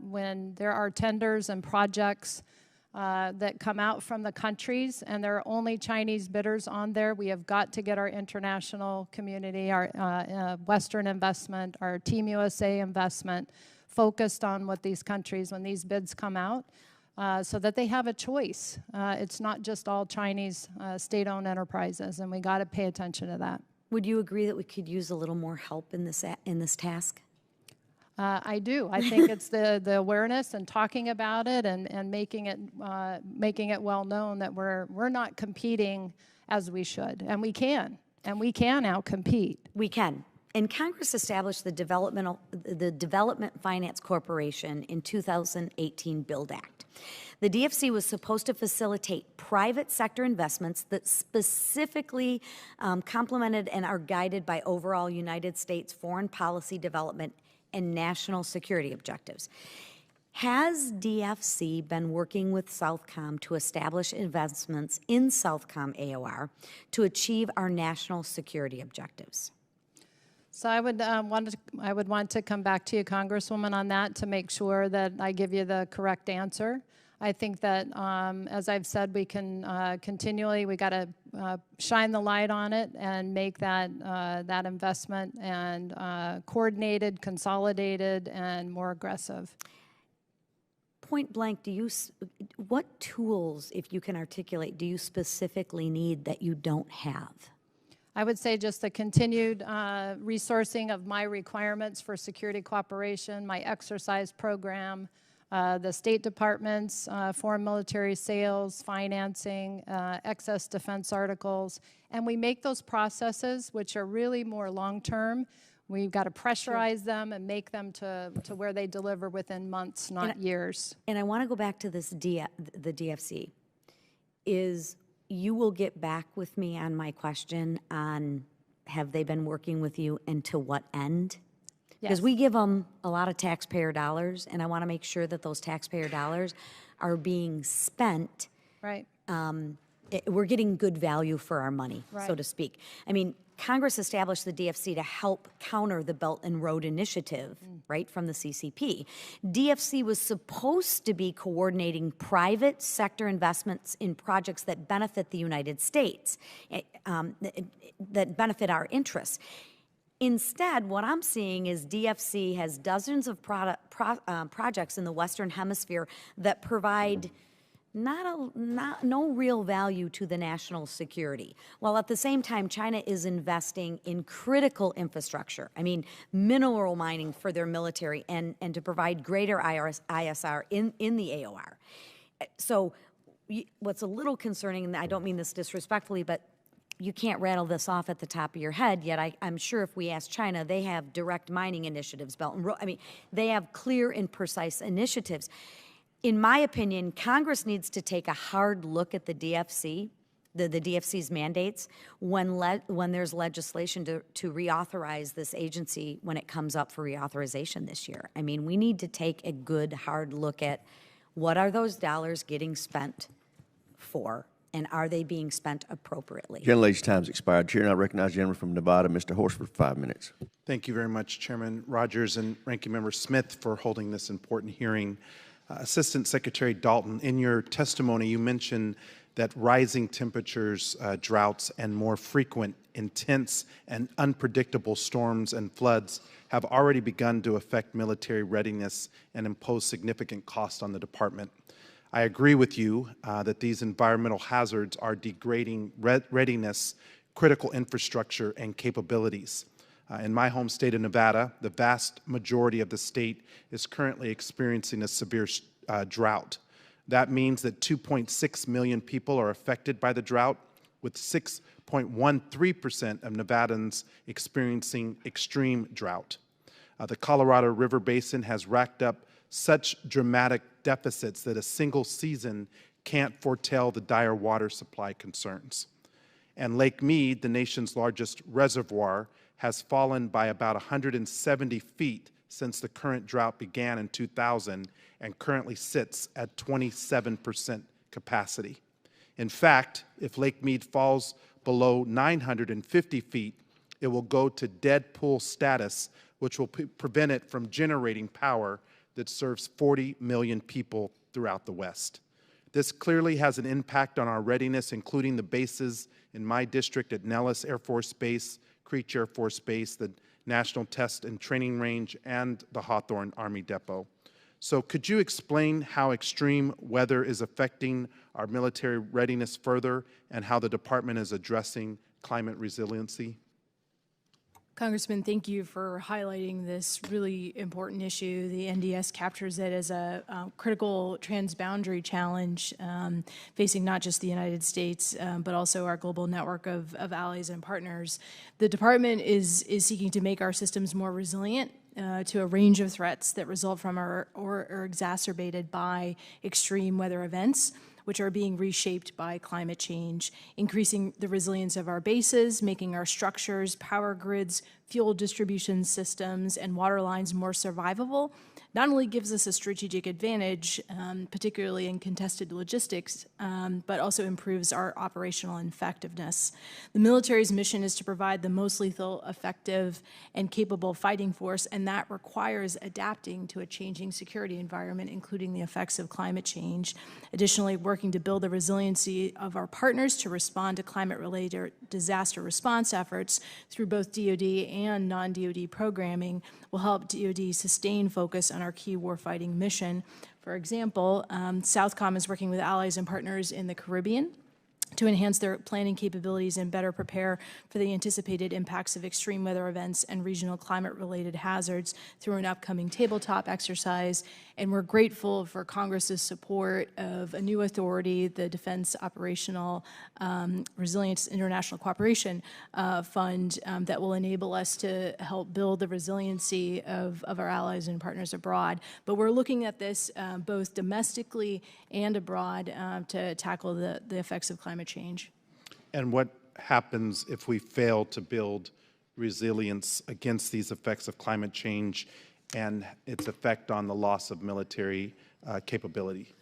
when there are tenders and projects that come out from the countries and there are only Chinese bidders on there, we have got to get our international community, our Western investment, our Team USA investment focused on what these countries, when these bids come out, so that they have a choice. It's not just all Chinese state-owned enterprises, and we got to pay attention to that. Would you agree that we could use a little more help in this task? I do. I think it's the awareness and talking about it and making it well known that we're not competing as we should, and we can outcompete. We can. And Congress established the Development Finance Corporation in 2018 Build Act. The DFC was supposed to facilitate private sector investments that specifically complemented and are guided by overall United States foreign policy development and national security objectives. Has DFC been working with Southcom to establish investments in Southcom AOR to achieve our national security objectives? So I would want to come back to you, Congresswoman, on that to make sure that I give you the correct answer. I think that, as I've said, we can we got to shine the light on it and make that investment and coordinated, consolidated, and more aggressive. Point blank, what tools, if you can articulate, do you specifically need that you don't have? I would say just the continued resourcing of my requirements for security cooperation, my exercise program, the State Department's foreign military sales, financing, excess defense articles, and we make those processes, which are really more long-term. We've got to pressurize them and make them to where they deliver within months, not years. And I want to go back to this the DFC. You will get back with me on my question on have they been working with you and to what end? Because we give them a lot of taxpayer dollars, and I want to make sure that those taxpayer dollars are being spent. Right. We're getting good value for our money, right, so to speak. I mean, Congress established the DFC to help counter the Belt and Road Initiative, right, from the CCP. DFC was supposed to be coordinating private sector investments in projects that benefit the United States, that benefit our interests. Instead, what I'm seeing is DFC has dozens of projects in the Western Hemisphere that provide no real value to the national security, while at the same time China is investing in critical infrastructure. I mean, mineral mining for their military and to provide greater ISR in the AOR. So what's a little concerning, and I don't mean this disrespectfully, but you can't rattle this off at the top of your head, yet I'm sure if we ask China, they have direct mining initiatives, Belt and Road. I mean, they have clear and precise initiatives. In my opinion, Congress needs to take a hard look at the DFC, the DFC's mandates, when there's legislation to reauthorize this agency when it comes up for reauthorization this year. I mean, we need to take a good, hard look at what are those dollars getting spent for? And are they being spent appropriately? Gentlelady's time's expired. Chair, now recognize the gentleman from Nevada, Mr. Horsford, for 5 minutes. Thank you very much, Chairman Rogers and Ranking Member Smith, for holding this important hearing. Assistant Secretary Dalton, in your testimony, you mentioned that rising temperatures, droughts, and more frequent, intense, and unpredictable storms and floods have already begun to affect military readiness and impose significant cost on the department. I agree with you that these environmental hazards are degrading readiness, critical infrastructure, and capabilities. In my home state of Nevada, the vast majority of the state is currently experiencing a severe drought. That means that 2.6 million people are affected by the drought, with 6.13% of Nevadans experiencing extreme drought. The Colorado River Basin has racked up such dramatic deficits that a single season can't foretell the dire water supply concerns. And Lake Mead, the nation's largest reservoir, has fallen by about 170 feet since the current drought began in 2000 and currently sits at 27% capacity. In fact, if Lake Mead falls below 950 feet, it will go to dead pool status, which will prevent it from generating power that serves 40 million people throughout the West. This clearly has an impact on our readiness, including the bases in my district at Nellis Air Force Base, Creech Air Force Base, the National Test and Training Range, and the Hawthorne Army Depot. So could you explain how extreme weather is affecting our military readiness further and how the department is addressing climate resiliency? Congressman, thank you for highlighting this really important issue. The NDS captures it as a critical transboundary challenge facing not just the United States, but also our global network of allies and partners. The department is seeking to make our systems more resilient to a range of threats that result from or are exacerbated by extreme weather events, which are being reshaped by climate change, increasing the resilience of our bases, making our structures, power grids, fuel distribution systems, and water lines more survivable, not only gives us a strategic advantage, particularly in contested logistics, but also improves our operational effectiveness. The military's mission is to provide the most lethal, effective, and capable fighting force, and that requires adapting to a changing security environment, including the effects of climate change. Additionally, working to build the resiliency of our partners to respond to climate-related disaster response efforts through both DoD and non-DoD programming will help DoD sustain focus on our key warfighting mission. For example, Southcom is working with allies and partners in the Caribbean to enhance their planning capabilities and better prepare for the anticipated impacts of extreme weather events and regional climate-related hazards through an upcoming tabletop exercise. And we're grateful for Congress's support of a new authority, the Defense Operational Resilience International Cooperation Fund, that will enable us to help build the resiliency of our allies and partners abroad. But we're looking at this both domestically and abroad to tackle the effects of climate change. And what happens if we fail to build resilience against these effects of climate change and its effect on the loss of military capability?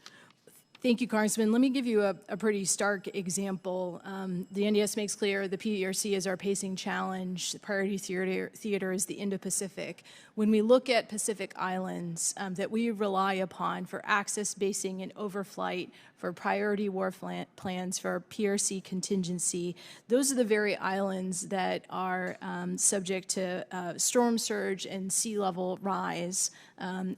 Thank you, Congressman. Let me give you a pretty stark example. The NDS makes clear the PRC is our pacing challenge. The priority theater is the Indo-Pacific. When we look at Pacific Islands that we rely upon for access, basing, and overflight, for priority war plans, for PRC contingency, those are the very islands that are subject to storm surge and sea level rise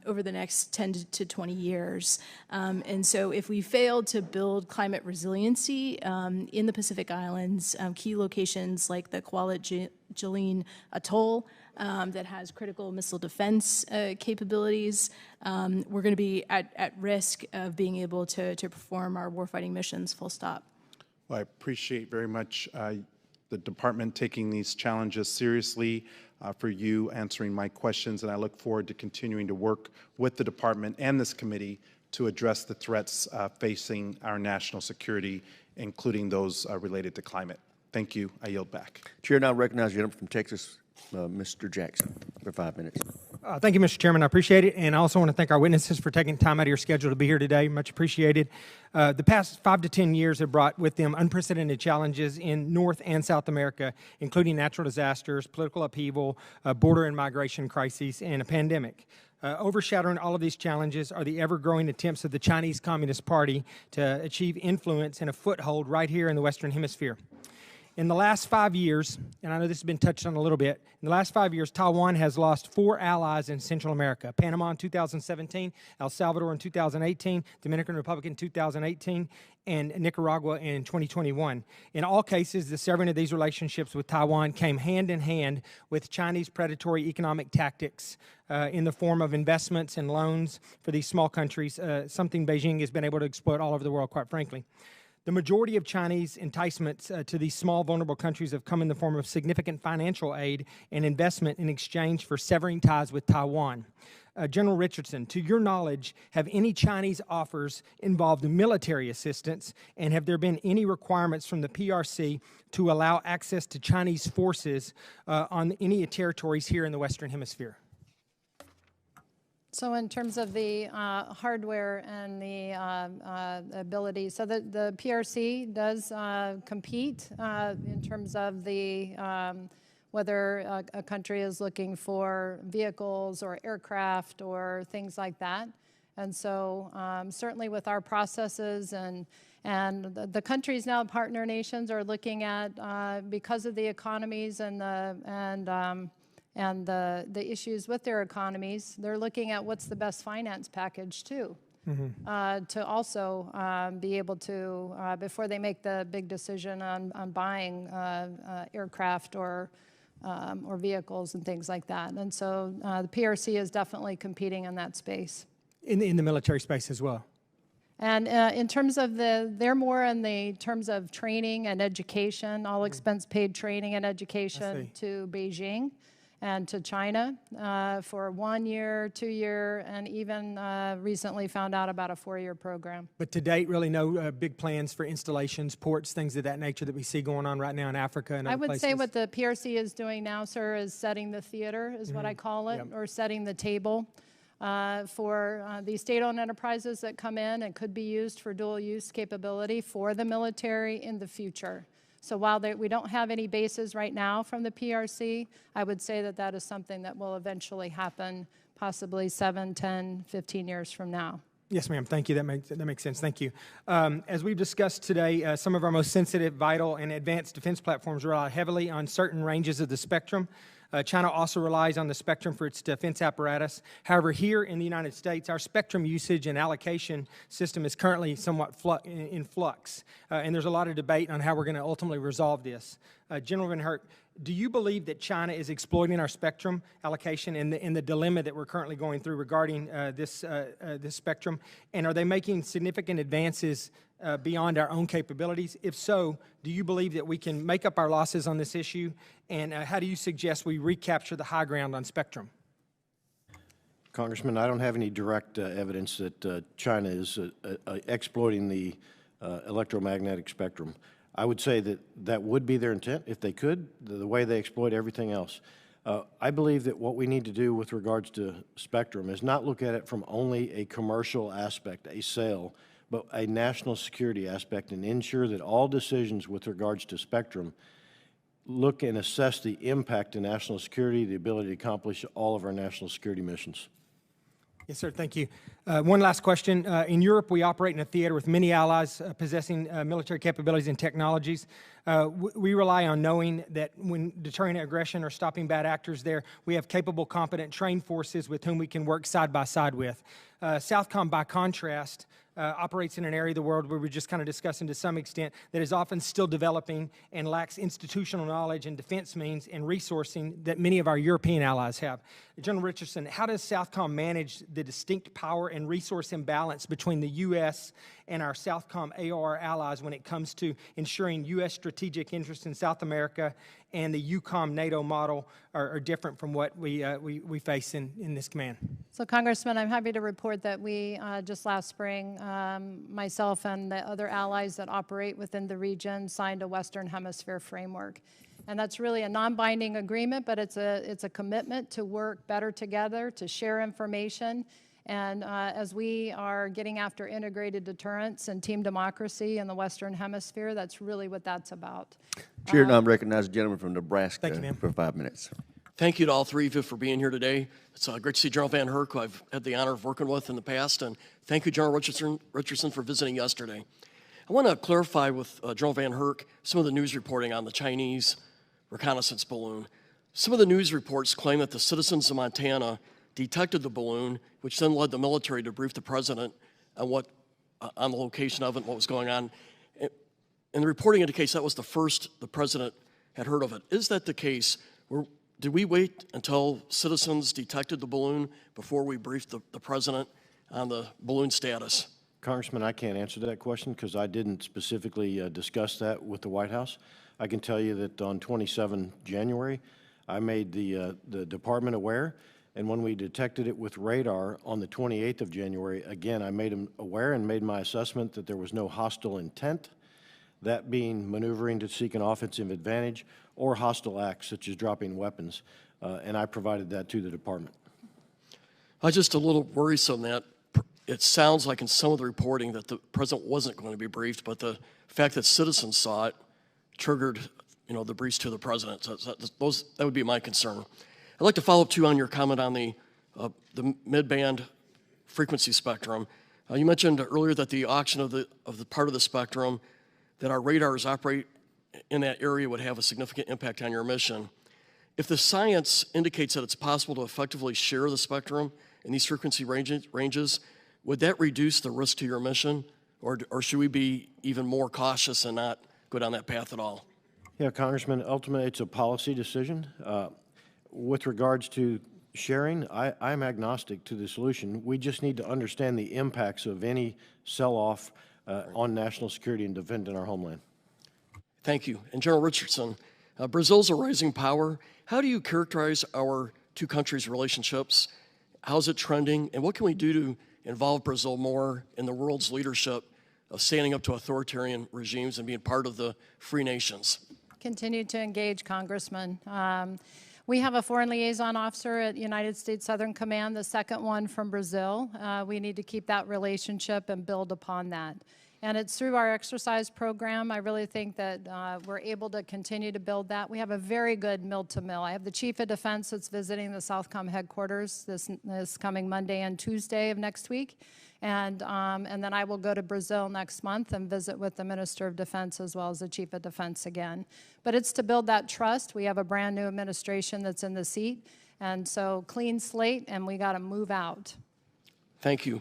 over the next 10 to 20 years. And so if we fail to build climate resiliency in the Pacific Islands, key locations like the Kwajalein Atoll that has critical missile defense capabilities, we're going to be at risk of being able to perform our warfighting missions, full stop. Well, I appreciate very much the department taking these challenges seriously, for you answering my questions, and I look forward to continuing to work with the department and this committee to address the threats facing our national security, including those related to climate. Thank you. I yield back. Chair now recognizes the gentleman from Texas, Mr. Jackson for 5 minutes. Thank you, Mr. Chairman. I appreciate it. And I also want to thank our witnesses for taking time out of your schedule to be here today. Much appreciated. The past 5 to 10 years have brought with them unprecedented challenges in North and South America, including natural disasters, political upheaval, border and migration crises, and a pandemic. Overshadowing all of these challenges are the ever-growing attempts of the Chinese Communist Party to achieve influence and a foothold right here in the Western Hemisphere. In the last 5 years, and I know this has been touched on a little bit, in the last 5 years, Taiwan has lost 4 allies in Central America. Panama in 2017, El Salvador in 2018, Dominican Republic in 2018, and Nicaragua in 2021. In all cases, the severing of these relationships with Taiwan came hand in hand with Chinese predatory economic tactics in the form of investments and loans for these small countries, something Beijing has been able to exploit all over the world, quite frankly. The majority of Chinese enticements to these small, vulnerable countries have come in the form of significant financial aid and investment in exchange for severing ties with Taiwan. General Richardson, to your knowledge, have any Chinese offers involved military assistance, and have there been any requirements from the PRC to allow access to Chinese forces on any territories here in the Western Hemisphere? So in terms of the hardware and the ability, so the PRC does compete in terms of the whether a country is looking for vehicles or aircraft or things like that. And so certainly with our processes and the countries now, partner nations, are looking at, because of the economies and the issues with their economies, they're looking at what's the best finance package too, to also be able to, before they make the big decision on buying aircraft or vehicles and things like that. And so the PRC is definitely competing in that space. In the military space as well. And in terms of they're more in the terms of training and education, all expense paid training and education to Beijing and to China for 1 year, 2 year, and even recently found out about a 4-year program. But to date, really no big plans for installations, ports, things of that nature that we see going on right now in Africa and other places? I would say what the PRC is doing now, sir, is setting the theater, is what I call it, or setting the table for these state-owned enterprises that come in and could be used for dual-use capability for the military in the future. So while we don't have any bases right now from the PRC, I would say that that is something that will eventually happen possibly 7, 10, 15 years from now. Yes, ma'am. Thank you. That makes sense. Thank you. As we've discussed today, some of our most sensitive, vital, and advanced defense platforms rely heavily on certain ranges of the spectrum. China also relies on the spectrum for its defense apparatus. However, here in the United States, our spectrum usage and allocation system is currently somewhat in flux, and there's a lot of debate on how we're going to ultimately resolve this. General VanHerck, do you believe that China is exploiting our spectrum allocation in the dilemma that we're currently going through regarding this spectrum? And are they making significant advances beyond our own capabilities? If so, do you believe that we can make up our losses on this issue? And how do you suggest we recapture the high ground on spectrum? Congressman, I don't have any direct evidence that China is exploiting the electromagnetic spectrum. I would say that that would be their intent if they could, the way they exploit everything else. I believe that what we need to do with regards to spectrum is not look at it from only a commercial aspect, a sale, but a national security aspect, and ensure that all decisions with regards to spectrum look and assess the impact to national security, the ability to accomplish all of our national security missions. Yes, sir. Thank you. One last question. In Europe, we operate in a theater with many allies possessing military capabilities and technologies. We rely on knowing that when deterring aggression or stopping bad actors there, we have capable, competent, trained forces with whom we can work side by side with. Southcom, by contrast, operates in an area of the world where we're just kind of discussing to some extent that is often still developing and lacks institutional knowledge and defense means and resourcing that many of our European allies have. General Richardson, how does Southcom manage the distinct power and resource imbalance between the U.S. and our Southcom AR allies when it comes to ensuring U.S. strategic interests in South America and the EUCOM NATO model are different from what we face in this command? So, Congressman, I'm happy to report that we just last spring, myself and the other allies that operate within the region signed a Western Hemisphere framework. And that's really a non-binding agreement, but it's a commitment to work better together, to share information. And as we are getting after integrated deterrence and team democracy in the Western Hemisphere, that's really what that's about. Chair, now I recognize the gentleman from Nebraska Thank you, ma'am. for 5 minutes. Thank you to all three of you for being here today. It's great to see General VanHerck, who I've had the honor of working with in the past, and thank you, General Richardson, for visiting yesterday. I want to clarify with General VanHerck some of the news reporting on the Chinese reconnaissance balloon. Some of the news reports claim that the citizens of Montana detected the balloon, which then led the military to brief the president on on the location of it and what was going on. And the reporting indicates that was the first the president had heard of it. Is that the case? Did we wait until citizens detected the balloon before we briefed the president on the balloon status? Congressman, I can't answer that question because I didn't specifically discuss that with the White House. I can tell you that on 27 January, I made the department aware, and when we detected it with radar on the 28th of January, again, I made them aware and made my assessment that there was no hostile intent, that being maneuvering to seek an offensive advantage or hostile acts such as dropping weapons, and I provided that to the department. I was just a little worrisome that it sounds like in some of the reporting that the president wasn't going to be briefed, but the fact that citizens saw it triggered, the briefs to the president. So that would be my concern. I'd like to follow up too on your comment on the mid-band frequency spectrum. You mentioned earlier that the auction of the part of the spectrum that our radars operate in that area would have a significant impact on your mission. If the science indicates that it's possible to effectively share the spectrum in these frequency ranges, would that reduce the risk to your mission, or should we be even more cautious and not go down that path at all? Yeah, Congressman, ultimately it's a policy decision. With regards to sharing, I'm agnostic to the solution. We just need to understand the impacts of any sell-off on national security and defending our homeland. Thank you. And General Richardson, Brazil's a rising power. How do you characterize our two countries' relationships? How's it trending? And what can we do to involve Brazil more in the world's leadership of standing up to authoritarian regimes and being part of the free nations? Continue to engage, Congressman. We have a foreign liaison officer at United States Southern Command, the second one from Brazil. We need to keep that relationship and build upon that. And it's through our exercise program, I really think that we're able to continue to build that. We have a very good mill-to-mill. I have the Chief of Defense that's visiting the Southcom headquarters this coming Monday and Tuesday of next week. And then I will go to Brazil next month and visit with the Minister of Defense as well as the Chief of Defense again. But it's to build that trust. We have a brand new administration that's in the seat. And so clean slate, and we got to move out. Thank you.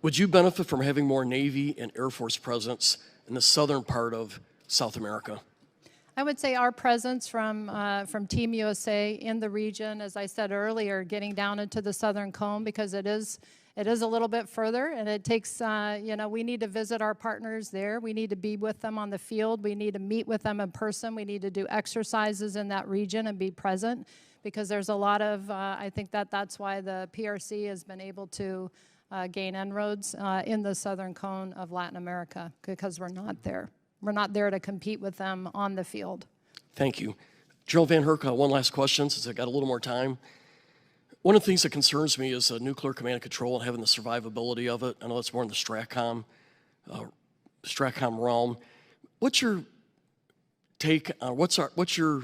Would you benefit from having more Navy and Air Force presence in the southern part of South America? I would say our presence from Team USA in the region, as I said earlier, getting down into the southern cone, because it is a little bit further, and it takes, we need to visit our partners there. We need to be with them on the field. We need to meet with them in person. We need to do exercises in that region and be present, because there's a lot of, I think that's why the PRC has been able to gain inroads in the southern cone of Latin America, because we're not there. We're not there to compete with them on the field. Thank you. General VanHerck, one last question since I got a little more time. One of the things that concerns me is nuclear command and control and having the survivability of it. I know that's more in the STRATCOM realm. What's your take on what's your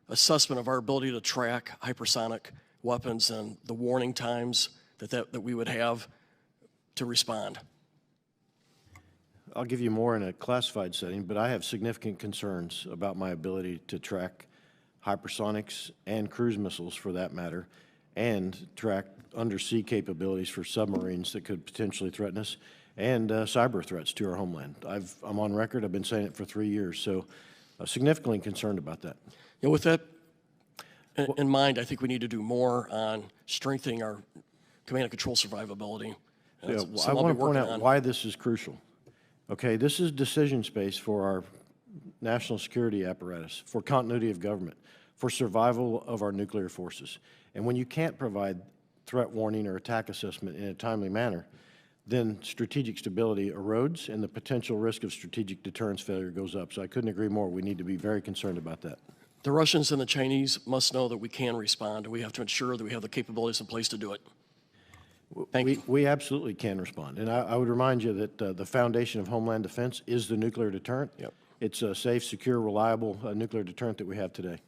assessment of our ability to track hypersonic weapons and the warning times that we would have to respond? I'll give you more in a classified setting, but I have significant concerns about my ability to track hypersonics and cruise missiles, for that matter, and track undersea capabilities for submarines that could potentially threaten us, and cyber threats to our homeland. I'm on record. I've been saying it for 3 years, so significantly concerned about that. With that in mind, I think we need to do more on strengthening our command and control survivability. Yeah, I want to point out why this is crucial. Okay, this is decision space for our national security apparatus, for continuity of government, for survival of our nuclear forces. And when you can't provide threat warning or attack assessment in a timely manner, then strategic stability erodes and the potential risk of strategic deterrence failure goes up. So I couldn't agree more. We need to be very concerned about that. The Russians and the Chinese must know that we can respond, and we have to ensure that we have the capabilities in place to do it. Thank you. We absolutely can respond. And I would remind you that the foundation of Homeland Defense is the nuclear deterrent. Yep. It's a safe, secure, reliable nuclear deterrent that we have today.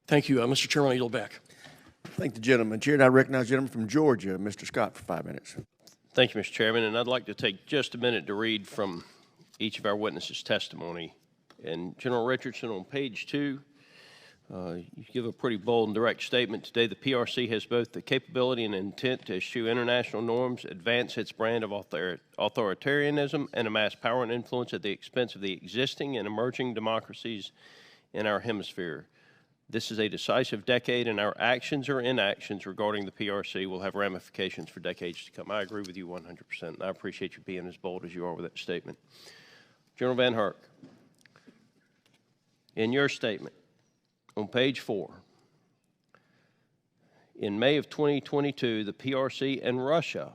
Thank you. Mr. Chairman, I yield back. Thank the gentleman. Chair, and I recognize the gentleman from Georgia, Mr. Scott, for 5 minutes. Thank you, Mr. Chairman, and I'd like to take just a minute to read from each of our witnesses' testimony. And General Richardson, on page 2, you give a pretty bold and direct statement. Today, the PRC has both the capability and intent to eschew international norms, advance its brand of authoritarianism, and amass power and influence at the expense of the existing and emerging democracies in our hemisphere. This is a decisive decade, and our actions or inactions regarding the PRC will have ramifications for decades to come. I agree with you 100%, and I appreciate you being as bold as you are with that statement. General VanHerck, in your statement, on page 4, in May of 2022, the PRC and Russia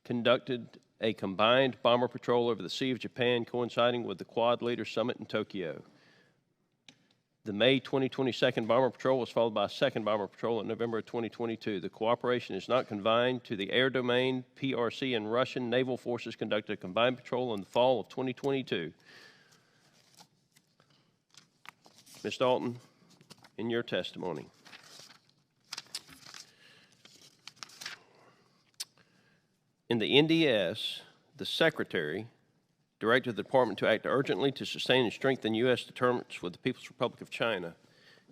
conducted a combined bomber patrol over the Sea of Japan, coinciding with the Quad Leaders Summit in Tokyo. The May 2022 bomber patrol was followed by a second bomber patrol in November of 2022. The cooperation is not confined to the air domain. PRC and Russian naval forces conducted a combined patrol in the fall of 2022. Ms. Dalton, in your testimony, in the NDS, the Secretary directed the Department to act urgently to sustain and strengthen U.S. deterrence with the People's Republic of China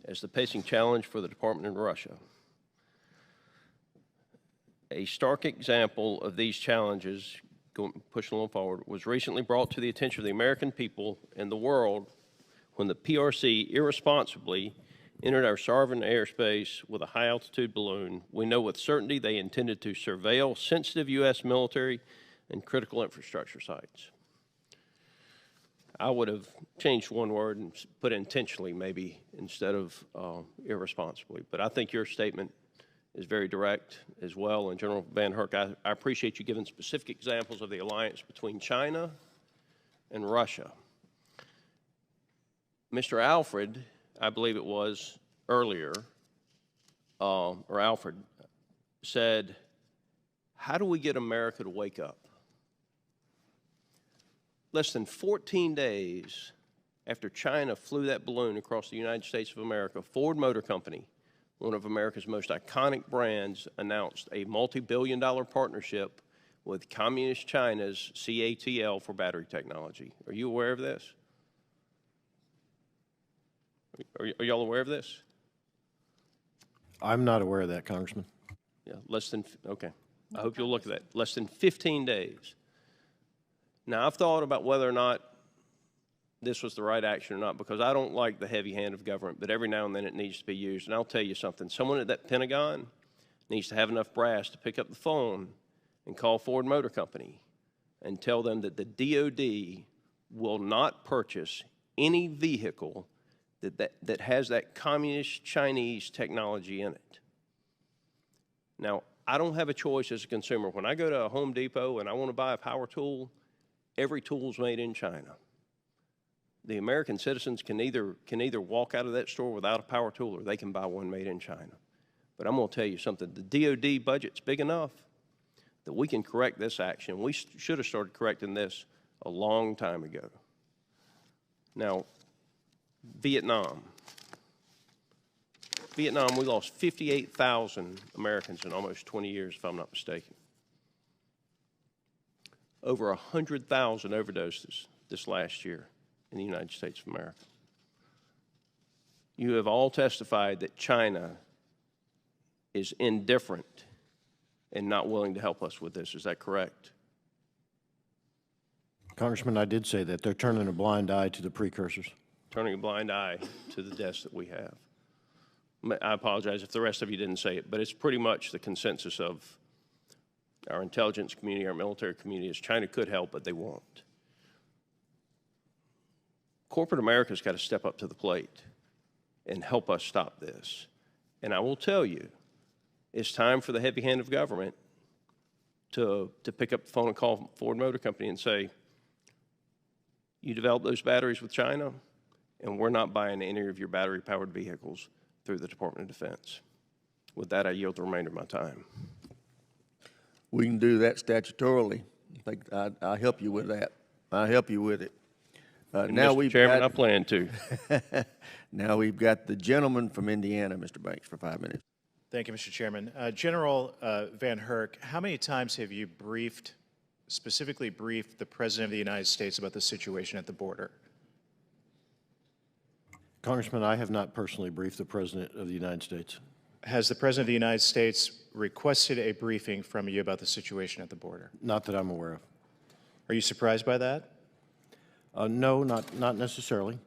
as the pacing challenge for the Department in Russia. A stark example of these challenges, pushing a little forward, was recently brought to the attention of the American people and the world when the PRC irresponsibly entered our sovereign airspace with a high-altitude balloon. We know with certainty they intended to surveil sensitive U.S. military and critical infrastructure sites. I would have changed one word and put intentionally maybe instead of irresponsibly. But I think your statement is very direct as well. And General VanHerck, I appreciate you giving specific examples of the alliance between China and Russia. Mr. Alfred, I believe it was earlier, or Alfred, said, how do we get America to wake up? Less than 14 days after China flew that balloon across the United States of America, Ford Motor Company, one of America's most iconic brands, announced a multi-billion-dollar partnership with Communist China's CATL for battery technology. Are you aware of this? Are y'all aware of this? I'm not aware of that, Congressman. Yeah, okay. I hope you'll look at that. Less than 15 days. Now, I've thought about whether or not this was the right action or not, because I don't like the heavy hand of government, but every now and then it needs to be used. And I'll tell you something. Someone at that Pentagon needs to have enough brass to pick up the phone and call Ford Motor Company and tell them that the DOD will not purchase any vehicle that has that communist Chinese technology in it. Now, I don't have a choice as a consumer. When I go to a Home Depot and I want to buy a power tool, every tool is made in China. The American citizens can either walk out of that store without a power tool or they can buy one made in China. But I'm going to tell you something. The DOD budget's big enough that we can correct this action. We should have started correcting this a long time ago. Now, Vietnam. Vietnam, we lost 58,000 Americans in almost 20 years, if I'm not mistaken. Over 100,000 overdoses this last year in the United States of America. You have all testified that China is indifferent and not willing to help us with this. Is that correct? Congressman, I did say that. They're turning a blind eye to the precursors. Turning a blind eye to the deaths that we have. I apologize if the rest of you didn't say it, but it's pretty much the consensus of our intelligence community, our military community, is China could help, but they won't. Corporate America's got to step up to the plate and help us stop this. And I will tell you, it's time for the heavy hand of government to pick up the phone and call Ford Motor Company and say, you developed those batteries with China? and we're not buying any of your battery-powered vehicles through the Department of Defense. With that, I yield the remainder of my time. We can do that statutorily. I think I'll help you with that. I'll help you with it. Now Mr. Chairman, I plan to. Now we've got the gentleman from Indiana, Mr. Banks, for 5 minutes. Thank you, Mr. Chairman. General VanHerck, how many times have you specifically briefed the President of the United States about the situation at the border? Congressman, I have not personally briefed the President of the United States. Has the President of the United States requested a briefing from you about the situation at the border? Not that I'm aware of. Are you surprised by that? No, not necessarily.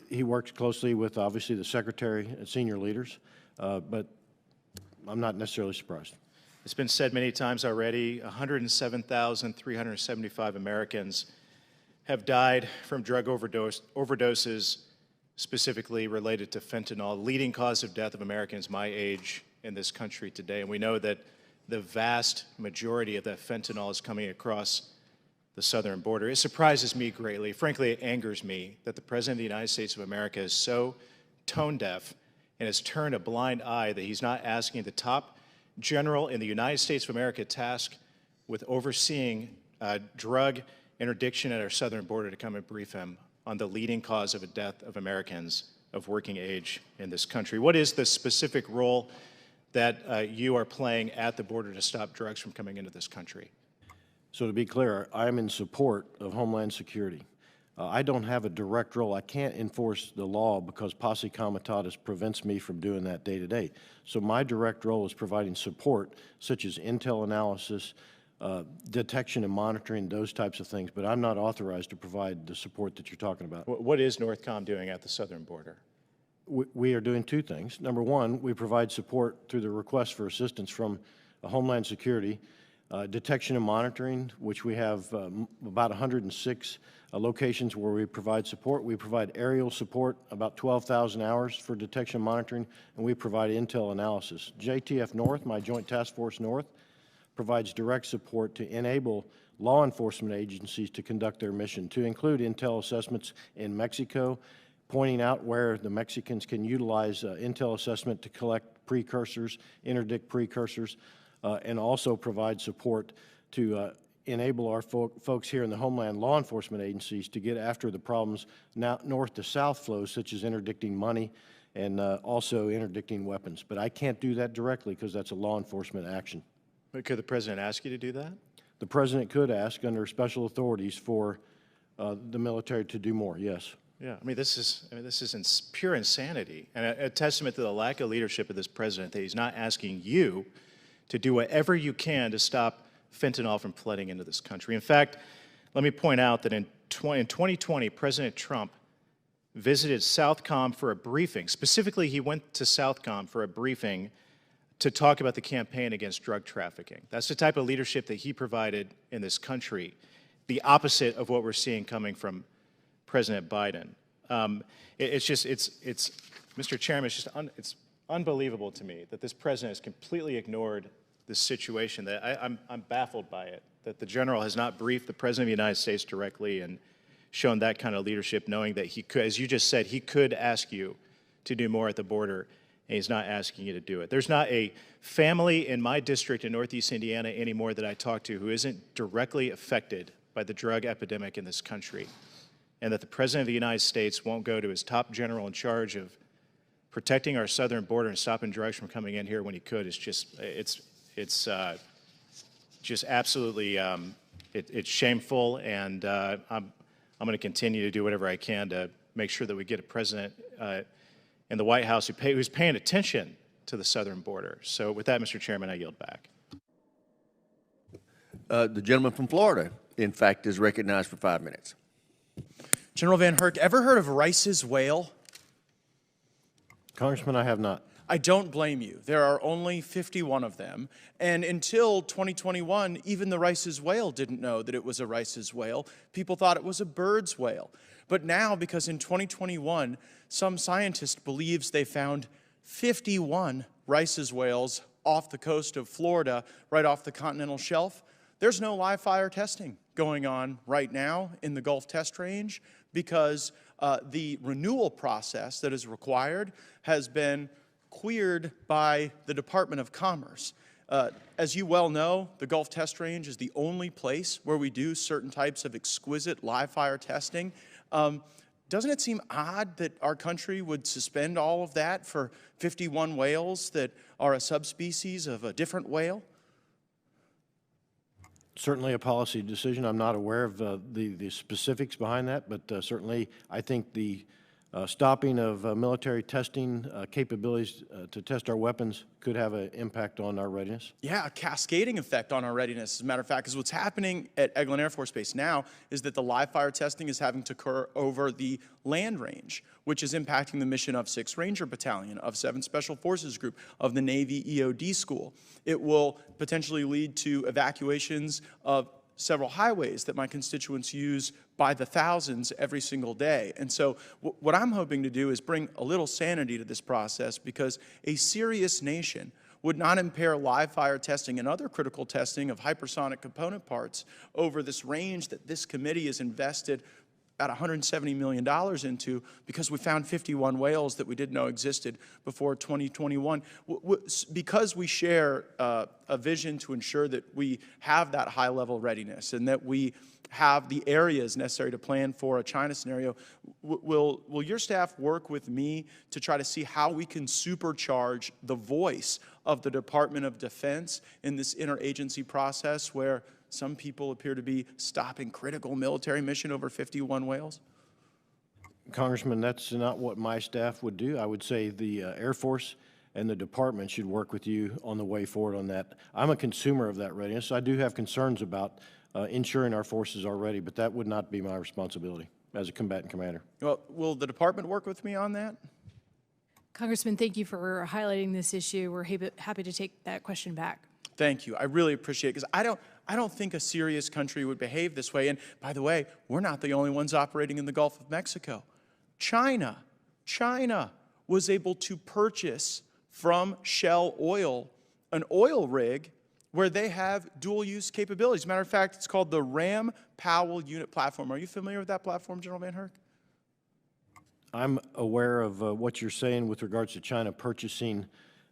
He works closely with, obviously, the Secretary and senior leaders, but I'm not necessarily surprised. It's been said many times already, 107,375 Americans have died from drug overdoses, specifically related to fentanyl, leading cause of death of Americans my age in this country today. And we know that the vast majority of that fentanyl is coming across the southern border. It surprises me greatly. Frankly, it angers me that the President of the United States of America is so tone deaf and has turned a blind eye that he's not asking the top general in the United States of America tasked with overseeing drug interdiction at our southern border to come and brief him on the leading cause of a death of Americans of working age in this country. What is the specific role that you are playing at the border to stop drugs from coming into this country? So to be clear, I'm in support of Homeland Security. I don't have a direct role. I can't enforce the law because posse comitatus prevents me from doing that day to day. So my direct role is providing support, such as intel analysis, detection and monitoring, those types of things, but I'm not authorized to provide the support that you're talking about. What is Northcom doing at the southern border? We are doing two things. Number one, we provide support through the request for assistance from Homeland Security, detection and monitoring, which we have about 106 locations where we provide support. We provide aerial support, about 12,000 hours for detection and monitoring, and we provide intel analysis. JTF North, my Joint Task Force North, provides direct support to enable law enforcement agencies to conduct their mission, to include intel assessments in Mexico, pointing out where the Mexicans can utilize intel assessment to collect precursors, interdict precursors, and also provide support to enable our folks here in the Homeland law enforcement agencies to get after the problems now north to south flows, such as interdicting money and also interdicting weapons. But I can't do that directly because that's a law enforcement action. But could the President ask you to do that? The President could ask under special authorities for the military to do more, yes. Yeah, I mean, this is pure insanity and a testament to the lack of leadership of this President that he's not asking you to do whatever you can to stop fentanyl from flooding into this country. In fact, let me point out that in 2020, President Trump visited Southcom for a briefing. Specifically, he went to Southcom for a briefing to talk about the campaign against drug trafficking. That's the type of leadership that he provided in this country, the opposite of what we're seeing coming from President Biden. Mr. Chairman, it's unbelievable to me that this president has completely ignored this situation. That I'm baffled by it, that the general has not briefed the President of the United States directly and shown that kind of leadership, knowing that he could, as you just said, he could ask you to do more at the border, and he's not asking you to do it. There's not a family in my district in Northeast Indiana anymore that I talk to who isn't directly affected by the drug epidemic in this country, and that the President of the United States won't go to his top general in charge of protecting our southern border and stopping drugs from coming in here when he could is just, it's absolutely, it's shameful, and I'm going to continue to do whatever I can to make sure that we get a president in the White House who's paying attention to the southern border. So with that, Mr. Chairman, I yield back. The gentleman from Florida, in fact, is recognized for 5 minutes. General VanHerck, ever heard of Rice's whale? Congressman, I have not. I don't blame you. There are only 51 of them, and until 2021, even the Rice's whale didn't know that it was a Rice's whale. People thought it was a bird's whale. But now, because in 2021, some scientist believes they found 51 Rice's whales off the coast of Florida, right off the continental shelf, there's no live fire testing going on right now in the Gulf Test Range because the renewal process that is required has been queered by the Department of Commerce. As you well know, the Gulf Test Range is the only place where we do certain types of exquisite live fire testing. Doesn't it seem odd that our country would suspend all of that for 51 whales that are a subspecies of a different whale? Certainly a policy decision. I'm not aware of the specifics behind that, but certainly I think the stopping of military testing capabilities to test our weapons could have an impact on our readiness. Yeah, a cascading effect on our readiness, as a matter of fact, because what's happening at Glen Air Force Base now is that the live fire testing is having to occur over the land range, which is impacting the mission of 6th Ranger Battalion, of 7th Special Forces Group, of the Navy EOD School. It will potentially lead to evacuations of several highways that my constituents use by the thousands every single day. And so what I'm hoping to do is bring a little sanity to this process, because a serious nation would not impair live fire testing and other critical testing of hypersonic component parts over this range that this committee has invested about $170 million into, because we found 51 whales that we didn't know existed before 2021. Because we share a vision to ensure that we have that high-level readiness and that we have the areas necessary to plan for a China scenario, will your staff work with me to try to see how we can supercharge the voice of the Department of Defense in this interagency process where some people appear to be stopping critical military mission over 51 whales? Congressman, that's not what my staff would do. I would say the Air Force and the department should work with you on the way forward on that. I'm a consumer of that readiness. I do have concerns about ensuring our forces are ready, but that would not be my responsibility as a combatant commander. Well, will the department work with me on that? Congressman, thank you for highlighting this issue. We're happy to take that question back. Thank you. I really appreciate it, because I don't think a serious country would behave this way. And by the way, we're not the only ones operating in the Gulf of Mexico. China was able to purchase from Shell Oil an oil rig where they have dual-use capabilities. As a matter of fact, it's called the Ram Powell Unit Platform. Are you familiar with that platform, General VanHerck? I'm aware of what you're saying with regards to China purchasing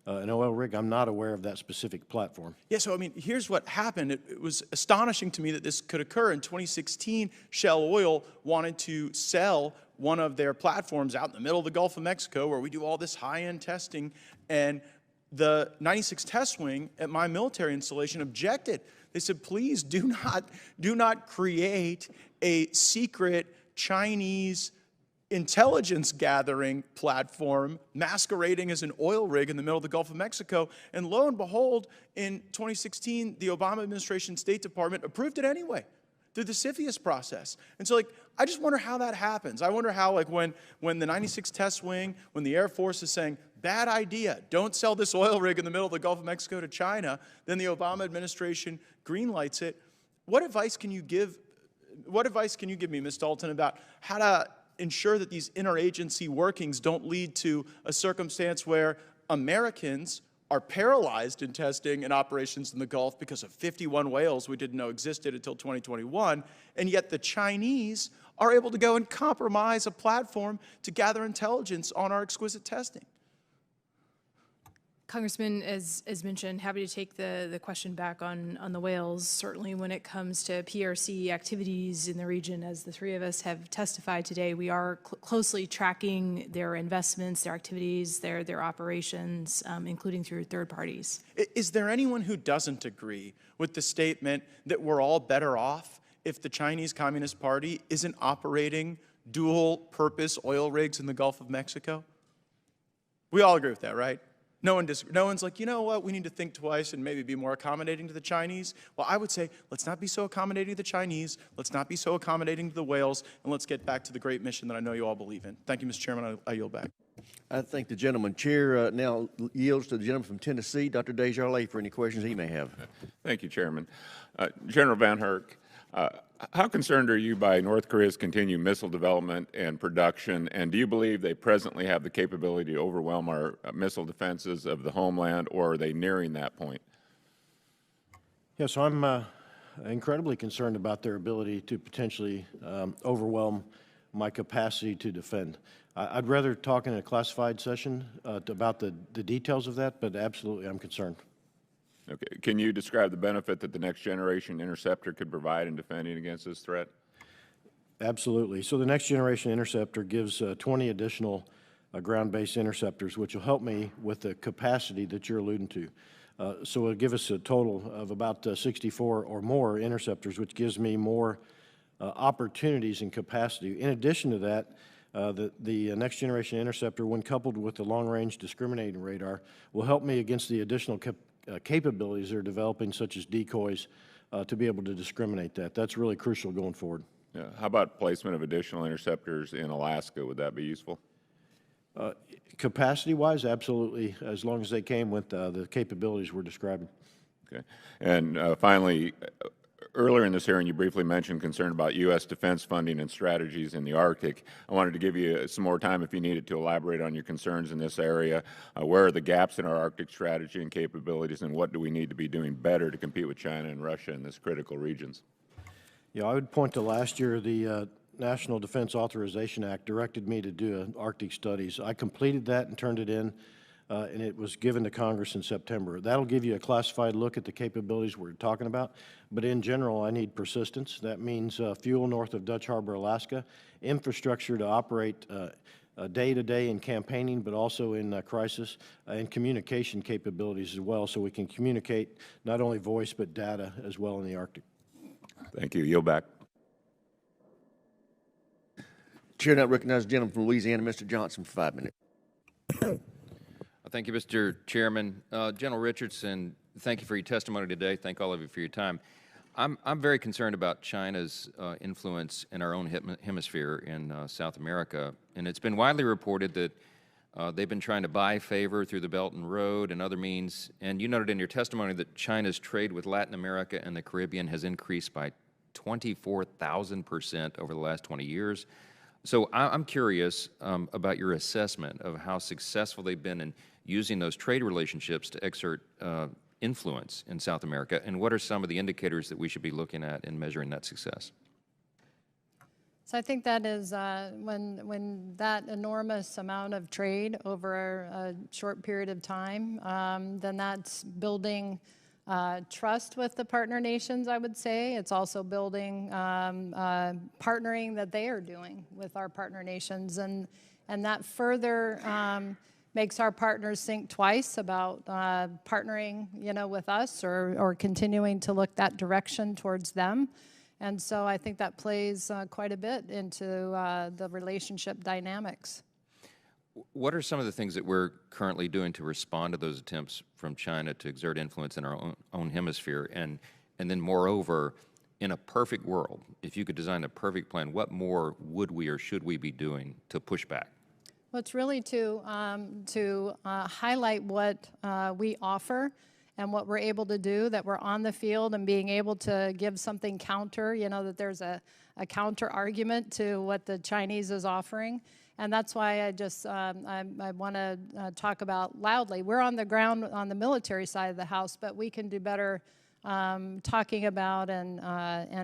an oil rig. I'm not aware of that specific platform. Yeah, so I mean, here's what happened. It was astonishing to me that this could occur. In 2016, Shell Oil wanted to sell one of their platforms out in the middle of the Gulf of Mexico where we do all this high-end testing, and the 96 Test Wing at my military installation objected. They said, please do not create a secret Chinese intelligence gathering platform masquerading as an oil rig in the middle of the Gulf of Mexico. And lo and behold, in 2016, the Obama administration State Department approved it anyway through the CFIUS process. And so, I just wonder how that happens. I wonder how, when the 96 Test Wing, when the Air Force is saying, bad idea, don't sell this oil rig in the middle of the Gulf of Mexico to China, then the Obama administration greenlights it. What advice can you give me, Ms. Dalton, about how to ensure that these interagency workings don't lead to a circumstance where Americans are paralyzed in testing and operations in the Gulf because of 51 whales we didn't know existed until 2021, and yet the Chinese are able to go and compromise a platform to gather intelligence on our exquisite testing? Congressman, as mentioned, happy to take the question back on the whales. Certainly when it comes to PRC activities in the region, as the three of us have testified today, we are closely tracking their investments, their activities, their operations, including through third parties. Is there anyone who doesn't agree with the statement that we're all better off if the Chinese Communist Party isn't operating dual-purpose oil rigs in the Gulf of Mexico? We all agree with that, right? No one's like, you know what, we need to think twice and maybe be more accommodating to the Chinese. Well, I would say, let's not be so accommodating to the Chinese, let's not be so accommodating to the whales, and let's get back to the great mission that I know you all believe in. Thank you, Mr. Chairman. I yield back. I thank the gentleman. Chair now yields to the gentleman from Tennessee, Dr. Desjardins, for any questions he may have. Thank you, Chairman. General VanHerck, how concerned are you by North Korea's continued missile development and production, and do you believe they presently have the capability to overwhelm our missile defenses of the homeland, or are they nearing that point? Yeah, so I'm incredibly concerned about their ability to potentially overwhelm my capacity to defend. I'd rather talk in a classified session about the details of that, but absolutely I'm concerned. Okay. Can you describe the benefit that the Next Generation Interceptor could provide in defending against this threat? Absolutely. So the Next Generation Interceptor gives 20 additional ground-based interceptors, which will help me with the capacity that you're alluding to. So it'll give us a total of about 64 or more interceptors, which gives me more opportunities and capacity. In addition to that, the Next Generation Interceptor, when coupled with the long-range discriminating radar, will help me against the additional capabilities they're developing, such as decoys, to be able to discriminate that. That's really crucial going forward. Yeah. How about placement of additional interceptors in Alaska? Would that be useful? Capacity-wise, absolutely, as long as they came with the capabilities we're describing. Okay. And finally, earlier in this hearing, you briefly mentioned concern about U.S. defense funding and strategies in the Arctic. I wanted to give you some more time if you needed to elaborate on your concerns in this area. Where are the gaps in our Arctic strategy and capabilities, and what do we need to be doing better to compete with China and Russia in this critical regions? Yeah, I would point to last year, the National Defense Authorization Act directed me to do Arctic studies. I completed that and turned it in, and it was given to Congress in September. That'll give you a classified look at the capabilities we're talking about, but in general, I need persistence. That means fuel north of Dutch Harbor, Alaska, infrastructure to operate day-to-day in campaigning, but also in crisis, and communication capabilities as well, so we can communicate not only voice but data as well in the Arctic. Thank you. Yield back. Chair now recognizes the gentleman from Louisiana, Mr. Johnson, for 5 minutes. Thank you, Mr. Chairman. General Richardson, thank you for your testimony today. Thank all of you for your time. I'm very concerned about China's influence in our own hemisphere in South America, and it's been widely reported that they've been trying to buy favor through the Belt and Road and other means, and you noted in your testimony that China's trade with Latin America and the Caribbean has increased by 24,000% over the last 20 years. So I'm curious about your assessment of how successful they've been in using those trade relationships to exert influence in South America, and what are some of the indicators that we should be looking at in measuring that success? So I think that is when that enormous amount of trade over a short period of time, then that's building trust with the partner nations, I would say. It's also building partnering that they are doing with our partner nations, and that further makes our partners think twice about partnering, with us or continuing to look that direction towards them. And so I think that plays quite a bit into the relationship dynamics. What are some of the things that we're currently doing to respond to those attempts from China to exert influence in our own hemisphere? And then moreover, in a perfect world, if you could design a perfect plan, what more would we or should we be doing to push back? Well, it's really to highlight what we offer and what we're able to do, that we're on the field and being able to give something counter, that there's a counter argument to what the Chinese is offering. And that's why I want to talk about loudly. We're on the ground on the military side of the house, but we can do better talking about and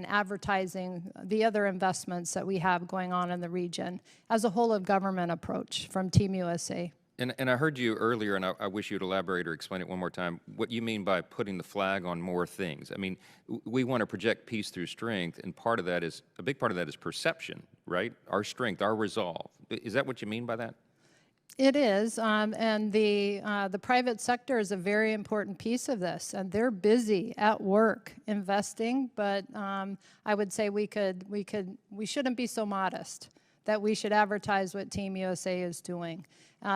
advertising the other investments that we have going on in the region as a whole of government approach from Team USA. And I heard you earlier, and I wish you'd elaborate or explain it one more time, what you mean by putting the flag on more things. I mean, we want to project peace through strength, and a big part of that is perception, right? Our strength, our resolve. Is that what you mean by that? It is, and the private sector is a very important piece of this, and they're busy at work investing. But I would say we shouldn't be so modest that we should advertise what Team USA is doing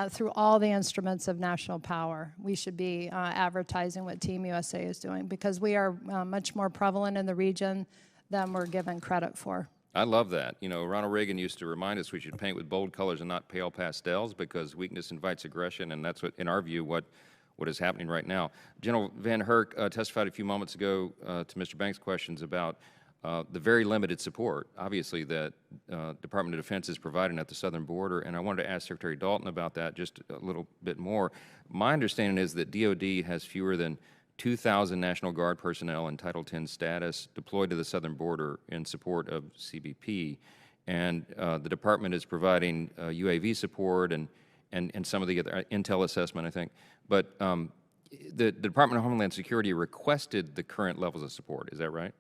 through all the instruments of national power. We should be advertising what Team USA is doing, because we are much more prevalent in the region than we're given credit for. I love that. Ronald Reagan used to remind us we should paint with bold colors and not pale pastels, because weakness invites aggression, and that's what, in our view, what is happening right now. General VanHerck testified a few moments ago to Mr. Banks' questions about the very limited support, obviously, that Department of Defense is providing at the southern border, and I wanted to ask Secretary Dalton about that just a little bit more. My understanding is that DOD has fewer than 2,000 National Guard personnel in Title X status deployed to the southern border in support of CBP. and the department is providing UAV support and some of the other intel assessment, I think. But the Department of Homeland Security requested the current levels of support. Is that right?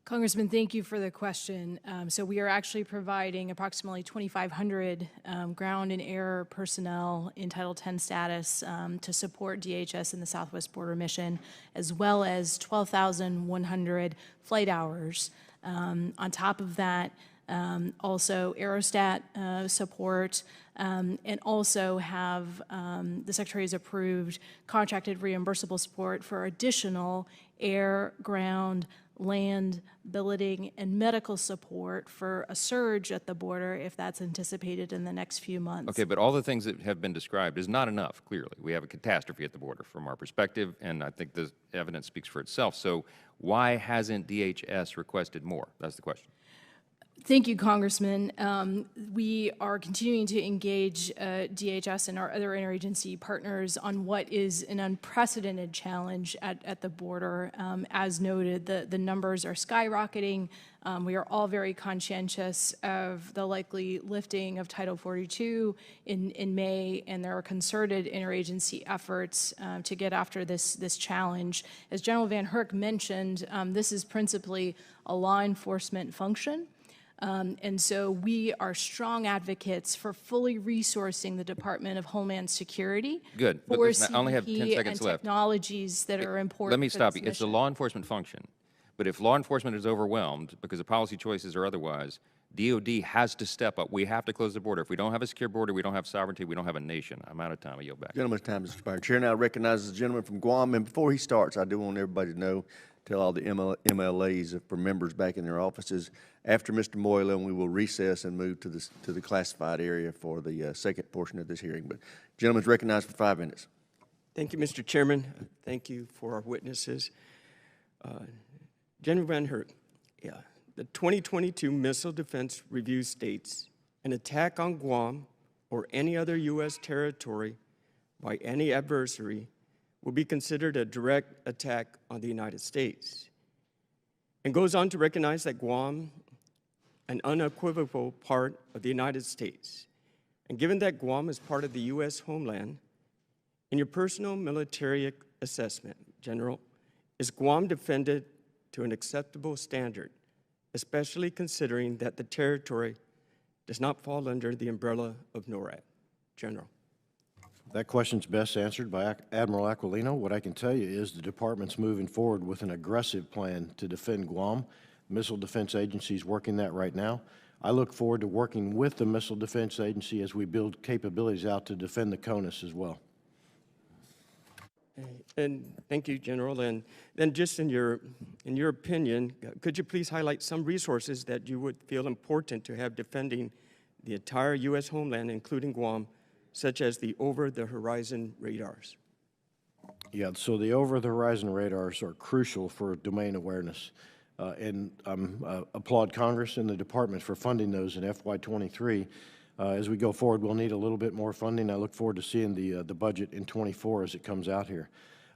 Congressman, thank you for the question. So we are actually providing approximately 2,500 ground and air personnel in Title X status to support DHS in the Southwest Border Mission, as well as 12,100 flight hours. On top of that, also aerostat support, and also have the Secretary has approved contracted reimbursable support for additional air, ground, land, billeting, and medical support for a surge at the border if that's anticipated in the next few months. Okay, but all the things that have been described is not enough, clearly. We have a catastrophe at the border from our perspective, and I think the evidence speaks for itself. So why hasn't DHS requested more? That's the question. Thank you, Congressman. We are continuing to engage DHS and our other interagency partners on what is an unprecedented challenge at the border. As noted, the numbers are skyrocketing. We are all very conscientious of the likely lifting of Title 42 in May, and there are concerted interagency efforts to get after this challenge. As General VanHerck mentioned, this is principally a law enforcement function. And so we are strong advocates for fully resourcing the Department of Homeland Security. Good. But For listen, I only have 10 CBP seconds and left. technologies that are important. Let me for stop this you. It's a mission. law enforcement function. But if law enforcement is overwhelmed because of policy choices or otherwise, DOD has to step up. We have to close the border. If we don't have a secure border, we don't have sovereignty, we don't have a nation. I'm out of time. I yield back. Gentleman's time has expired. Chair now recognizes the gentleman from Guam. And before he starts, I do want everybody to know, tell all the MLAs for members back in their offices, after Mr. Moylan, we will recess and move to the classified area for the second portion of this hearing. But gentleman's recognized for 5 minutes. Thank you, Mr. Chairman. Thank you for our witnesses. General VanHerck, the 2022 Missile Defense Review states, an attack on Guam or any other U.S. territory by any adversary will be considered a direct attack on the United States, and goes on to recognize that Guam, an unequivocal part of the United States, and given that Guam is part of the U.S. homeland, in your personal military assessment, General, is Guam defended to an acceptable standard, especially considering that the territory does not fall under the umbrella of NORAD? General. That question's best answered by Admiral Aquilino. What I can tell you is the department's moving forward with an aggressive plan to defend Guam. Missile Defense Agency is working that right now. I look forward to working with the Missile Defense Agency as we build capabilities out to defend the CONUS as well. And thank you, General. And then just in your opinion, could you please highlight some resources that you would feel important to have defending the entire U.S. homeland, including Guam, such as the over-the-horizon radars? Yeah, so the over-the-horizon radars are crucial for domain awareness. And applaud Congress and the department for funding those in FY23. As we go forward, we'll need a little bit more funding. I look forward to seeing the budget in 24 as it comes out here.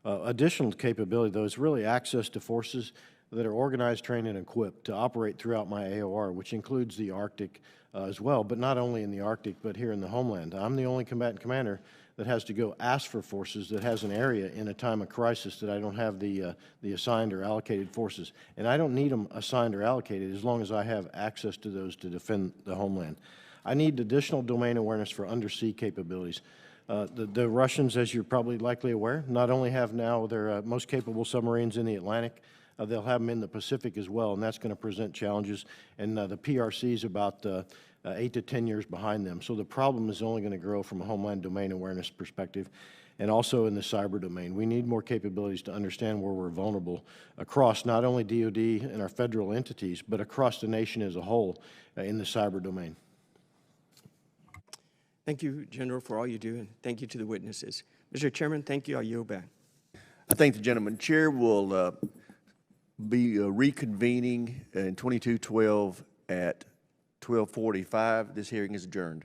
Additional capability, though, is really access to forces that are organized, trained, and equipped to operate throughout my AOR, which includes the Arctic as well, but not only in the Arctic, but here in the homeland. I'm the only combatant commander that has to go ask for forces that has an area in a time of crisis that I don't have the assigned or allocated forces. And I don't need them assigned or allocated as long as I have access to those to defend the homeland. I need additional domain awareness for undersea capabilities. The Russians, as you're probably likely aware, not only have now their most capable submarines in the Atlantic, they'll have them in the Pacific as well, and that's going to present challenges. And the PRC is about 8 to 10 years behind them. So the problem is only going to grow from a homeland domain awareness perspective, and also in the cyber domain. We need more capabilities to understand where we're vulnerable across not only DOD and our federal entities, but across the nation as a whole in the cyber domain. Thank you, General, for all you do, and thank you to the witnesses. Mr. Chairman, thank you. I yield back. I thank the gentleman. Chair will be reconvening in 2212 at 12:45. This hearing is adjourned.